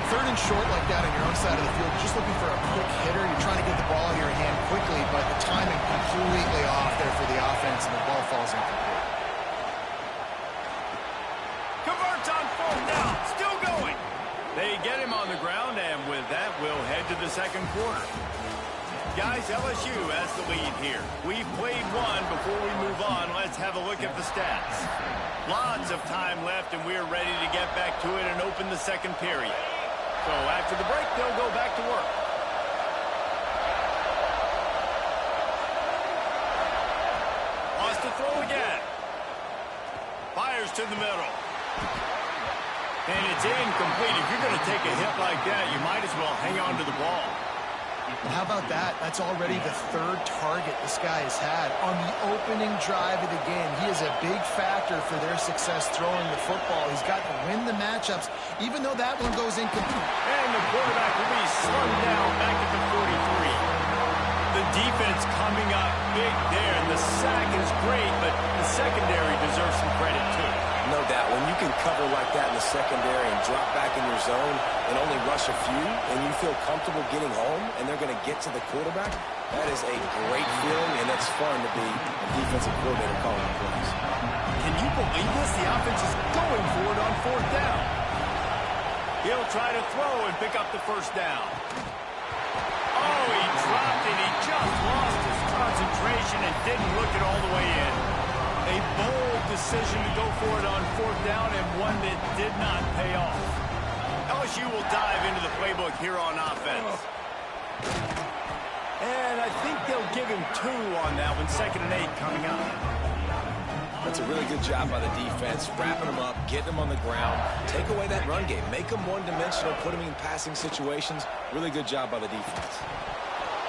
S3: Third and short like that on your own side of the field, you're just looking for a quick hitter. You're trying to get the ball in your hand quickly, but the timing completely off there for the offense, and the ball falls incomplete.
S1: Converts on fourth down. Still going. They get him on the ground, and with that, we'll head to the second quarter. Guys, LSU has the lead here. We've played one. Before we move on, let's have a look at the stats. Lots of time left, and we're ready to get back to it and open the second period. So after the break, they'll go back to work. Wants to throw again. Fires to the middle. And it's incomplete. If you're going to take a hit like that, you might as well hang on to the ball.
S3: How about that? That's already the third target this guy has had on the opening drive of the game. He is a big factor for their success throwing the football. He's got to win the matchups, even though that one goes incomplete.
S1: And the quarterback will be slung down back at the 43. The defense coming up big there, and the sack is great, but the secondary deserves some credit too.
S4: No doubt. When you can cover like that in the secondary and drop back in your zone and only rush a few, and you feel comfortable getting home, and they're going to get to the quarterback, that is a great feeling, and it's fun to be a defensive coordinator calling the plays.
S1: Can you believe this? The offense is going for it on fourth down. He'll try to throw and pick up the first down. Oh, he dropped it. He just lost his concentration and didn't look it all the way in. A bold decision to go for it on fourth down, and one that did not pay off. LSU will dive into the playbook here on offense. And I think they'll give him 2 on that one. 2nd and 8 coming up.
S4: That's a really good job by the defense, wrapping them up, getting them on the ground, take away that run game, make them one-dimensional, put them in passing situations. Really good job by the defense.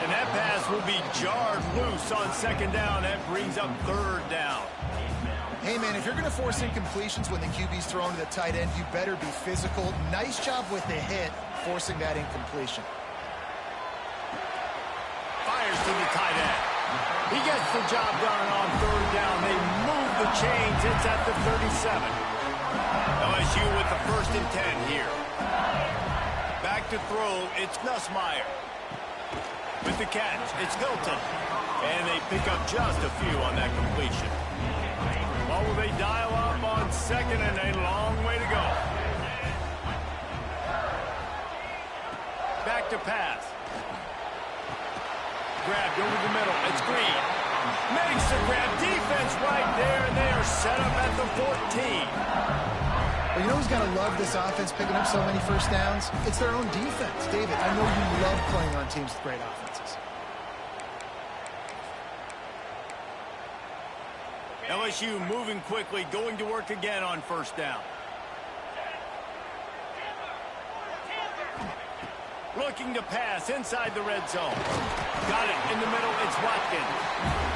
S1: And that pass will be jarred loose on 2nd down. That brings up 3rd down.
S3: Hey, man, if you're going to force incompletions when the QB's thrown to the tight end, you better be physical. Nice job with the hit, forcing that incompletion.
S1: Fires to the tight end. He gets the job done on 3rd down. They move the chains. It's at the 37. LSU with the 1st and 10 here. Back to throw. It's Nussmeier. With the catch, it's Hilton. And they pick up just a few on that completion. Well, will they dial up on 2nd and a long way to go? Back to pass. Grabbed over the middle. It's Green. Makes the grab. Defense right there, and they are set up at the 14.
S3: Well, you know who's got to love this offense picking up so many first downs? It's their own defense. David, I know you love playing on teams with great offenses.
S1: LSU moving quickly, going to work again on 1st down. Looking to pass inside the red zone. Got it in the middle. It's Watkins.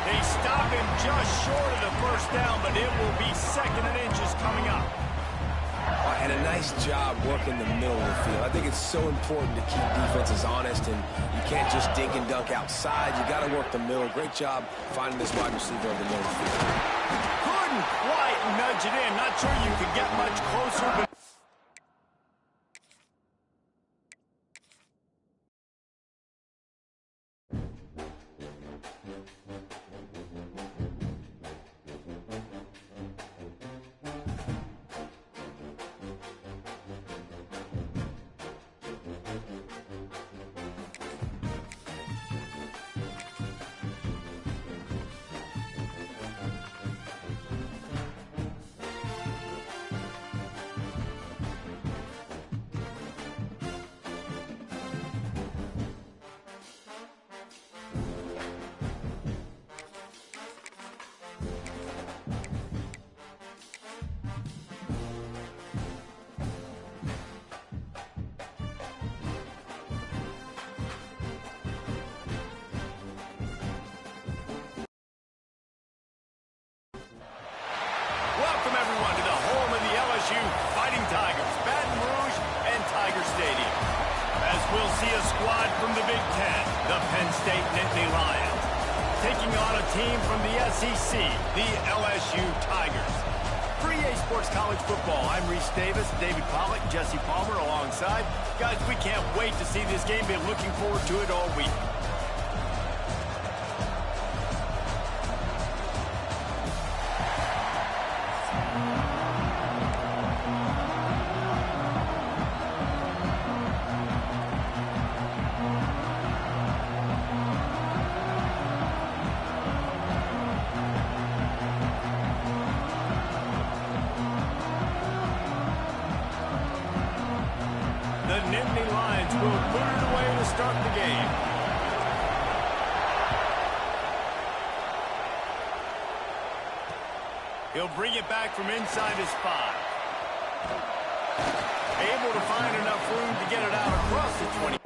S1: They stop him just short of the 1st down, but it will be 2nd and inches coming up.
S4: And a nice job working the middle of the field. I think it's so important to keep defenses honest, and you can't just dink and dunk outside. You got to work the middle. Great job finding this wide receiver over the middle of the field.
S1: Couldn't quite nudge it in. Not sure you could get much closer, but welcome everyone to the home of the LSU Fighting Tigers, Baton Rouge and Tiger Stadium. As we'll see a squad from the Big Ten, the Penn State Nittany Lions, taking on a team from the SEC, the LSU Tigers. For EA Sports College Football, I'm Reese Davis, David Pollack, Jesse Palmer alongside. Guys, we can't wait to see this game. Been looking forward to it all week. Nittany Lions will put it away to start the game. He'll bring it back from inside his 5. Able to find enough room to get it out across the 20.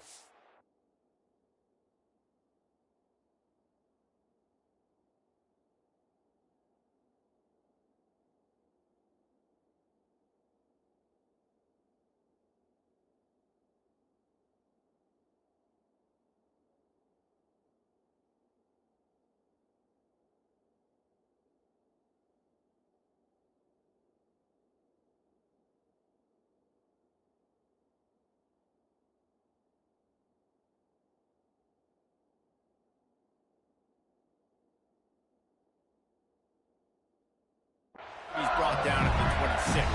S1: He's brought down at the 26.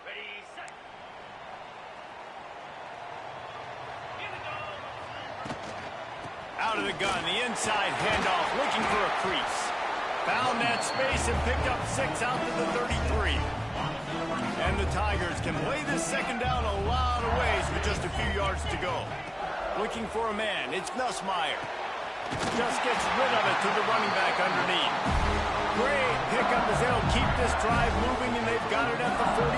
S2: Ready, set.
S1: Out of the gun, the inside handoff, looking for a crease. Found that space and picked up 6 out to the 33. And the Tigers can play this second down a lot of ways with just a few yards to go. Looking for a man, it's Nussmeier. Just gets rid of it to the running back underneath. Great pickup as they'll keep this drive moving, and they've got it at the 45.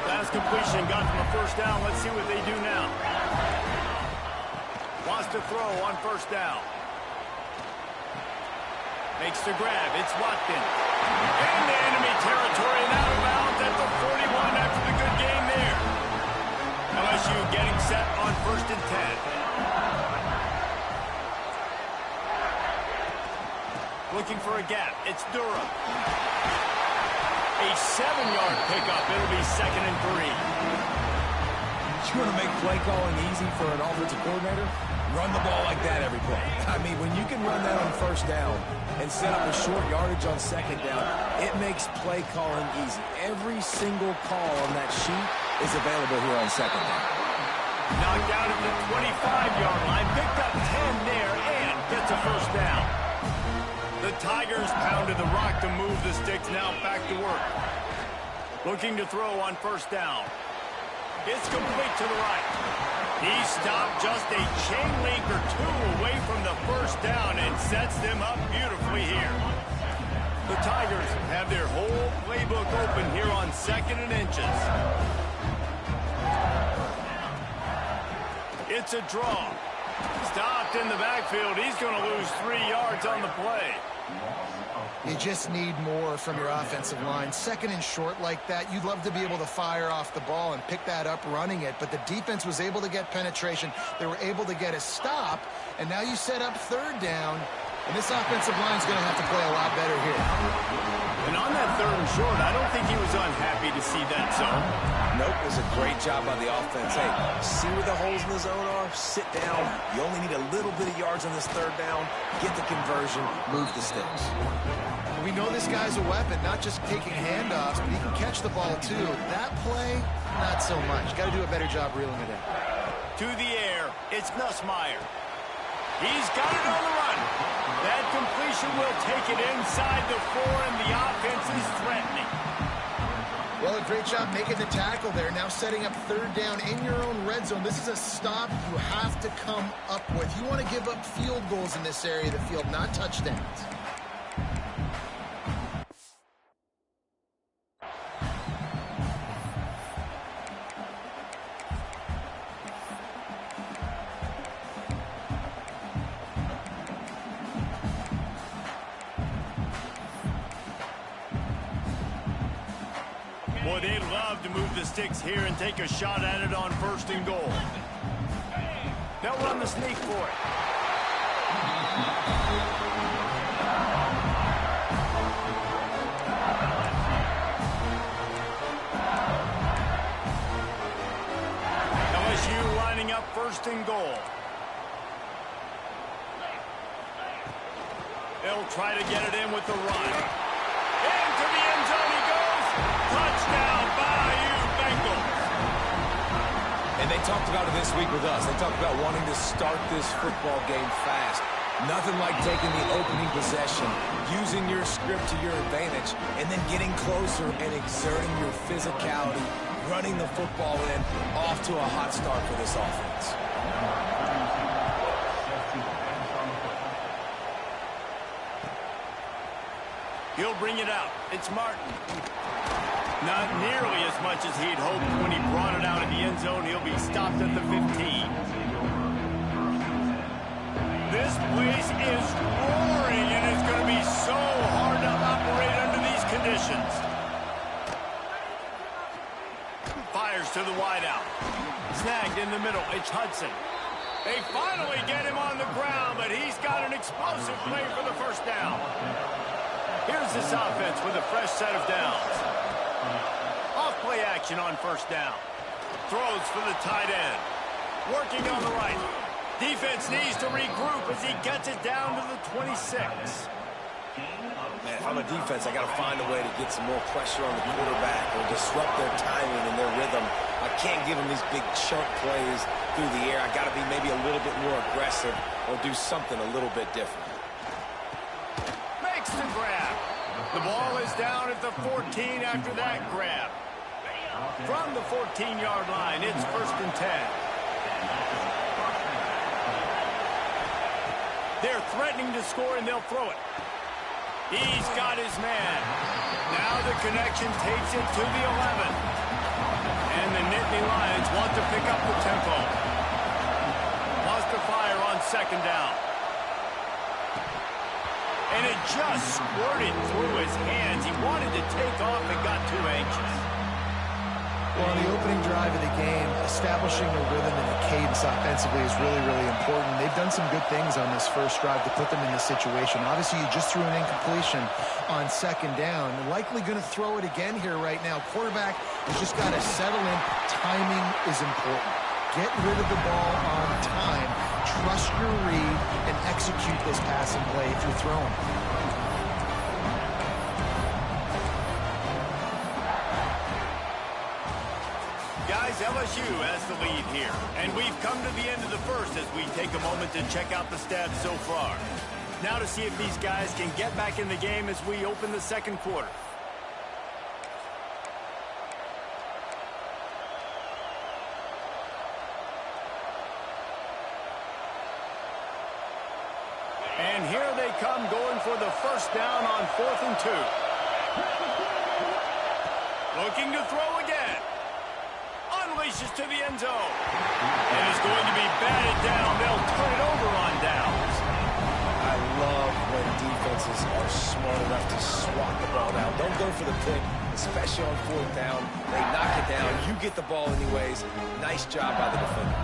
S1: Last completion got them a first down. Let's see what they do now. Wants to throw on first down. Makes the grab. It's Watkins. Into enemy territory and out of bounds at the 41 after the good game there. LSU getting set on 1st and 10. Looking for a gap. It's Durham. A 7-yard pickup. It'll be 2nd and 3.
S5: You want to make play calling easy for an offensive coordinator? Run the ball like that every play. I mean, when you can run that on first down and set up a short yardage on second down, it makes play calling easy. Every single call on that sheet is available here on second down.
S1: Knocked out at the 25-yard line. Picked up 10 there and gets a first down. The Tigers pounded the rock to move the sticks. Now back to work. Looking to throw on first down. It's complete to the right. He stopped just a chain link or 2 away from the first down and sets them up beautifully here. The Tigers have their whole playbook open here on 2nd and inches. It's a draw. Stopped in the backfield. He's going to lose 3 yards on the play.
S3: You just need more from your offensive line. 2nd and short like that, you'd love to be able to fire off the ball and pick that up running it, but the defense was able to get penetration. They were able to get a stop, and now you set up 3rd down, and this offensive line is going to have to play a lot better here.
S1: And on that 3rd and short, I don't think he was unhappy to see that zone.
S5: Nope, it was a great job by the offense. Hey, see where the holes in the zone are? Sit down. You only need a little bit of yards on this 3rd down. Get the conversion. Move the sticks.
S3: We know this guy's a weapon, not just taking handoffs, but he can catch the ball too. That play, not so much. Got to do a better job reeling it in.
S1: To the air, it's Nussmeier. He's got it on the run. That completion will take it inside the 4, and the offense is threatening.
S3: Well, a great job making the tackle there. Now setting up 3rd down in your own red zone. This is a stop you have to come up with. You want to give up field goals in this area of the field, not touchdowns.
S1: Boy, they'd love to move the sticks here and take a shot at it on 1st and goal. They'll run the sneak for it. LSU lining up 1st and goal. They'll try to get it in with the run. Into the end zone he goes. Touchdown, Bayou Bengals.
S5: And they talked about it this week with us. They talked about wanting to start this football game fast. Nothing like taking the opening possession, using your script to your advantage, and then getting closer and exerting your physicality, running the football in, off to a hot start for this offense.
S1: He'll bring it out. It's Martin. Not nearly as much as he'd hoped when he brought it out in the end zone. He'll be stopped at the 15. This place is roaring, and it's going to be so hard to operate under these conditions. Fires to the wideout. Snagged in the middle. It's Hudson. They finally get him on the ground, but he's got an explosive play for the first down. Here's this offense with a fresh set of downs. Off-play action on first down. Throws for the tight end. Working on the right. Defense needs to regroup as he gets it down to the 26.
S5: Man, if I'm a defense, I got to find a way to get some more pressure on the quarterback or disrupt their timing and their rhythm. I can't give them these big chunk plays through the air. I got to be maybe a little bit more aggressive or do something a little bit different.
S1: Makes the grab. The ball is down at the 14 after that grab. From the 14-yard line, it's 1st and 10. They're threatening to score, and they'll throw it. He's got his man. Now the connection takes it to the 11. And the Nittany Lions want to pick up the tempo. Wants to fire on 2nd down. And it just squirted through his hands. He wanted to take off and got too anxious.
S3: Well, on the opening drive of the game, establishing a rhythm and a cadence offensively is really, really important. They've done some good things on this first drive to put them in this situation. Obviously, you just threw an incompletion on 2nd down. Likely going to throw it again here right now. Quarterback has just got to settle in. Timing is important. Get rid of the ball on time. Trust your read and execute this passing play if you're throwing.
S1: Guys, LSU has the lead here. And we've come to the end of the first as we take a moment to check out the stats so far. Now to see if these guys can get back in the game as we open the 2nd quarter. And here they come going for the first down on 4th and 2. Looking to throw again. Unleashes to the end zone. And is going to be batted down. They'll turn it over on downs.
S5: I love when defenses are smart enough to swat the ball down. Don't go for the pick, especially on 4th down. They knock it down. You get the ball anyways. Nice job by the defender.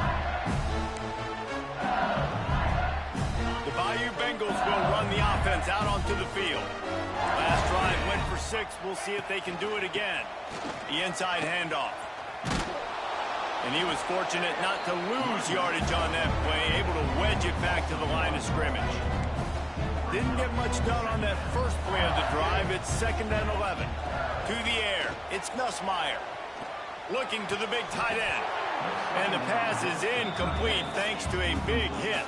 S1: The Bayou Bengals will run the offense out onto the field. Last drive went for 6. We'll see if they can do it again. The inside handoff. And he was fortunate not to lose yardage on that play, able to wedge it back to the line of scrimmage. Didn't get much done on that first play of the drive. It's 2nd and 11. To the air, it's Nussmeier. Looking to the big tight end. And the pass is incomplete thanks to a big hit.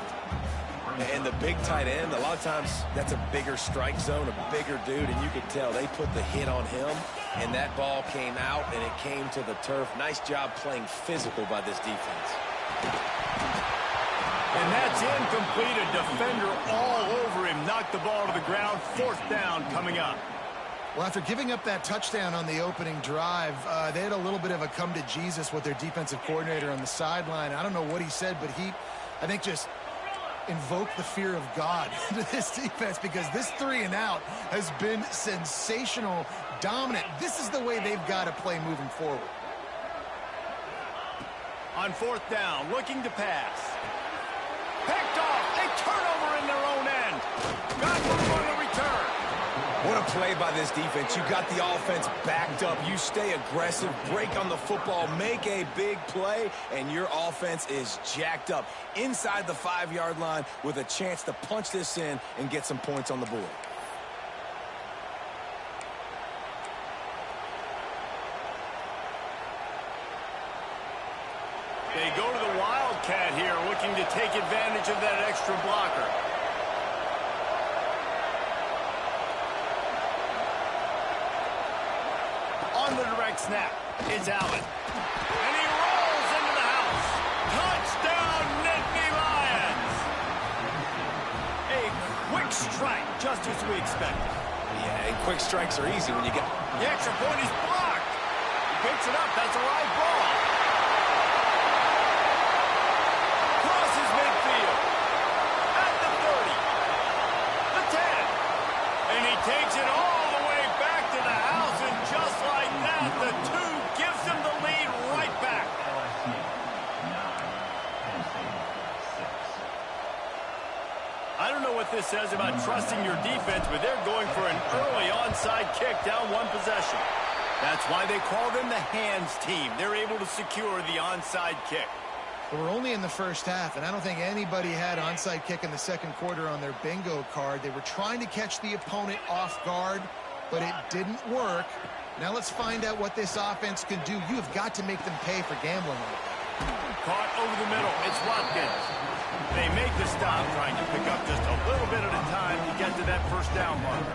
S5: And the big tight end, a lot of times that's a bigger strike zone, a bigger dude, and you could tell they put the hit on him, and that ball came out, and it came to the turf. Nice job playing physical by this defense.
S1: And that's incomplete. A defender all over him. Knocked the ball to the ground. 4th down coming up.
S3: Well, after giving up that touchdown on the opening drive, they had a little bit of a come to Jesus with their defensive coordinator on the sideline. I don't know what he said, but he, I think, just invoke the fear of God to this defense because this 3-and-out has been sensational, dominant. This is the way they've got to play moving forward.
S1: On 4th down, looking to pass. Picked off. A turnover in their own end. Got one on the return.
S5: What a play by this defense. You got the offense backed up. You stay aggressive, break on the football, make a big play, and your offense is jacked up inside the 5-yard line with a chance to punch this in and get some points on the board.
S1: They go to the Wildcat here, looking to take advantage of that extra blocker. On the direct snap, it's Allen. And he rolls into the house. Touchdown, Nittany Lions! A quick strike, just as we expected.
S5: Yeah, and quick strikes are easy when you get...
S1: The extra point is blocked. He picks it up. That's a live ball. Crosses midfield. At the 30. The 10. And he takes it all the way back to the house. And just like that, the 2 gives him the lead right back.
S2: LSU 9, Penn State 6.
S1: I don't know what this says about trusting your defense, but they're going for an early onside kick down 1 possession. That's why they call them the hands team. They're able to secure the onside kick.
S3: But we're only in the first half, and I don't think anybody had onside kick in the second quarter on their bingo card. They were trying to catch the opponent off guard, but it didn't work. Now let's find out what this offense can do. You have got to make them pay for gambling like that.
S1: Caught over the middle. It's Watkins. They make the stop, trying to pick up just a little bit at a time to get to that first down mark.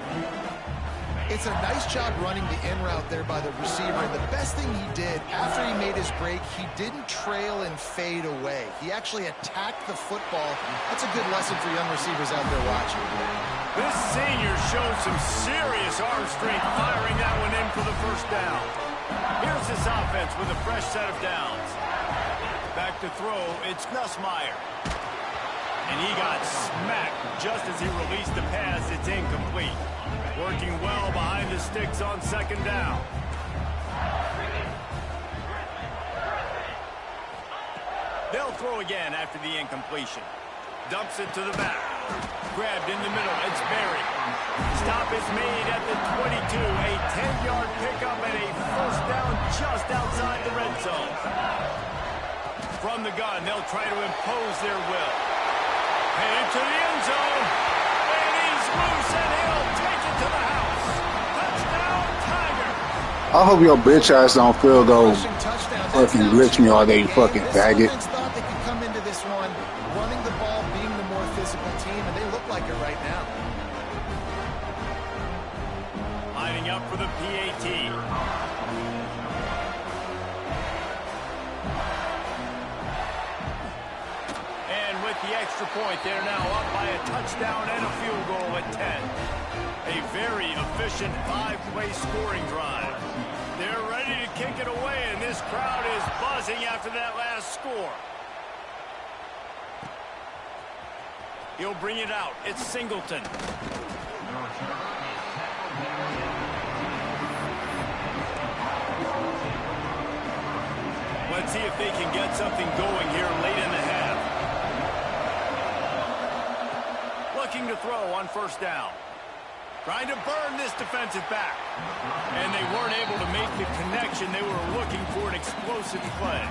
S3: It's a nice job running the in route there by the receiver. And the best thing he did after he made his break, he didn't trail and fade away. He actually attacked the football. That's a good lesson for young receivers out there watching.
S1: This senior showed some serious arm strength, firing that one in for the first down. Here's this offense with a fresh set of downs. Back to throw, it's Nussmeier. And he got smacked just as he released the pass. It's incomplete. Working well behind the sticks on second down. They'll throw again after the incompletion. Dumps it to the back. Grabbed in the middle. It's Berry. Stop is made at the 22. A 10-yard pickup and a first down just outside the red zone. From the gun, they'll try to impose their will. Headed to the end zone. And he's loose, and he'll take it to the house. Touchdown, Tiger.
S6: I hope your bitch ass don't field goal
S3: Rushing touchdown.
S6: fucking Richmond or they fucking
S3: This
S6: faggot.
S3: offense thought they could come into this one running the ball, being the more physical team, and they look like it right now.
S1: Lining up for the PAT. And with the extra point, they're now up by a touchdown and a field goal at 10. A very efficient 5-play scoring drive. They're ready to kick it away, and this crowd is buzzing after that last score. He'll bring it out. It's Singleton. Let's see if they can get something going here late in the half. Looking to throw on first down. Trying to burn this defensive back. And they weren't able to make the connection. They were looking for an explosive play.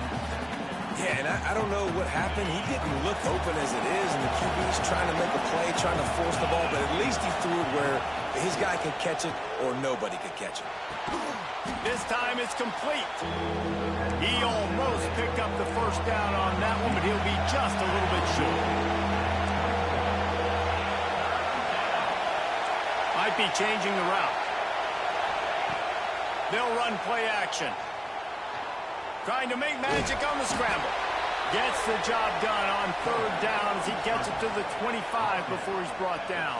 S5: Yeah, and I don't know what happened. He didn't look open as it is, and the QB's trying to make a play, trying to force the ball, but at least he threw it where his guy could catch it or nobody could catch it.
S1: This time it's complete. He almost picked up the first down on that one, but he'll be just a little bit short. Might be changing the route. They'll run play action. Trying to make magic on the scramble. Gets the job done on third down as he gets it to the 25 before he's brought down.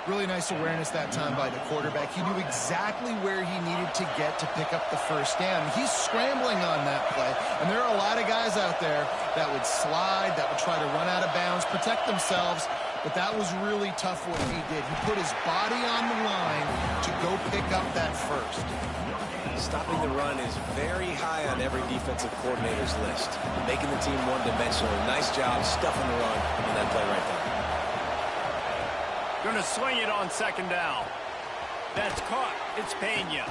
S3: Really nice awareness that time by the quarterback. He knew exactly where he needed to get to pick up the first down. He's scrambling on that play, and there are a lot of guys out there that would slide, that would try to run out of bounds, protect themselves, but that was really tough what he did. He put his body on the line to go pick up that first.
S5: Stopping the run is very high on every defensive coordinator's list. Making the team one-dimensional. Nice job stuffing the run in that play right there.
S1: Going to swing it on second down. That's caught. It's Pena.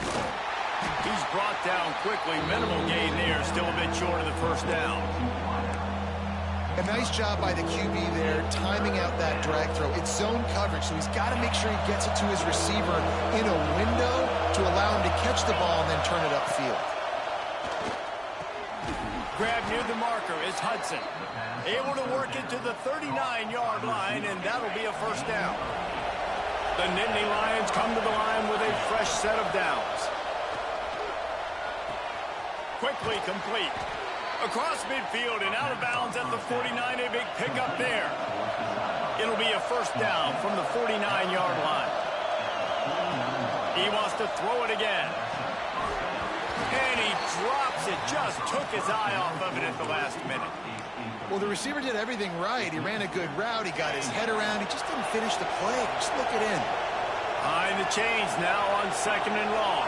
S1: He's brought down quickly. Minimal gain there. Still a bit short of the first down.
S3: A nice job by the QB there, timing out that drag throw. It's zone coverage, so he's got to make sure he gets it to his receiver in a window to allow him to catch the ball and then turn it upfield.
S1: Grab near the marker is Hudson. Able to work it to the 39-yard line, and that'll be a first down. The Nittany Lions come to the line with a fresh set of downs. Quickly complete. Across midfield and out of bounds at the 49, a big pickup there. It'll be a first down from the 49-yard line. He wants to throw it again. And he drops it. Just took his eye off of it at the last minute.
S3: Well, the receiver did everything right. He ran a good route. He got his head around. He just didn't finish the play. Just look it in.
S1: Behind the chains now on 2nd and long.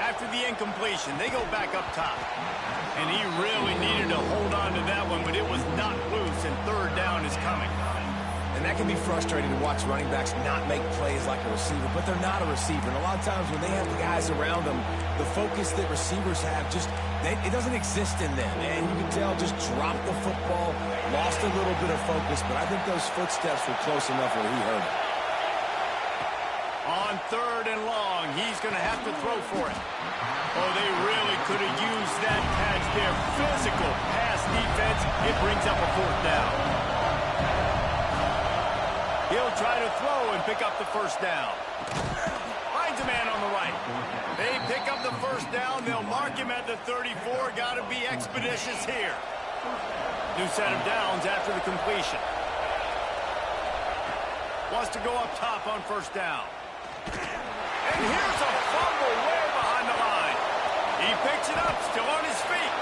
S1: After the incompletion, they go back up top. And he really needed to hold on to that one, but it was not loose, and 3rd down is coming.
S5: And that can be frustrating to watch running backs not make plays like a receiver, but they're not a receiver. And a lot of times when they have the guys around them, the focus that receivers have it doesn't exist in them. And you can tell just dropped the football, lost a little bit of focus, but I think those footsteps were close enough where he heard it.
S1: On 3rd and long, he's going to have to throw for it. Oh, they really could have used that catch there. Physical pass defense. It brings up a 4th down. He'll try to throw and pick up the first down. Finds a man on the right. They pick up the first down. They'll mark him at the 34. Got to be expeditious here. New set of downs after the completion. Wants to go up top on first down. And here's a fumble way behind the line. He picks it up, still on his feet.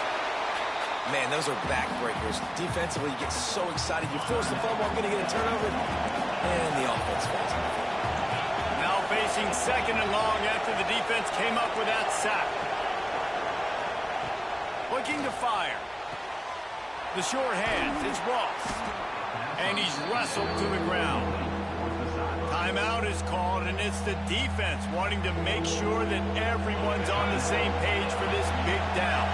S5: Man, those are backbreakers. Defensively, you get so excited. You force the fumble, I'm going to get a turnover. And the offense falls out.
S1: Now facing 2nd and long after the defense came up with that sack. Looking to fire. The sure hands, it's Ross. And he's wrestled to the ground. Timeout is called, and it's the defense wanting to make sure that everyone's on the same page for this big down.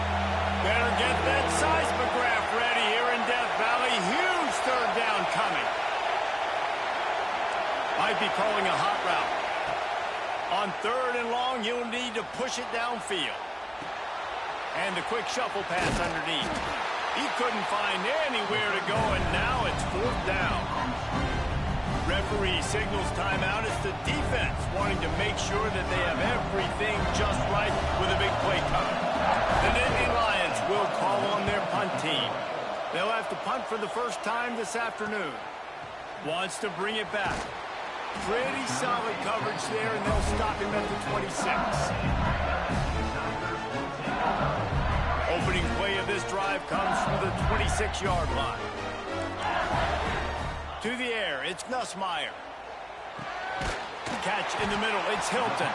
S1: Better get that seismograph ready here in Death Valley. Huge 3rd down coming. Might be calling a hot route. On 3rd and long, you'll need to push it downfield. And the quick shuffle pass underneath. He couldn't find anywhere to go, and now it's 4th down. Referee signals timeout. It's the defense wanting to make sure that they have everything just right with a big play coming. The Nittany Lions will call on their punt team. They'll have to punt for the first time this afternoon. Wants to bring it back. Pretty solid coverage there, and they'll stop him at the 26. Opening play of this drive comes from the 26-yard line. To the air, it's Nussmeier. Catch in the middle, it's Hilton.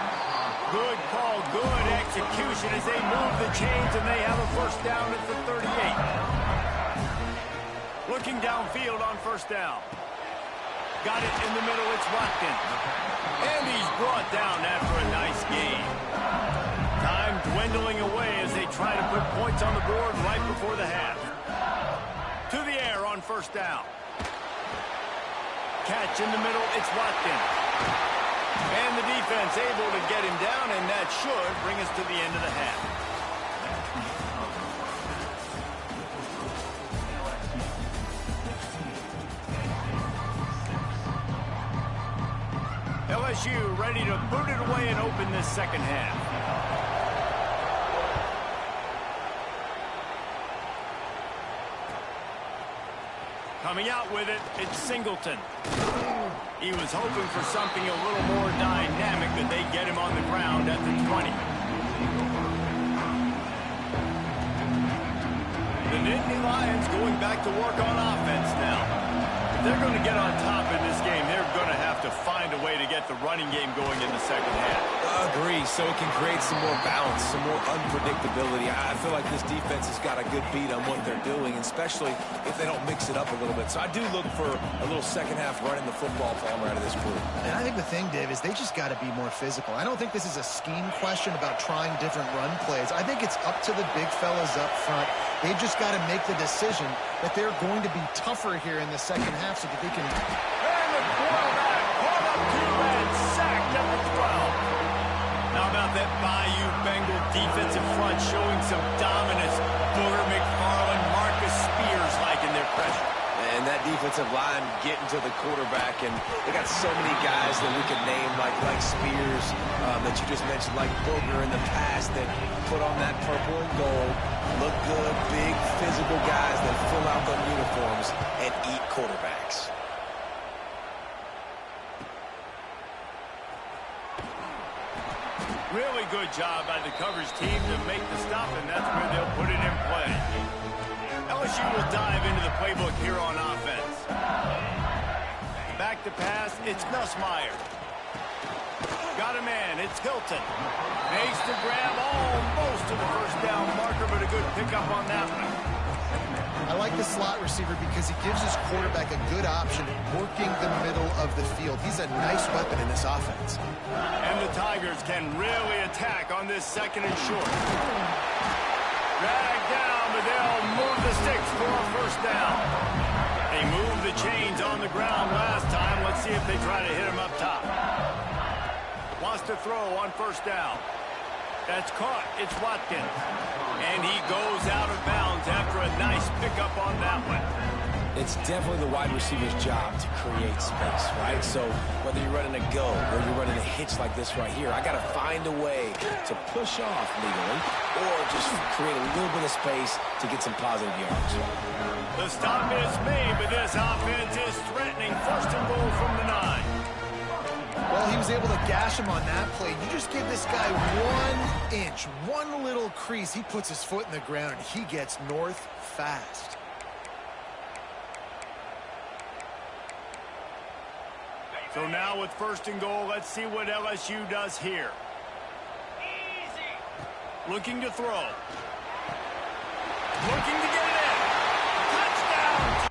S1: Good call, good execution as they move the chains, and they have a first down at the 38. Looking downfield on first down. Got it in the middle, it's Watkins. And he's brought down after a nice game. Time dwindling away as they try to put points on the board right before the half. To the air on first down. Catch in the middle, it's Watkins. And the defense able to get him down, and that should bring us to the end of the half. LSU ready to boot it away and open this second half. Coming out with it, it's Singleton. He was hoping for something a little more dynamic, that they get him on the ground at the 20. The Nittany Lions going back to work on offense now. If they're going to get on top in this game, they're going to have to find a way to get the running game going in the second half.
S5: Agree, so it can create some more balance, some more unpredictability. I feel like this defense has got a good beat on what they're doing, especially if they don't mix it up a little bit. So I do look for a little second half running the football Palmer out of this group.
S3: And I think the thing, Dave, is they just got to be more physical. I don't think this is a scheme question about trying different run plays. I think it's up to the big fellas up front. They've just got to make the decision that they're going to be tougher here in the second half so that they can...
S1: And the quarterback caught up to and sacked at the 12. How about that Bayou Bengal defensive front showing some dominance? Booger McFarland, Marcus Spears liking their pressure.
S5: And that defensive line getting to the quarterback, and they got so many guys that we could name, like Spears, that you just mentioned, like Booger in the past, that put on that purple and gold, look good, big, physical guys that fill out their uniforms and eat quarterbacks.
S1: Really good job by the coverage team to make the stop, and that's where they'll put it in play. LSU will dive into the playbook here on offense. Back to pass, it's Nussmeier. Got a man, it's Hilton. Makes the grab almost to the first down marker, but a good pickup on that one.
S3: I like the slot receiver because he gives his quarterback a good option working the middle of the field. He's a nice weapon in this offense.
S1: And the Tigers can really attack on this second and short. Drag down, but they'll move the sticks for a first down. They moved the chains on the ground last time. Let's see if they try to hit him up top. Wants to throw on first down. That's caught. It's Watkins. And he goes out of bounds after a nice pickup on that one.
S5: It's definitely the wide receiver's job to create space, right? So whether you're running a go or you're running a hitch like this right here, I got to find a way to push off legally or just create a little bit of space to get some positive yards.
S1: The stop is made, but this offense is threatening. First and goal from the 9.
S3: Well, he was able to gash him on that play. You just give this guy 1 inch, one little crease. He puts his foot in the ground, and he gets north fast.
S1: So now with first and goal, let's see what LSU does here. Looking to throw. Looking to get it in. Touchdown!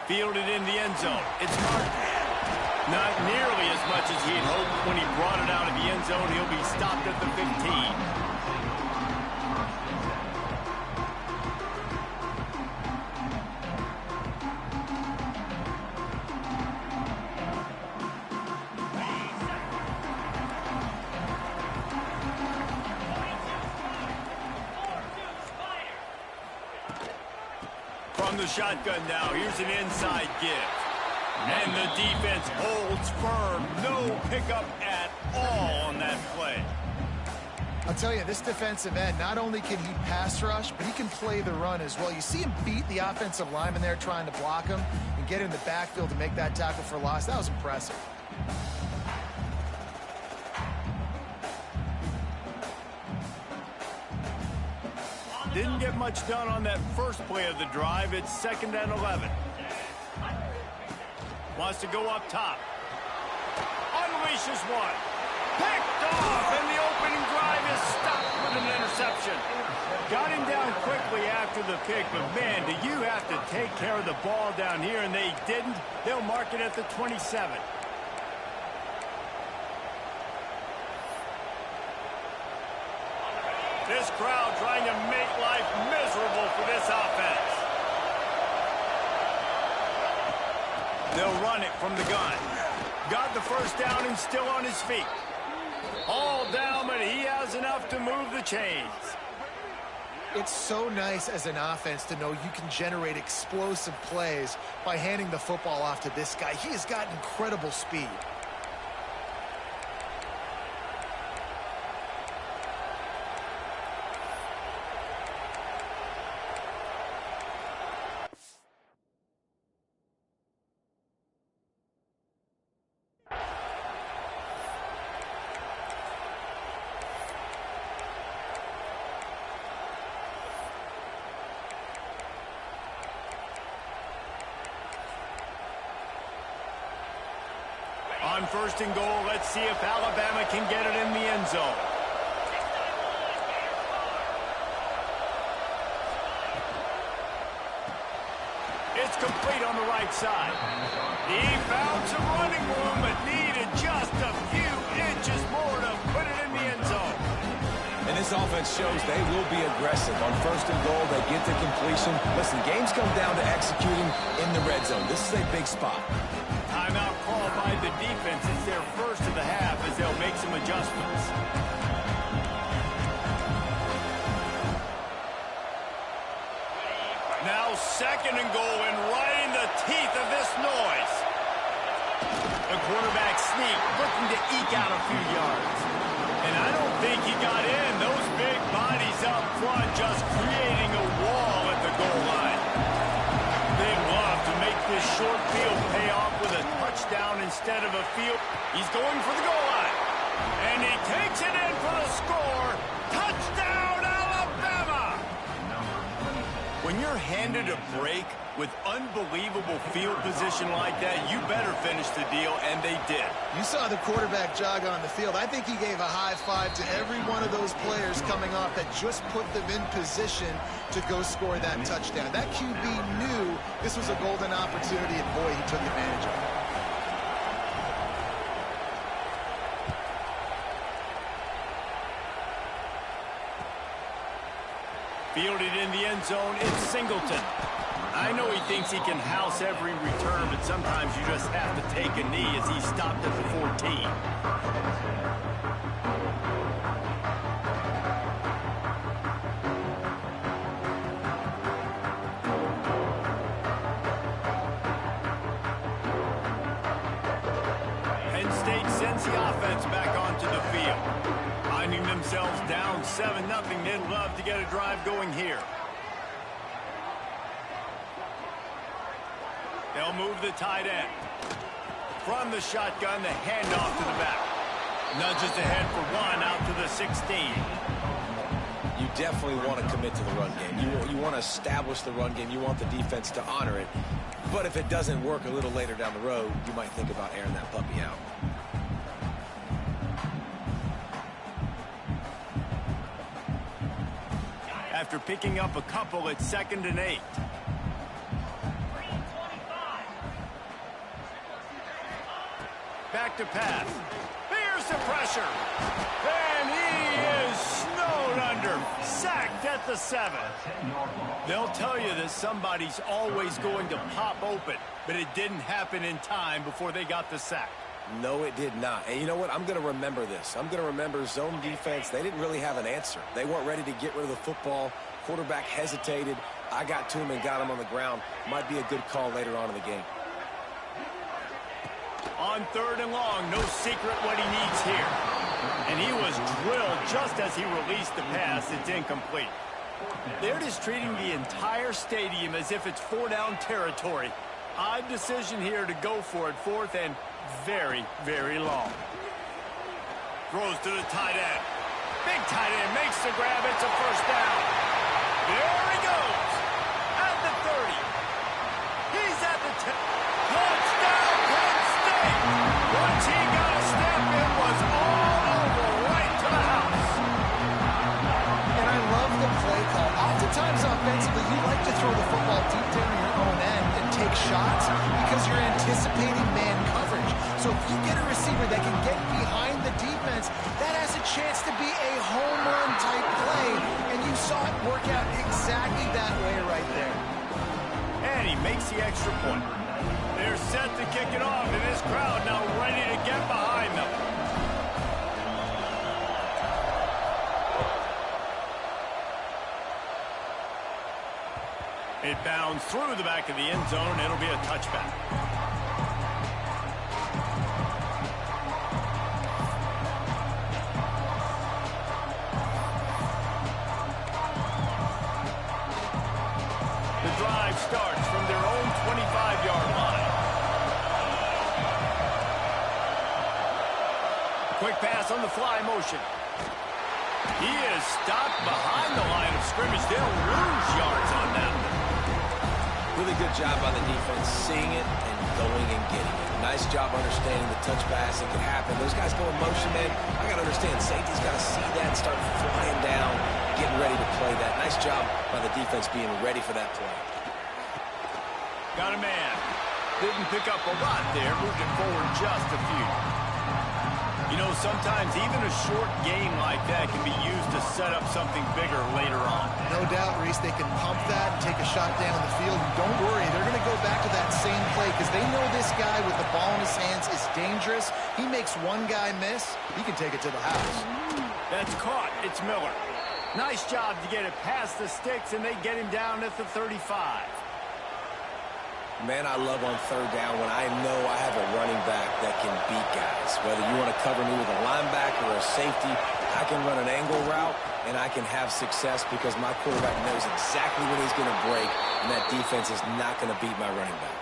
S1: Fielded in the end zone. It's Martin. Not nearly as much as he had hoped. When he brought it out of the end zone, he'll be stopped at the 15. From the shotgun now, here's an inside give. And the defense holds firm. No pickup at all on that play.
S3: I'll tell you, this defensive end, not only can he pass rush, but he can play the run as well. You see him beat the offensive lineman there trying to block him and get in the backfield to make that tackle for loss. That was impressive.
S1: Didn't get much done on that first play of the drive. It's 2nd and 11. Wants to go up top. Unleashes one. Picked off, and the opening drive is stopped with an interception. Got him down quickly after the pick, but man, do you have to take care of the ball down here, and they didn't. They'll mark it at the 27. This crowd trying to make life miserable for this offense. They'll run it from the gun. Got the first down and still on his feet. All down, but he has enough to move the chains.
S3: It's so nice as an offense to know you can generate explosive plays by handing the football off to this guy. He has got incredible speed.
S1: On first and goal, let's see if Alabama can get it in the end zone. It's complete on the right side. He found some running room, but needed just a few inches more to put it in the end zone.
S5: And this offense shows they will be aggressive. On first and goal, they get to completion. Listen, games come down to executing in the red zone. This is a big spot.
S1: Timeout called by the defense. It's their first of the half as they'll make some adjustments. Now second and goal, and right in the teeth of this noise. The quarterback sneak, looking to eke out a few yards. And I don't think he got in. Those big bodies up front just creating a wall at the goal line. They'd love to make this short field pay off with a touchdown instead of a field. He's going for the goal line. And he takes it in for the score. Touchdown, Alabama! When you're handed a break with unbelievable field position like that, you better finish the deal, and they did.
S3: You saw the quarterback jog on the field. I think he gave a high five to every one of those players coming off that just put them in position to go score that touchdown. That QB knew this was a golden opportunity, and boy, he took advantage of it.
S1: Fielded in the end zone, it's Singleton. I know he thinks he can house every return, but sometimes you just have to take a knee as he stopped at the 14. Penn State sends the offense back onto the field. Finding themselves down 7-0, they'd love to get a drive going here. They'll move the tight end. From the shotgun, the handoff to the back. Nudges ahead for one out to the 16.
S5: You definitely want to commit to the run game. You want to establish the run game. You want the defense to honor it. But if it doesn't work a little later down the road, you might think about airing that puppy out.
S1: After picking up a couple, it's 2nd and 8. Back to pass. Here's the pressure. And he is snowed under. Sacked at the 7. They'll tell you that somebody's always going to pop open, but it didn't happen in time before they got the sack.
S5: No, it did not. And you know what? I'm going to remember this. I'm going to remember zone defense. They didn't really have an answer. They weren't ready to get rid of the football. Quarterback hesitated. I got to him and got him on the ground. Might be a good call later on in the game.
S1: On 3rd and long, no secret what he needs here. And he was drilled just as he released the pass. It's incomplete. They're just treating the entire stadium as if it's 4-down territory. Odd decision here to go for it. 4th and very, very long. Throws to the tight end. Big tight end makes the grab. It's a first down. There he goes. At the 30. He's at the 10. Touchdown, Penn State. Once he got a step, it was all over right to the house.
S3: And I love the play call So if you get a receiver that can get behind the defense, that has a chance to be a home run type play, and you saw it work out exactly that way right there.
S1: And he makes the extra point. They're set to kick it off, and this crowd now ready to get behind them. It bounds through the back of the end zone. It'll be a touchback. The drive starts from their own 25-yard line. Quick pass on the fly motion. He is stopped behind the line of scrimmage. They'll lose yards on that one.
S4: Really good job by the defense, seeing it and going and getting it. Nice job understanding the touch pass. It can happen. Those guys go in motion, man. I got to understand, safety's got to see that and start flying down, getting ready to play that. Nice job by the defense being ready for that play.
S1: Got a man. Didn't pick up a lot there. Moved it forward just a few. You know, sometimes even a short game like that can be used to set up something bigger later on.
S3: No doubt, Reese, they can pump that and take a shot down the field. And don't worry, they're going to go back to that same play because they know this guy with the ball in his hands is dangerous. He makes one guy miss, he can take it to the house.
S1: That's caught. It's Miller. Nice job to get it past the sticks, and they get him down at the 35.
S4: Man, I love on third down when I know I have a running back that can beat guys. Whether you want to cover me with a linebacker or a safety, I can run an angle route, and I can have success because my quarterback knows exactly when he's going to break, and that defense is not going to beat my running back.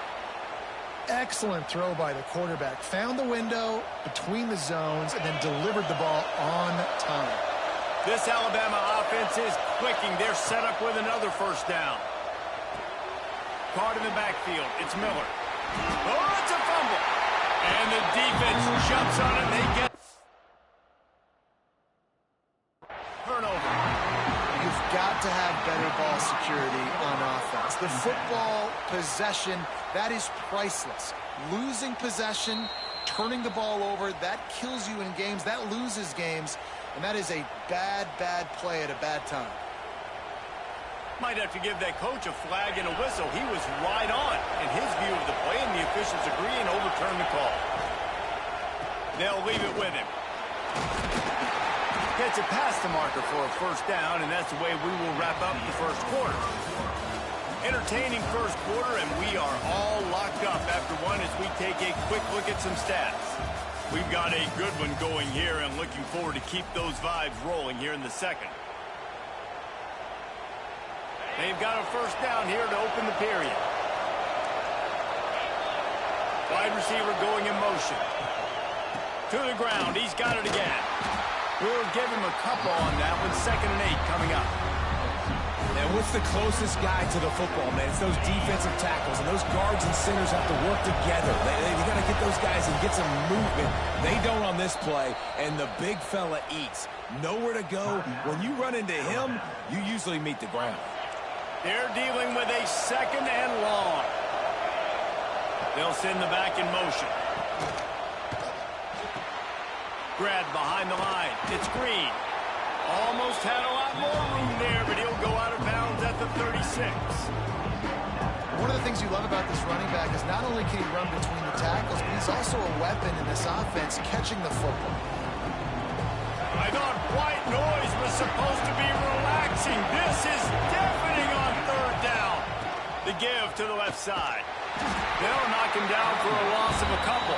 S3: Excellent throw by the quarterback. Found the window between the zones and then delivered the ball on time.
S1: This Alabama offense is clicking. They're set up with another first down. Card in the backfield. It's Miller. Oh, it's a fumble. And the defense jumps on it. They get turnover.
S3: You've got to have better ball security on offense. The football possession, that is priceless. Losing possession, turning the ball over, that kills you in games. That loses games. And that is a bad, bad play at a bad time.
S1: Might have to give that coach a flag and a whistle. He was right on in his view of the play, and the officials agree and overturn the call. They'll leave it with him. Gets it past the marker for a first down, and that's the way we will wrap up the first quarter. Entertaining first quarter, and we are all locked up after one as we take a quick look at some stats. We've got a good one going here, and looking forward to keep those vibes rolling here in the second. They've got a first down here to open the period. Wide receiver going in motion. To the ground. He's got it again. We'll give him a couple on that one. 2nd and 8 coming up.
S5: And what's the closest guy to the football, man? It's those defensive tackles, and those guards and centers have to work together. They got to get those guys and get some movement. They don't on this play, and the big fella eats. Nowhere to go. When you run into him, you usually meet the ground.
S1: They're dealing with a 2nd and long. They'll send the back in motion. Grabbed behind the line. It's Green. Almost had a lot more room there, but he'll go out of bounds at the 36.
S3: One of the things you love about this running back is not only can he run between the tackles, but he's also a weapon in this offense catching the football.
S1: I thought white noise was supposed to be relaxing. This is deafening on third down. The give to the left side. They'll knock him down for a loss of a couple.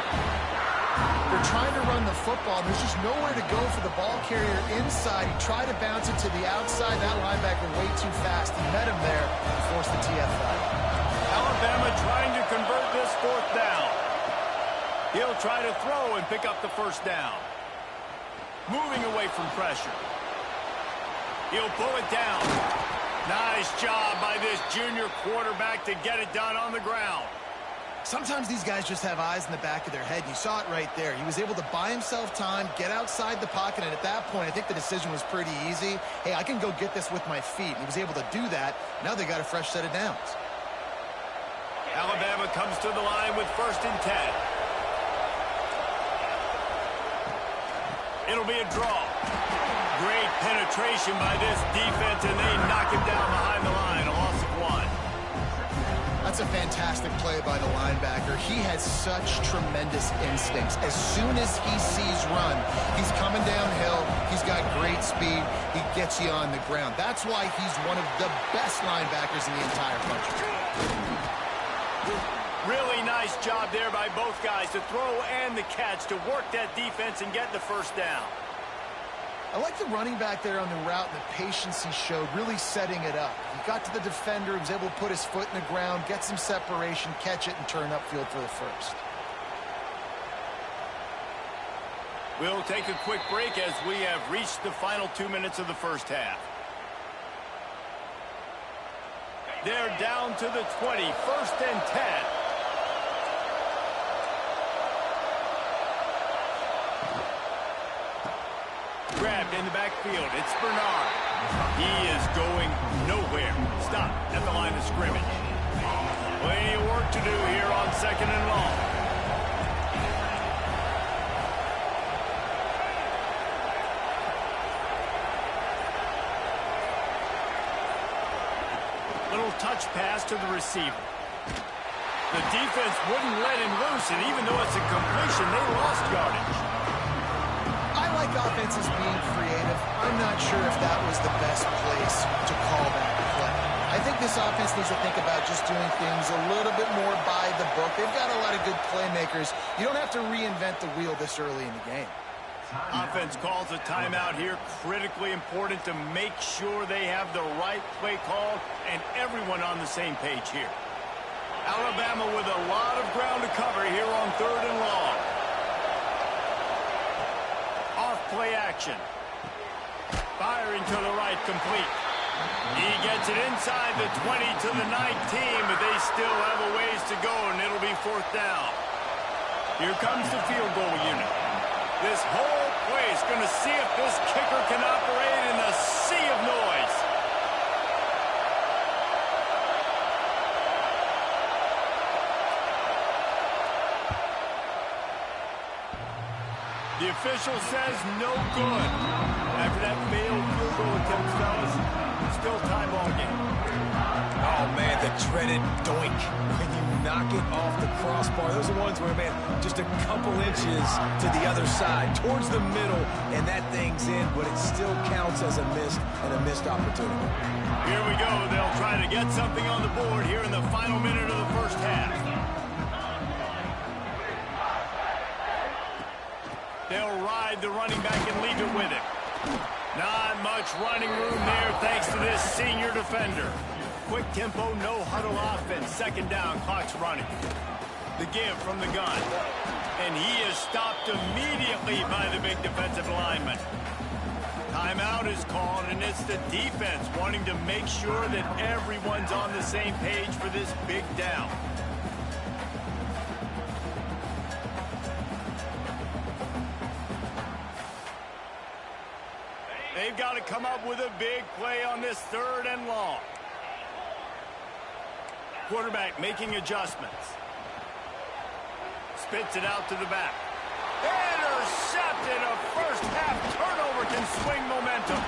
S3: They're trying to run the football. There's just nowhere to go for the ball carrier inside. He tried to bounce it to the outside. That linebacker way too fast. He met him there and forced the TFL.
S1: Alabama trying to convert this 4th down. He'll try to throw and pick up the first down. Moving away from pressure. He'll pull it down. Nice job by this junior quarterback to get it done on the ground.
S3: Sometimes these guys just have eyes in the back of their head. You saw it right there. He was able to buy himself time, get outside the pocket, and at that point, I think the decision was pretty easy. Hey, I can go get this with my feet. He was able to do that. Now they got a fresh set of downs.
S1: Alabama comes to the line with 1st and 10. It'll be a draw. Great penetration by this defense, and they knock him down behind the line. A loss of 1.
S3: That's a fantastic play by the linebacker. He has such tremendous instincts. As soon as he sees run, he's coming downhill. He's got great speed. He gets you on the ground. That's why he's one of the best linebackers in the entire country.
S1: Really nice job there by both guys to throw and the catch to work that defense and get the first down.
S3: I like the running back there on the route and the patience he showed, really setting it up. He got to the defender, he was able to put his foot in the ground, get some separation, catch it, and turn upfield for the first.
S1: We'll take a quick break as we have reached the final 2 minutes of the first half. They're down to the 20, 1st and 10. Grabbed in the backfield. It's Bernard. He is going nowhere. Stop at the line of scrimmage. Plenty of work to do here on 2nd and long. Little touch pass to the receiver. The defense wouldn't let him loose, and even though it's a completion, they lost yardage.
S3: I like offenses being creative. I'm not sure if that was the best place to call that play. I think this offense needs to think about just doing things a little bit more by the book. They've got a lot of good playmakers. You don't have to reinvent the wheel this early in the game.
S1: Offense calls a timeout here. Critically important to make sure they have the right play call and everyone on the same page here. Alabama with a lot of ground to cover here on 3rd and long. Off play action. Firing to the right, complete. He gets it inside the 20 to the 19, but they still have a ways to go, and it'll be 4th down. Here comes the field goal unit. This whole place going to see if this kicker can operate in a sea of noise. The official says no good. After that failed field goal attempt, fellas, still tie ball game.
S5: Oh, man, the dreaded doink. When you knock it off the crossbar, those are ones where, man, just a couple inches to the other side, towards the middle, and that thing's in, but it still counts as a missed opportunity.
S1: Here we go. They'll try to get something on the board here in the final minute of the first half. They'll ride the running back and leave it with him. Not much running room there thanks to this senior defender. Quick tempo, no huddle offense. 2nd down, clock's running. The give from the gun. And he is stopped immediately by the big defensive lineman. Timeout is called, and it's the defense wanting to make sure that everyone's on the same page for this big down. They've got to come up with a big play on this 3rd and long. Quarterback making adjustments. Spits it out to the back. Intercepted. A first half turnover can swing momentum.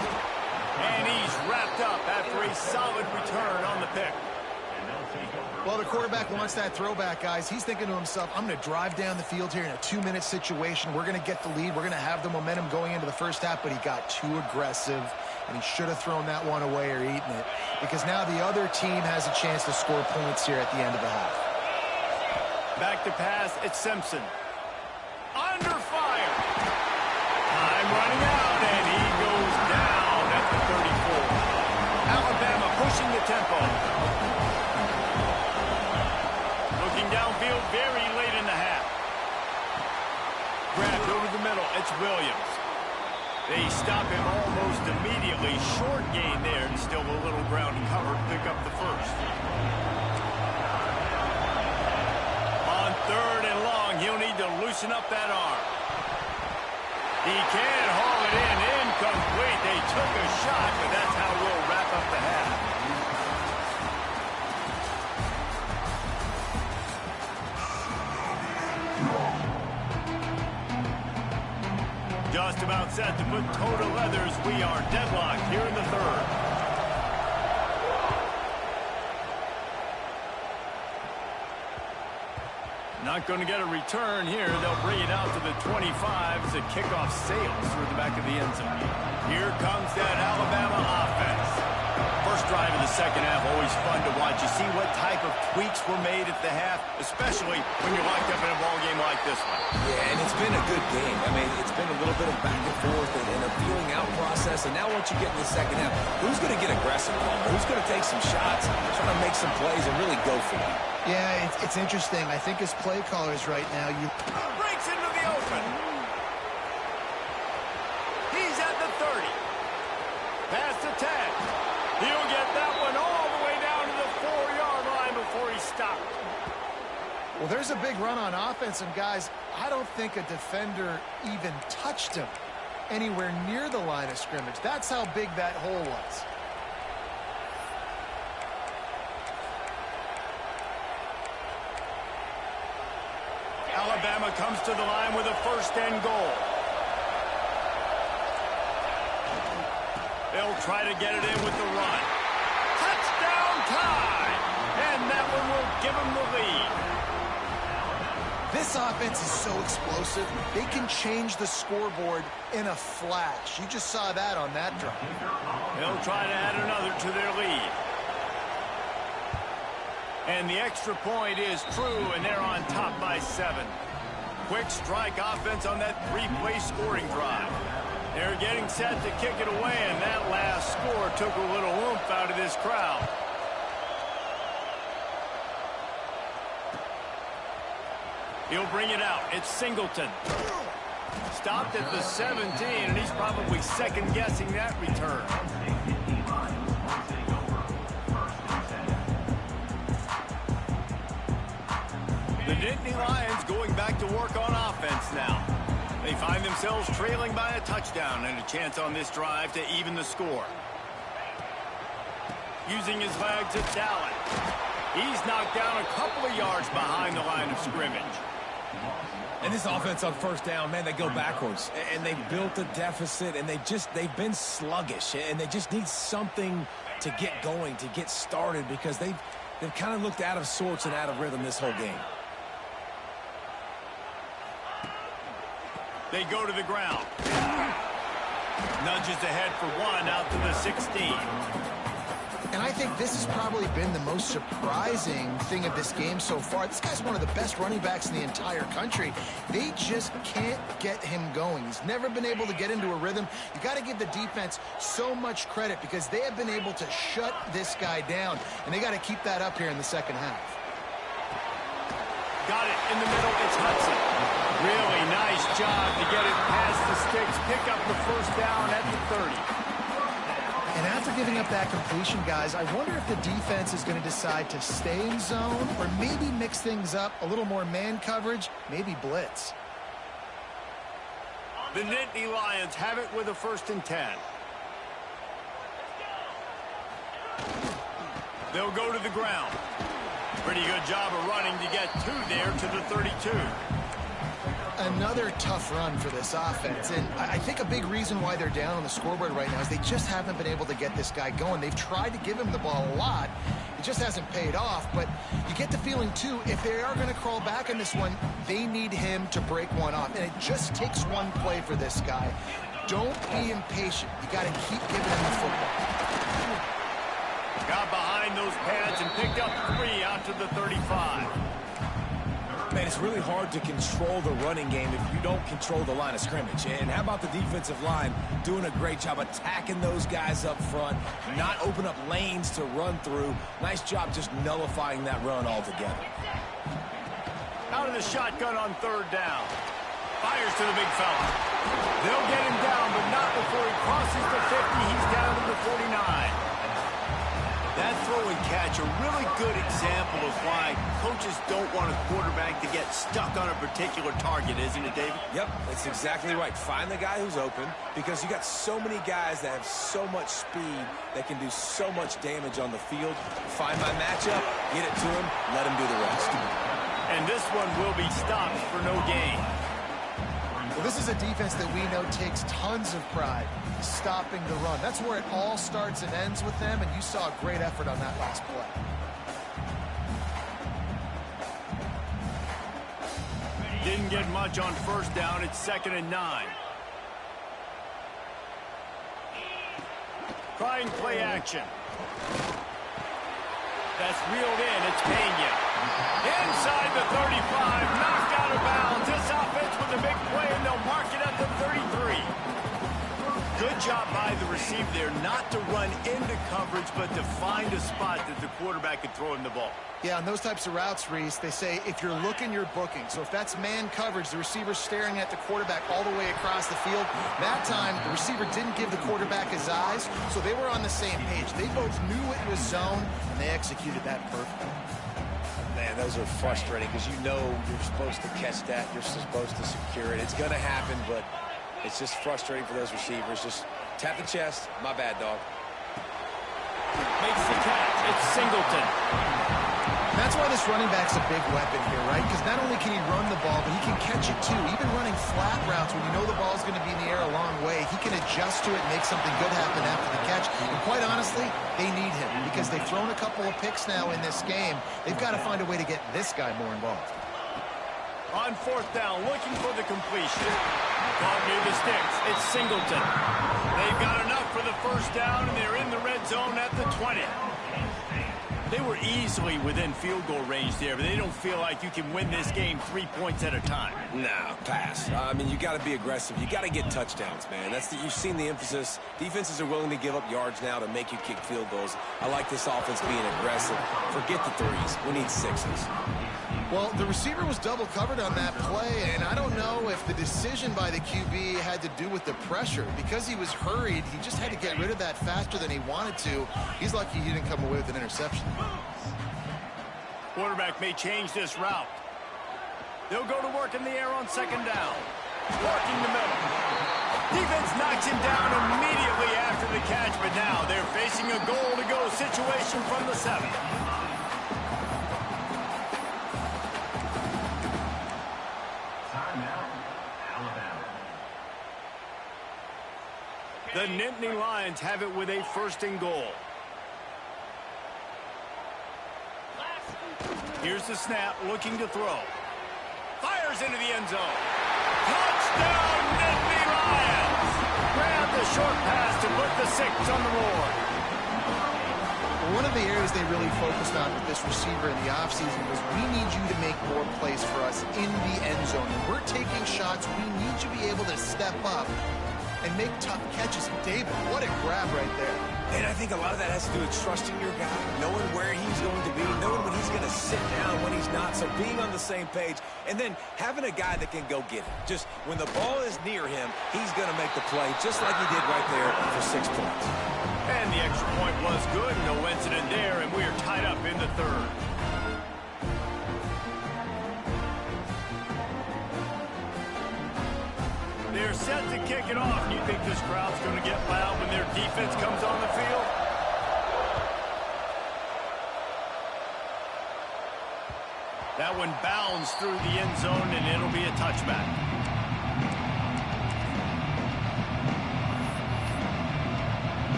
S1: And he's wrapped up after a solid return on the pick.
S3: Well, the quarterback wants that throwback, guys. He's thinking to himself, I'm going to drive down the field here in a 2-minute situation. We're going to get the lead. We're going to have the momentum going into the first half, but he got too aggressive, and he should have thrown that one away or eaten it, because now the other team has a chance to score points here at the end of the half.
S1: Back to pass, it's Simpson. Under fire. Time running out, and he goes down at the 34. Alabama pushing the tempo. Downfield very late in the half. Grabbed over the middle. It's Williams. They stop him almost immediately. Short gain there, and still a little ground to cover. Pick up the first. On 3rd and long, he'll need to loosen up that arm. He can haul it in. Incomplete. They took a shot, but that's how we'll wrap up the half. Just about set to put toe to leathers. We are deadlocked here in the third. Not going to get a return here. They'll bring it out to the 25 as the kickoff sails through the back of the end zone. Here comes that Alabama offense. First drive of the second half, always fun to watch. You see what type of tweaks were made at the half, especially when you're locked up in a ball game like this one.
S5: Yeah, and it's been a good game. I mean, it's been a little bit of back and forth and a feeling out process. And now once you get in the second half, who's going to get aggressive? Who's going to take some shots, try to make some plays, and really go for it?
S3: Yeah, it's interesting. I think as play callers right now, you
S1: Breaks into the open. He's at the 30. Past the 10. He'll get that one all the way down to the 4-yard line before he stopped.
S3: well, there's a big run on offense, and guys, I don't think a defender even touched him anywhere near the line of scrimmage. That's how big that hole was.
S1: Alabama comes to the line with a first and goal. They'll try to get it in with the run. Touchdown time! And that one will give them the lead.
S3: This offense is so explosive, they can change the scoreboard in a flash. You just saw that on that drive.
S1: They'll try to add another to their lead. And the extra point is true, and they're on top by 7. Quick strike offense on that 3-play scoring drive. They're getting set to kick it away, and that last score took a little oomph out of this crowd. He'll bring it out. It's Singleton. Stopped at the 17, and he's probably second-guessing that return. The Nittany Lions going back to work on offense now. They find themselves trailing by a touchdown and a chance on this drive to even the score. Using his legs, it's Allen. He's knocked down a couple of yards behind the line of scrimmage.
S5: And this offense on first down, man, they go backwards. And they built a deficit, and they've been sluggish. And they just need something to get going, to get started, because they've kind of looked out of sorts and out of rhythm this whole game.
S1: They go to the ground. Nudges ahead for one out to the 16.
S3: And I think this has probably been the most surprising thing of this game so far. This guy's one of the best running backs in the entire country. They just can't get him going. He's never been able to get into a rhythm. You got to give the defense so much credit because they have been able to shut this guy down, and they got to keep that up here in the second half.
S1: Got it in the middle. It's Hudson. Really nice job to get it past the sticks. Pick up the first down at the 30.
S3: And after giving up that completion, guys, I wonder if the defense is going to decide to stay in zone or maybe mix things up, a little more man coverage, maybe blitz.
S1: The Nittany Lions have it with a 1st and 10. They'll go to the ground. Pretty good job of running to get 2 there to the 32.
S3: Another tough run for this offense, and I think a big reason why they're down on the scoreboard right now is they just haven't been able to get this guy going. They've tried to give him the ball a lot. It just hasn't paid off, but you get the feeling, too, if they are going to crawl back in this one, they need him to break one off, and it just takes one play for this guy. Don't be impatient. You got to keep giving him the football.
S1: Got behind those pads and picked up 3 out to the 35.
S5: Man, it's really hard to control the running game if you don't control the line of scrimmage. And how about the defensive line doing a great job attacking those guys up front, not open up lanes to run through. Nice job just nullifying that run altogether.
S1: Out of the shotgun on 3rd down. Fires to the big fella. They'll get him down, but not before he crosses the 50. He's down to the 49. That throw and catch, a really good example of why coaches don't want a quarterback to get stuck on a particular target, isn't it, David?
S5: Yep, that's exactly right. Find the guy who's open because you got so many guys that have so much speed that can do so much damage on the field. Find my matchup, get it to him, let him do the rest.
S1: And this one will be stopped for no gain.
S3: Well, this is a defense that we know takes tons of pride stopping the run. That's where it all starts and ends with them, and you saw a great effort on that last play.
S1: Didn't get much on first down. It's 2nd and 9. Trying play action. That's reeled in. It's Pena. Inside the 35. Knocked out of bounds. This offense with a big play, and they'll mark it at the 33. Good job by the receiver there not to run into coverage, but to find a spot that the quarterback could throw him the ball.
S3: Yeah, on those types of routes, Reese, they say if you're looking, you're booking. So if that's man coverage, the receiver's staring at the quarterback all the way across the field. That time, the receiver didn't give the quarterback his eyes, so they were on the same page. They both knew it was zone, and they executed that perfectly.
S5: Man, those are frustrating because you know you're supposed to catch that. You're supposed to secure it. It's going to happen, but it's just frustrating for those receivers. Just tap the chest. My bad, dog.
S1: Makes the catch. It's Singleton.
S3: That's why this running back's a big weapon here, right? Because not only can he run the ball, but he can catch it too. Even running flat routes when you know the ball's going to be in the air a long way, he can adjust to it and make something good happen after the catch. And quite honestly, they need him because they've thrown a couple of picks now in this game. They've got to find a way to get this guy more involved.
S1: On 4th down, looking for the completion. Caught near the sticks. It's Singleton. They've got enough for the first down, and they're in the red zone at the 20. They were easily within field goal range there, but they don't feel like you can win this game 3 points at a time.
S5: No, pass. I mean, you got to be aggressive. You got to get touchdowns, man. You've seen the emphasis. Defenses are willing to give up yards now to make you kick field goals. I like this offense being aggressive. Forget the threes. We need sixes.
S3: Well, the receiver was double covered on that play, and I don't know if the decision by the QB had to do with the pressure. Because he was hurried, he just had to get rid of that faster than he wanted to. He's lucky he didn't come away with an interception.
S1: Quarterback may change this route. They'll go to work in the air on 2nd down. Working the middle. Defense knocks him down immediately after the catch, but now they're facing a goal-to-go situation from the 7. The Nittany Lions have it with a 1st and goal. Here's the snap, looking to throw. Fires into the end zone. Touchdown, Nittany Lions! Grab the short pass to put the 6 on the board.
S3: One of the areas they really focused on with this receiver in the offseason was we need you to make more plays for us in the end zone. When we're taking shots, we need you to be able to step up and make tough catches. David, what a grab right there.
S5: And I think a lot of that has to do with trusting your guy, knowing where he's going to be, knowing when he's going to sit down, when he's not, so being on the same page, and then having a guy that can go get it. Just when the ball is near him, he's going to make the play, just like he did right there for 6 points.
S1: And the extra point was good, no incident there, and we are tied up in the 3rd. They're set to kick it off. You think this crowd's going to get loud when their defense comes on the field? That one bounds through the end zone, and it'll be a touchback.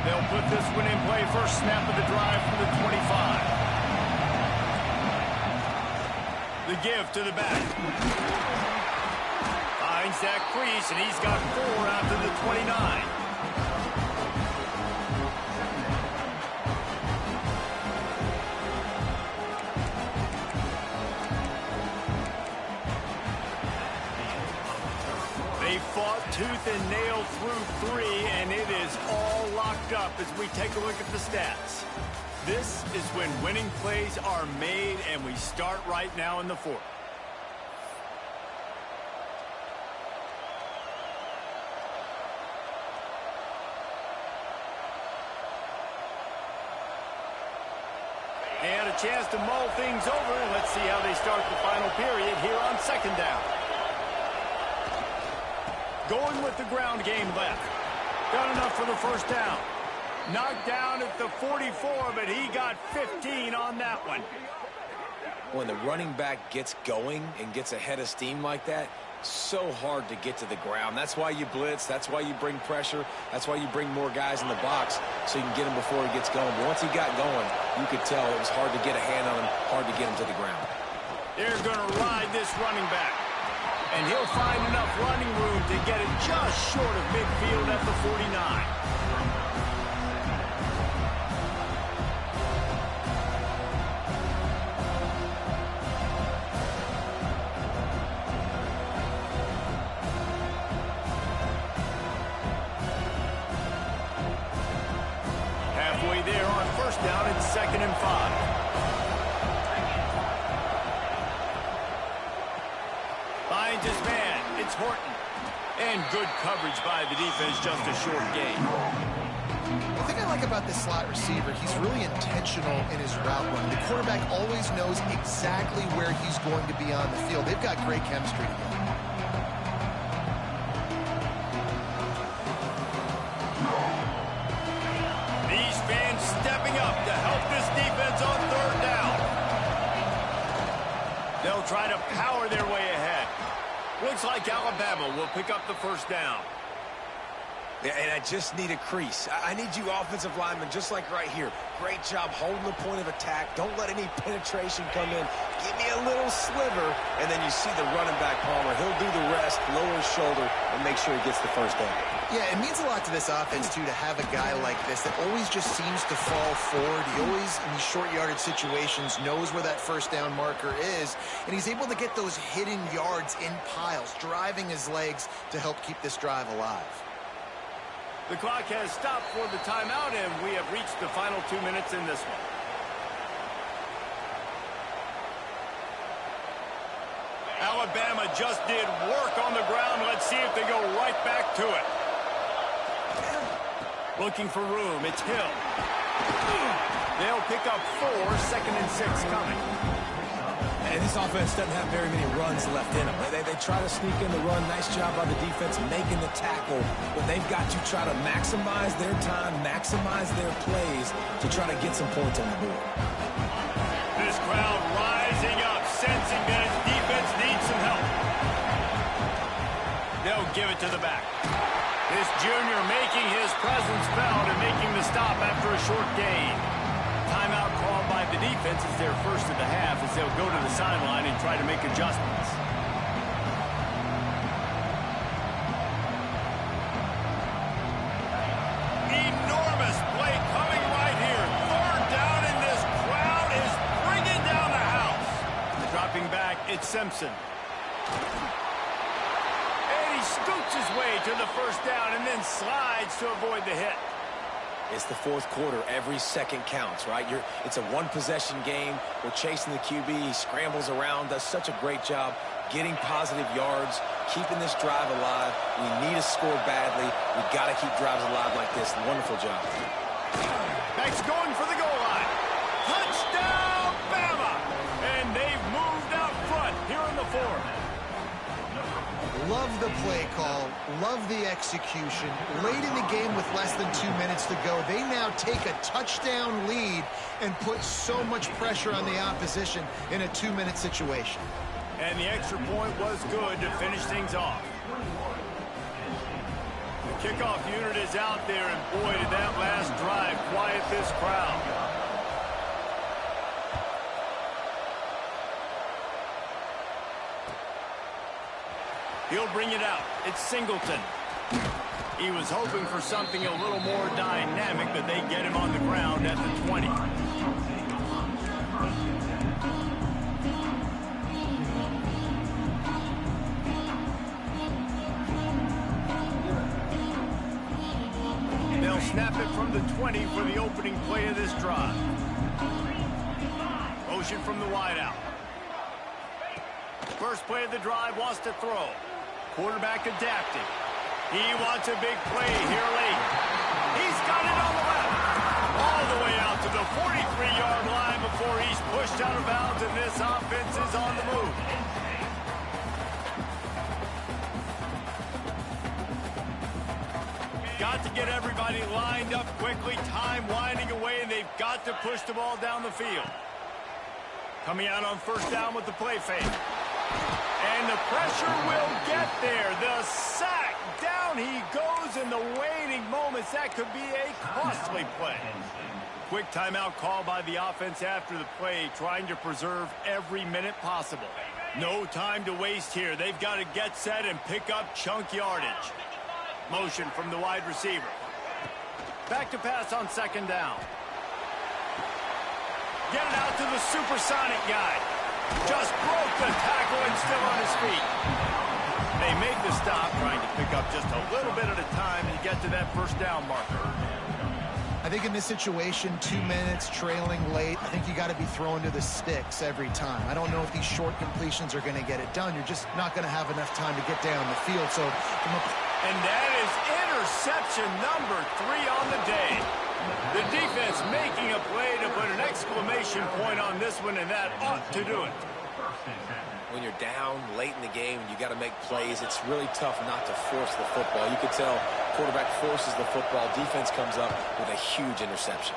S1: They'll put this one in play. First snap of the drive from the 25. The give to the back. Finds that crease, and he's got 4 out to the 29. They fought tooth and nail through 3, and it is all locked up as we take a look at the stats. This is when winning plays are made, and we start right now in the 4th. And a chance to mull things over. Let's see how they start the final period here on 2nd down. Going with the ground game left. Got enough for the first down. Knocked down at the 44, but he got 15 on that one.
S5: when the running back gets going and gets ahead of steam like that, so hard to get to the ground. That's why you blitz. That's why you bring pressure. That's why you bring more guys in the box so you can get him before he gets going. But once he got going, you could tell it was hard to get a hand on him, hard to get him to the ground.
S1: They're going to ride this running back. And he'll find enough running room to get it just short of midfield at the 49. Halfway there on first down, it's 2nd and 5. Finds his man. It's Horton. And good coverage by the defense, just a short gain.
S3: The thing I like about this slot receiver, he's really intentional in his route run. The quarterback always knows exactly where he's going to be on the field. They've got great chemistry together.
S1: These fans stepping up to help this defense on 3rd down. They'll try to power their way ahead. Looks like Alabama will pick up the first down.
S5: Yeah, and I just need a crease. I need you offensive linemen, just like right here. Great job holding the point of attack. Don't let any penetration come in. Give me a little sliver, and then you see the running back, Palmer. He'll do the rest, lower his shoulder, and make sure he gets the first down.
S3: Yeah, it means a lot to this offense, too, to have a guy like this that always just seems to fall forward. He always, in these short yardage situations, knows where that first down marker is, and he's able to get those hidden yards in piles, driving his legs to help keep this drive alive.
S1: The clock has stopped for the timeout, and we have reached the final 2 minutes in this one. Alabama just did work on the ground. Let's see if they go right back to it. Looking for room. It's Hill. They'll pick up 4, 2nd and 6 coming.
S5: And this offense doesn't have very many runs left in them. They try to sneak in the run. Nice job by the defense making the tackle. But they've got to try to maximize their time, maximize their plays to try to get some points on the board.
S1: This crowd rising up, sensing that its defense needs some help. They'll give it to the back. This junior making his presence felt and making the stop after a short gain. Timeout called by the defense is their first of the half as they'll go to the sideline and try to make adjustments. Enormous play coming right here. 3rd down, and this crowd is bringing down the house. Dropping back, it's Simpson. And he scoots his way to the first down and then slides to avoid the hit.
S5: It's the 4th quarter. Every second counts, right? It's a one-possession game. We're chasing the QB. He scrambles around, does such a great job getting positive yards, keeping this drive alive. We need to score badly. We've got to keep drives alive like this. Wonderful job.
S1: Back's going for the goal line. Touchdown, Bama! And they've moved out front here in the 4th.
S3: Love the play call, love the execution. Late in the game with less than 2 minutes to go, they now take a touchdown lead and put so much pressure on the opposition in a 2-minute situation.
S1: And the extra point was good to finish things off. The kickoff unit is out there, and boy, did that last drive quiet this crowd. He'll bring it out. It's Singleton. He was hoping for something a little more dynamic, but they get him on the ground at the 20. They'll snap it from the 20 for the opening play of this drive. Motion from the wideout. First play of the drive, wants to throw. Quarterback adapting. He wants a big play here late. He's got it on the left. All the way out to the 43-yard line before he's pushed out of bounds, and this offense is on the move. Got to get everybody lined up quickly. Time winding away, and they've got to push the ball down the field. Coming out on first down with the play fake. And the pressure will get there. The sack. Down he goes in the waiting moments. That could be a costly play. Quick timeout call by the offense after the play, trying to preserve every minute possible. No time to waste here. They've got to get set and pick up chunk yardage. Motion from the wide receiver. Back to pass on second down. Get it out to the supersonic guy. Just broke the tackle and still on his feet. They make the stop, trying to pick up just a little bit at a time to get to that first down marker.
S3: I think in this situation, 2 minutes, trailing late, I think you got to be throwing to the sticks every time. I don't know if these short completions are going to get it done. You're just not going to have enough time to get down the field. So,
S1: and that is interception number 3 on the day. The defense making a play to put an exclamation point on this one, and that ought to do it.
S4: When you're down late in the game and you got to make plays, it's really tough not to force the football. You could tell quarterback forces the football. Defense comes up with a huge interception.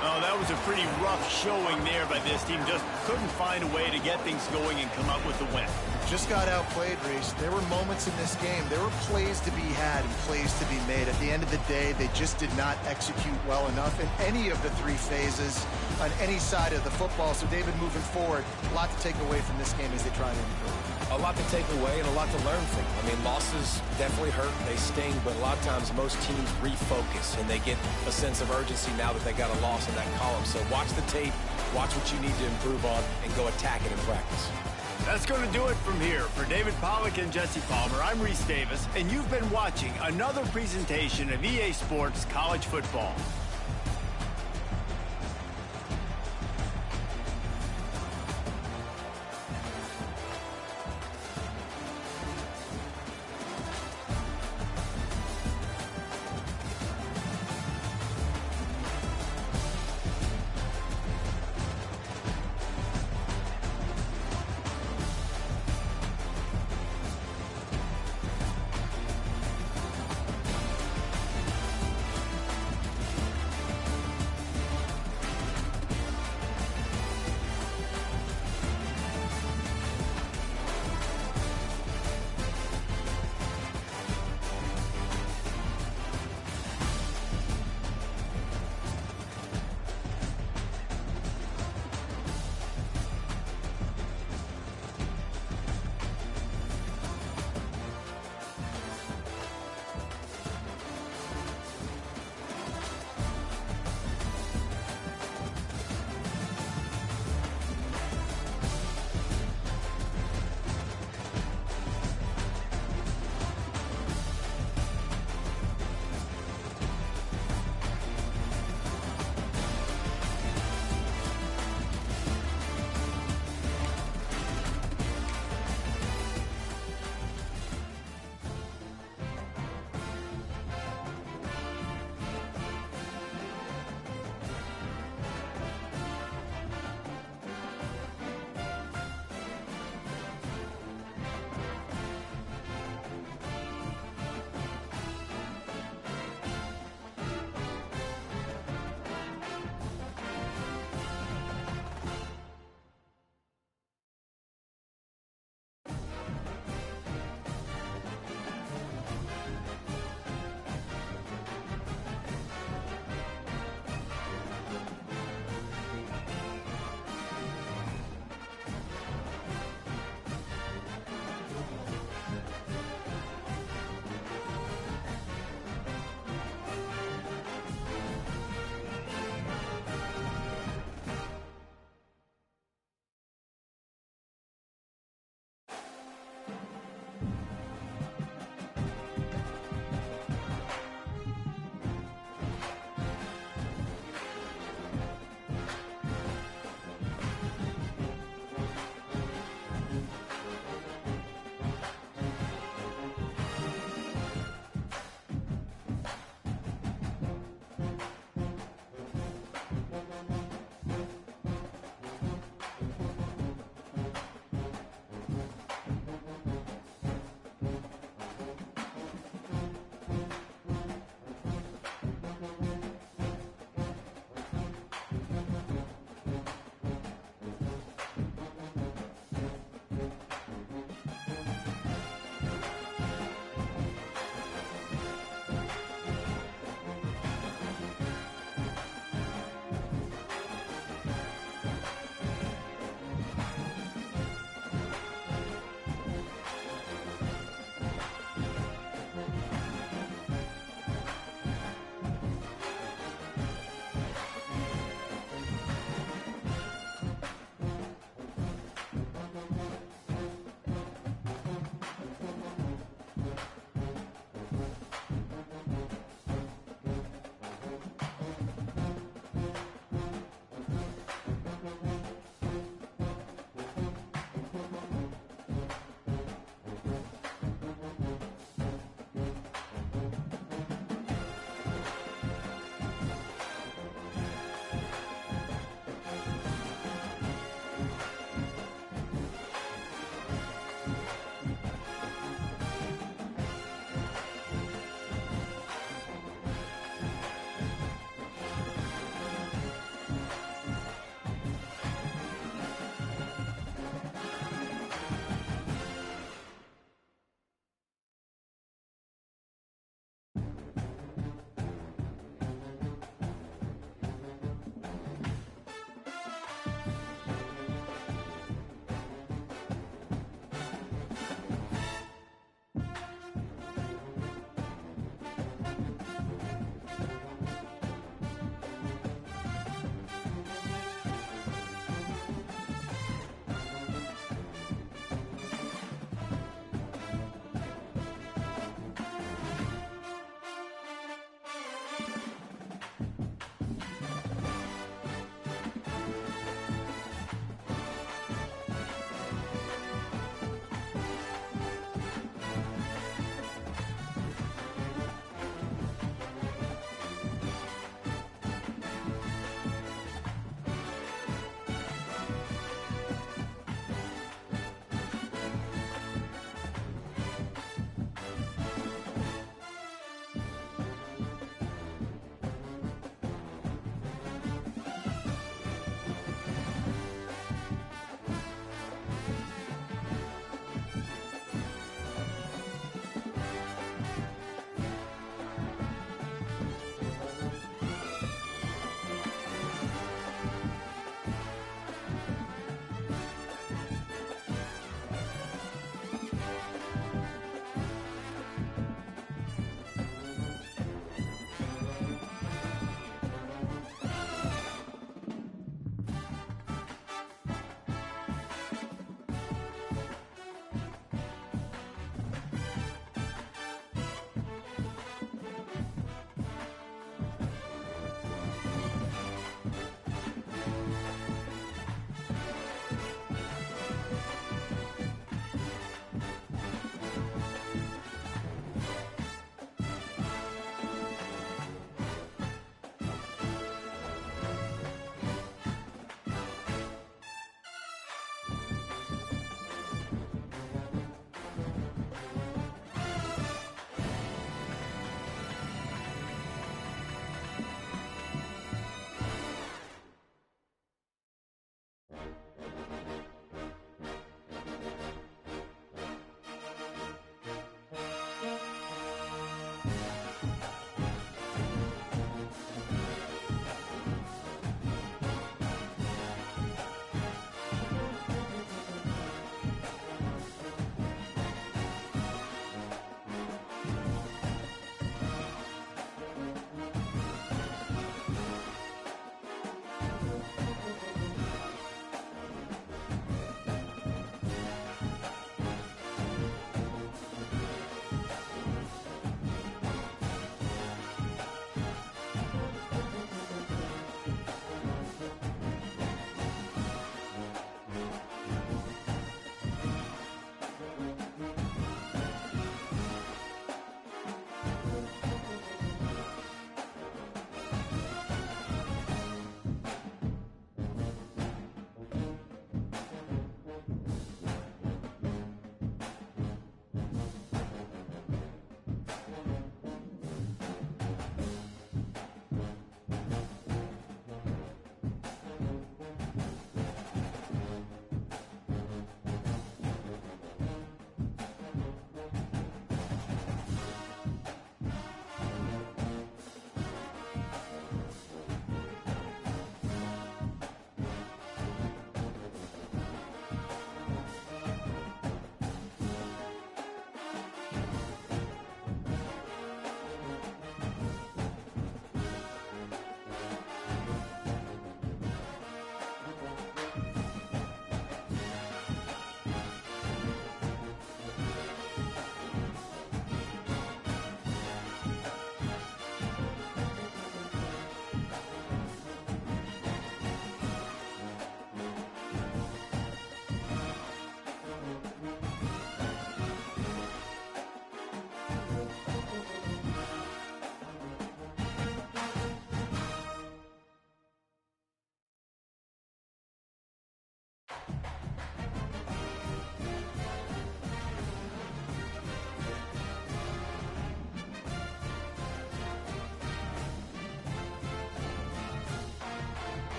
S1: Oh, that was a pretty rough showing there by this team. Just couldn't find a way to get things going and come up with the win.
S3: Just got outplayed, Reese. There were moments in this game. There were plays to be had and plays to be made. At the end of the day, they just did not execute well enough in any of the 3 phases on any side of the football. So, David, moving forward, a lot to take away from this game as they try to improve.
S4: A lot to take away and a lot to learn from. I mean, losses definitely hurt, they sting, but a lot of times most teams refocus and they get a sense of urgency now that they got a loss in that column. So watch the tape, watch what you need to improve on, and go attack it in practice.
S1: That's going to do it from here. For David Pollack and Jesse Palmer, I'm Reese Davis, and you've been watching another presentation of EA Sports College Football.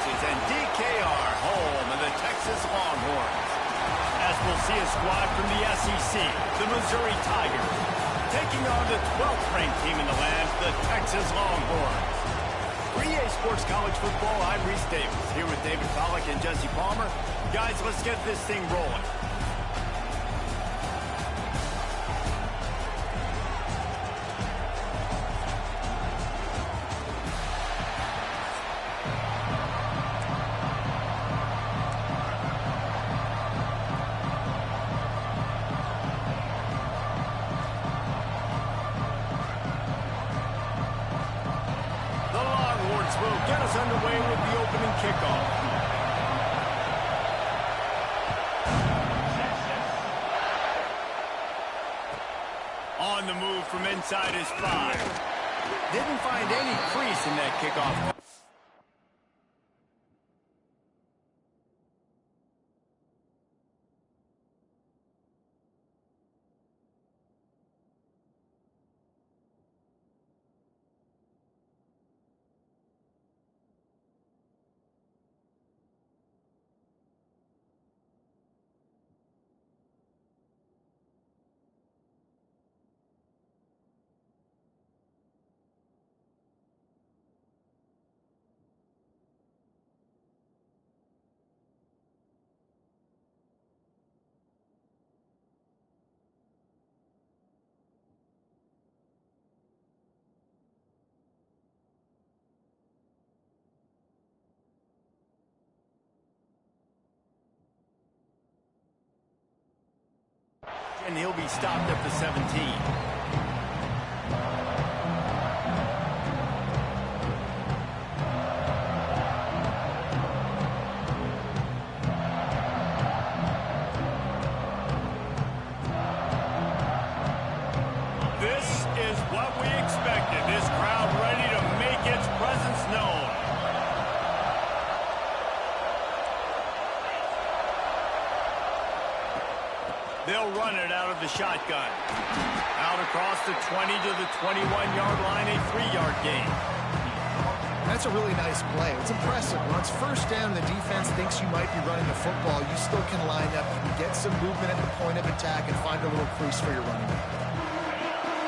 S1: coaches and DKR, home of the Texas Longhorns. As we'll see a squad from the SEC, the Missouri Tigers, taking on the 12th ranked team in the land, the Texas Longhorns. For EA Sports College Football, I'm Reese Davis, here with David Pollack and Jesse Palmer. Guys, let's get this thing rolling. Will get us underway with the opening kickoff. On the move from inside his 5. Didn't find any crease in that kickoff. And he'll be stopped at the 17. This is what we expected. This crowd ready to make its presence known. They'll run it out of the shotgun. Out across the 20 to the 21-yard line, a 3-yard gain.
S3: That's a really nice play. It's impressive. When it's first down, the defense thinks you might be running the football. You still can line up. You can get some movement at the point of attack and find a little crease for your running back.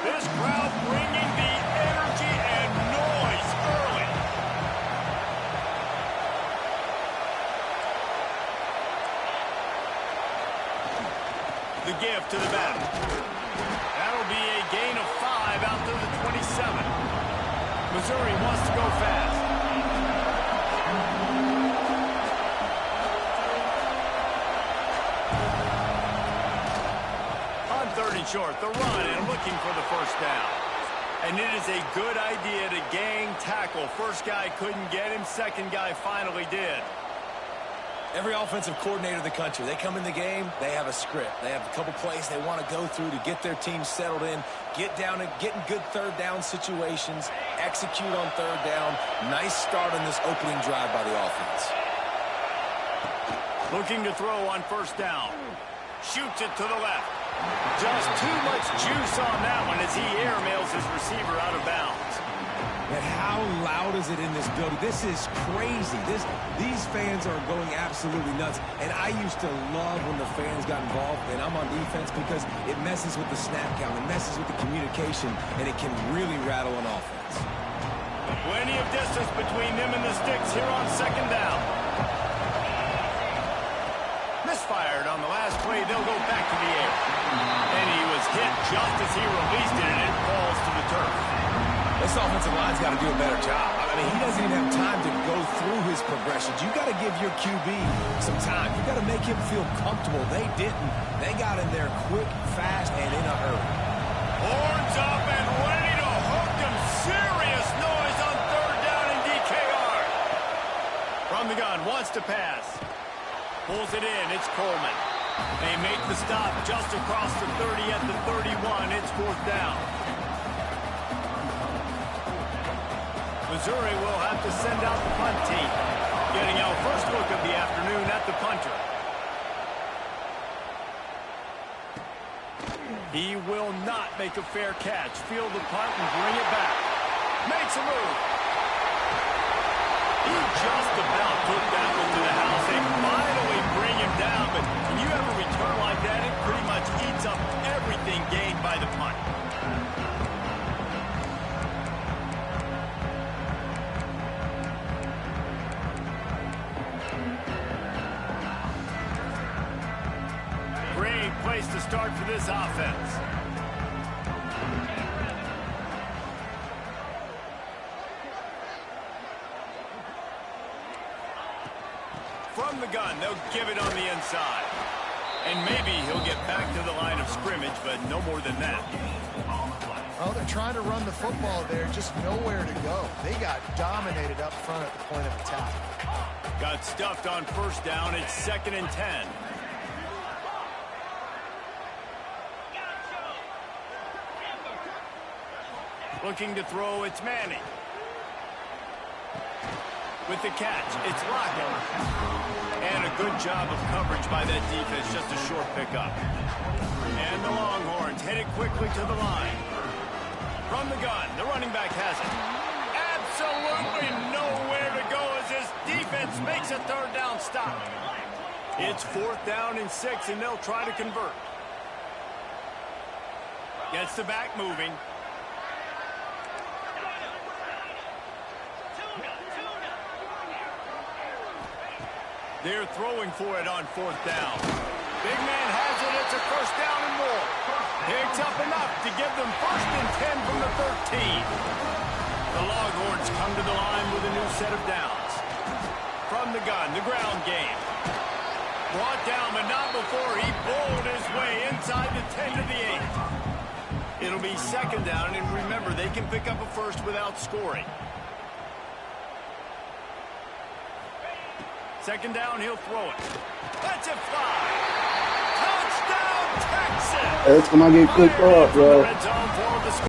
S1: This crowd bringing the energy and noise early. The give to the back. That'll be a gain of 5 out to the 27. Missouri wants to go fast. On 3rd and short, the run and looking for the first down. And it is a good idea to gang tackle. First guy couldn't get him, second guy finally did.
S5: Every offensive coordinator in the country, they come in the game, they have a script. They have a couple plays they want to go through to get their team settled in, get down and get in good 3rd down situations, execute on 3rd down. Nice start on this opening drive by the offense.
S1: Looking to throw on 1st down. Shoots it to the left. Just too much juice on that one as he airmails his receiver out of bounds.
S5: And how loud is it in this building? This is crazy. These fans are going absolutely nuts. And I used to love when the fans got involved, and I'm on defense because it messes with the snap count. It messes with the communication, and it can really rattle an offense.
S1: Plenty of distance between them and the sticks here on 2nd down. Misfired on the last play. They'll go back to the air. And he was hit just as he released it, and it falls to the turf.
S5: This offensive line's got to do a better job. I mean, he doesn't even have time to go through his progressions. You got to give your QB some time. You got to make him feel comfortable. They didn't. They got in there quick, fast, and in a hurry.
S1: Horns up and ready to hook them. Serious noise on 3rd down in DKR. From the gun, wants to pass. Pulls it in. It's Coleman. They make the stop just across the 30 at the 31. It's 4th down. Missouri will have to send out the punt team. Getting our first look of the afternoon at the punter. He will not make a fair catch. Field the punt and bring it back. Makes a move. He just about took that one to the house. They finally bring him down, but when you have a return like that, it pretty much eats up everything gained by the punt. Great place to start for this offense. From the gun, they'll give it on the inside. And maybe he'll get back to the line of scrimmage, but no more than that.
S3: Well, they're trying to run the football there, just nowhere to go. They got dominated up front at the point of attack.
S1: Got stuffed on first down. It's 2nd and 10. Looking to throw, it's Manning. With the catch, it's Lockett. And a good job of coverage by that defense, just a short pickup. And the Longhorns headed quickly to the line. From the gun, the running back has it. Absolutely nowhere to go as this defense makes a 3rd down stop. It's 4th down and 6, and they'll try to convert. Gets the back moving. They're throwing for it on 4th down. Big man has it. It's a 1st down and more. Picks up enough to give them 1st and 10 from the 13. The Longhorns come to the line with a new set of downs. From the gun, the ground game. Brought down, but not before he bowled his way inside the 10 to the 8. It'll be 2nd down, and remember, they can pick up a 1st without scoring. 2nd down, he'll throw it. Let's it fly. Touchdown, Texas!
S6: That's when I get cooked up, bro.
S1: Red zone for the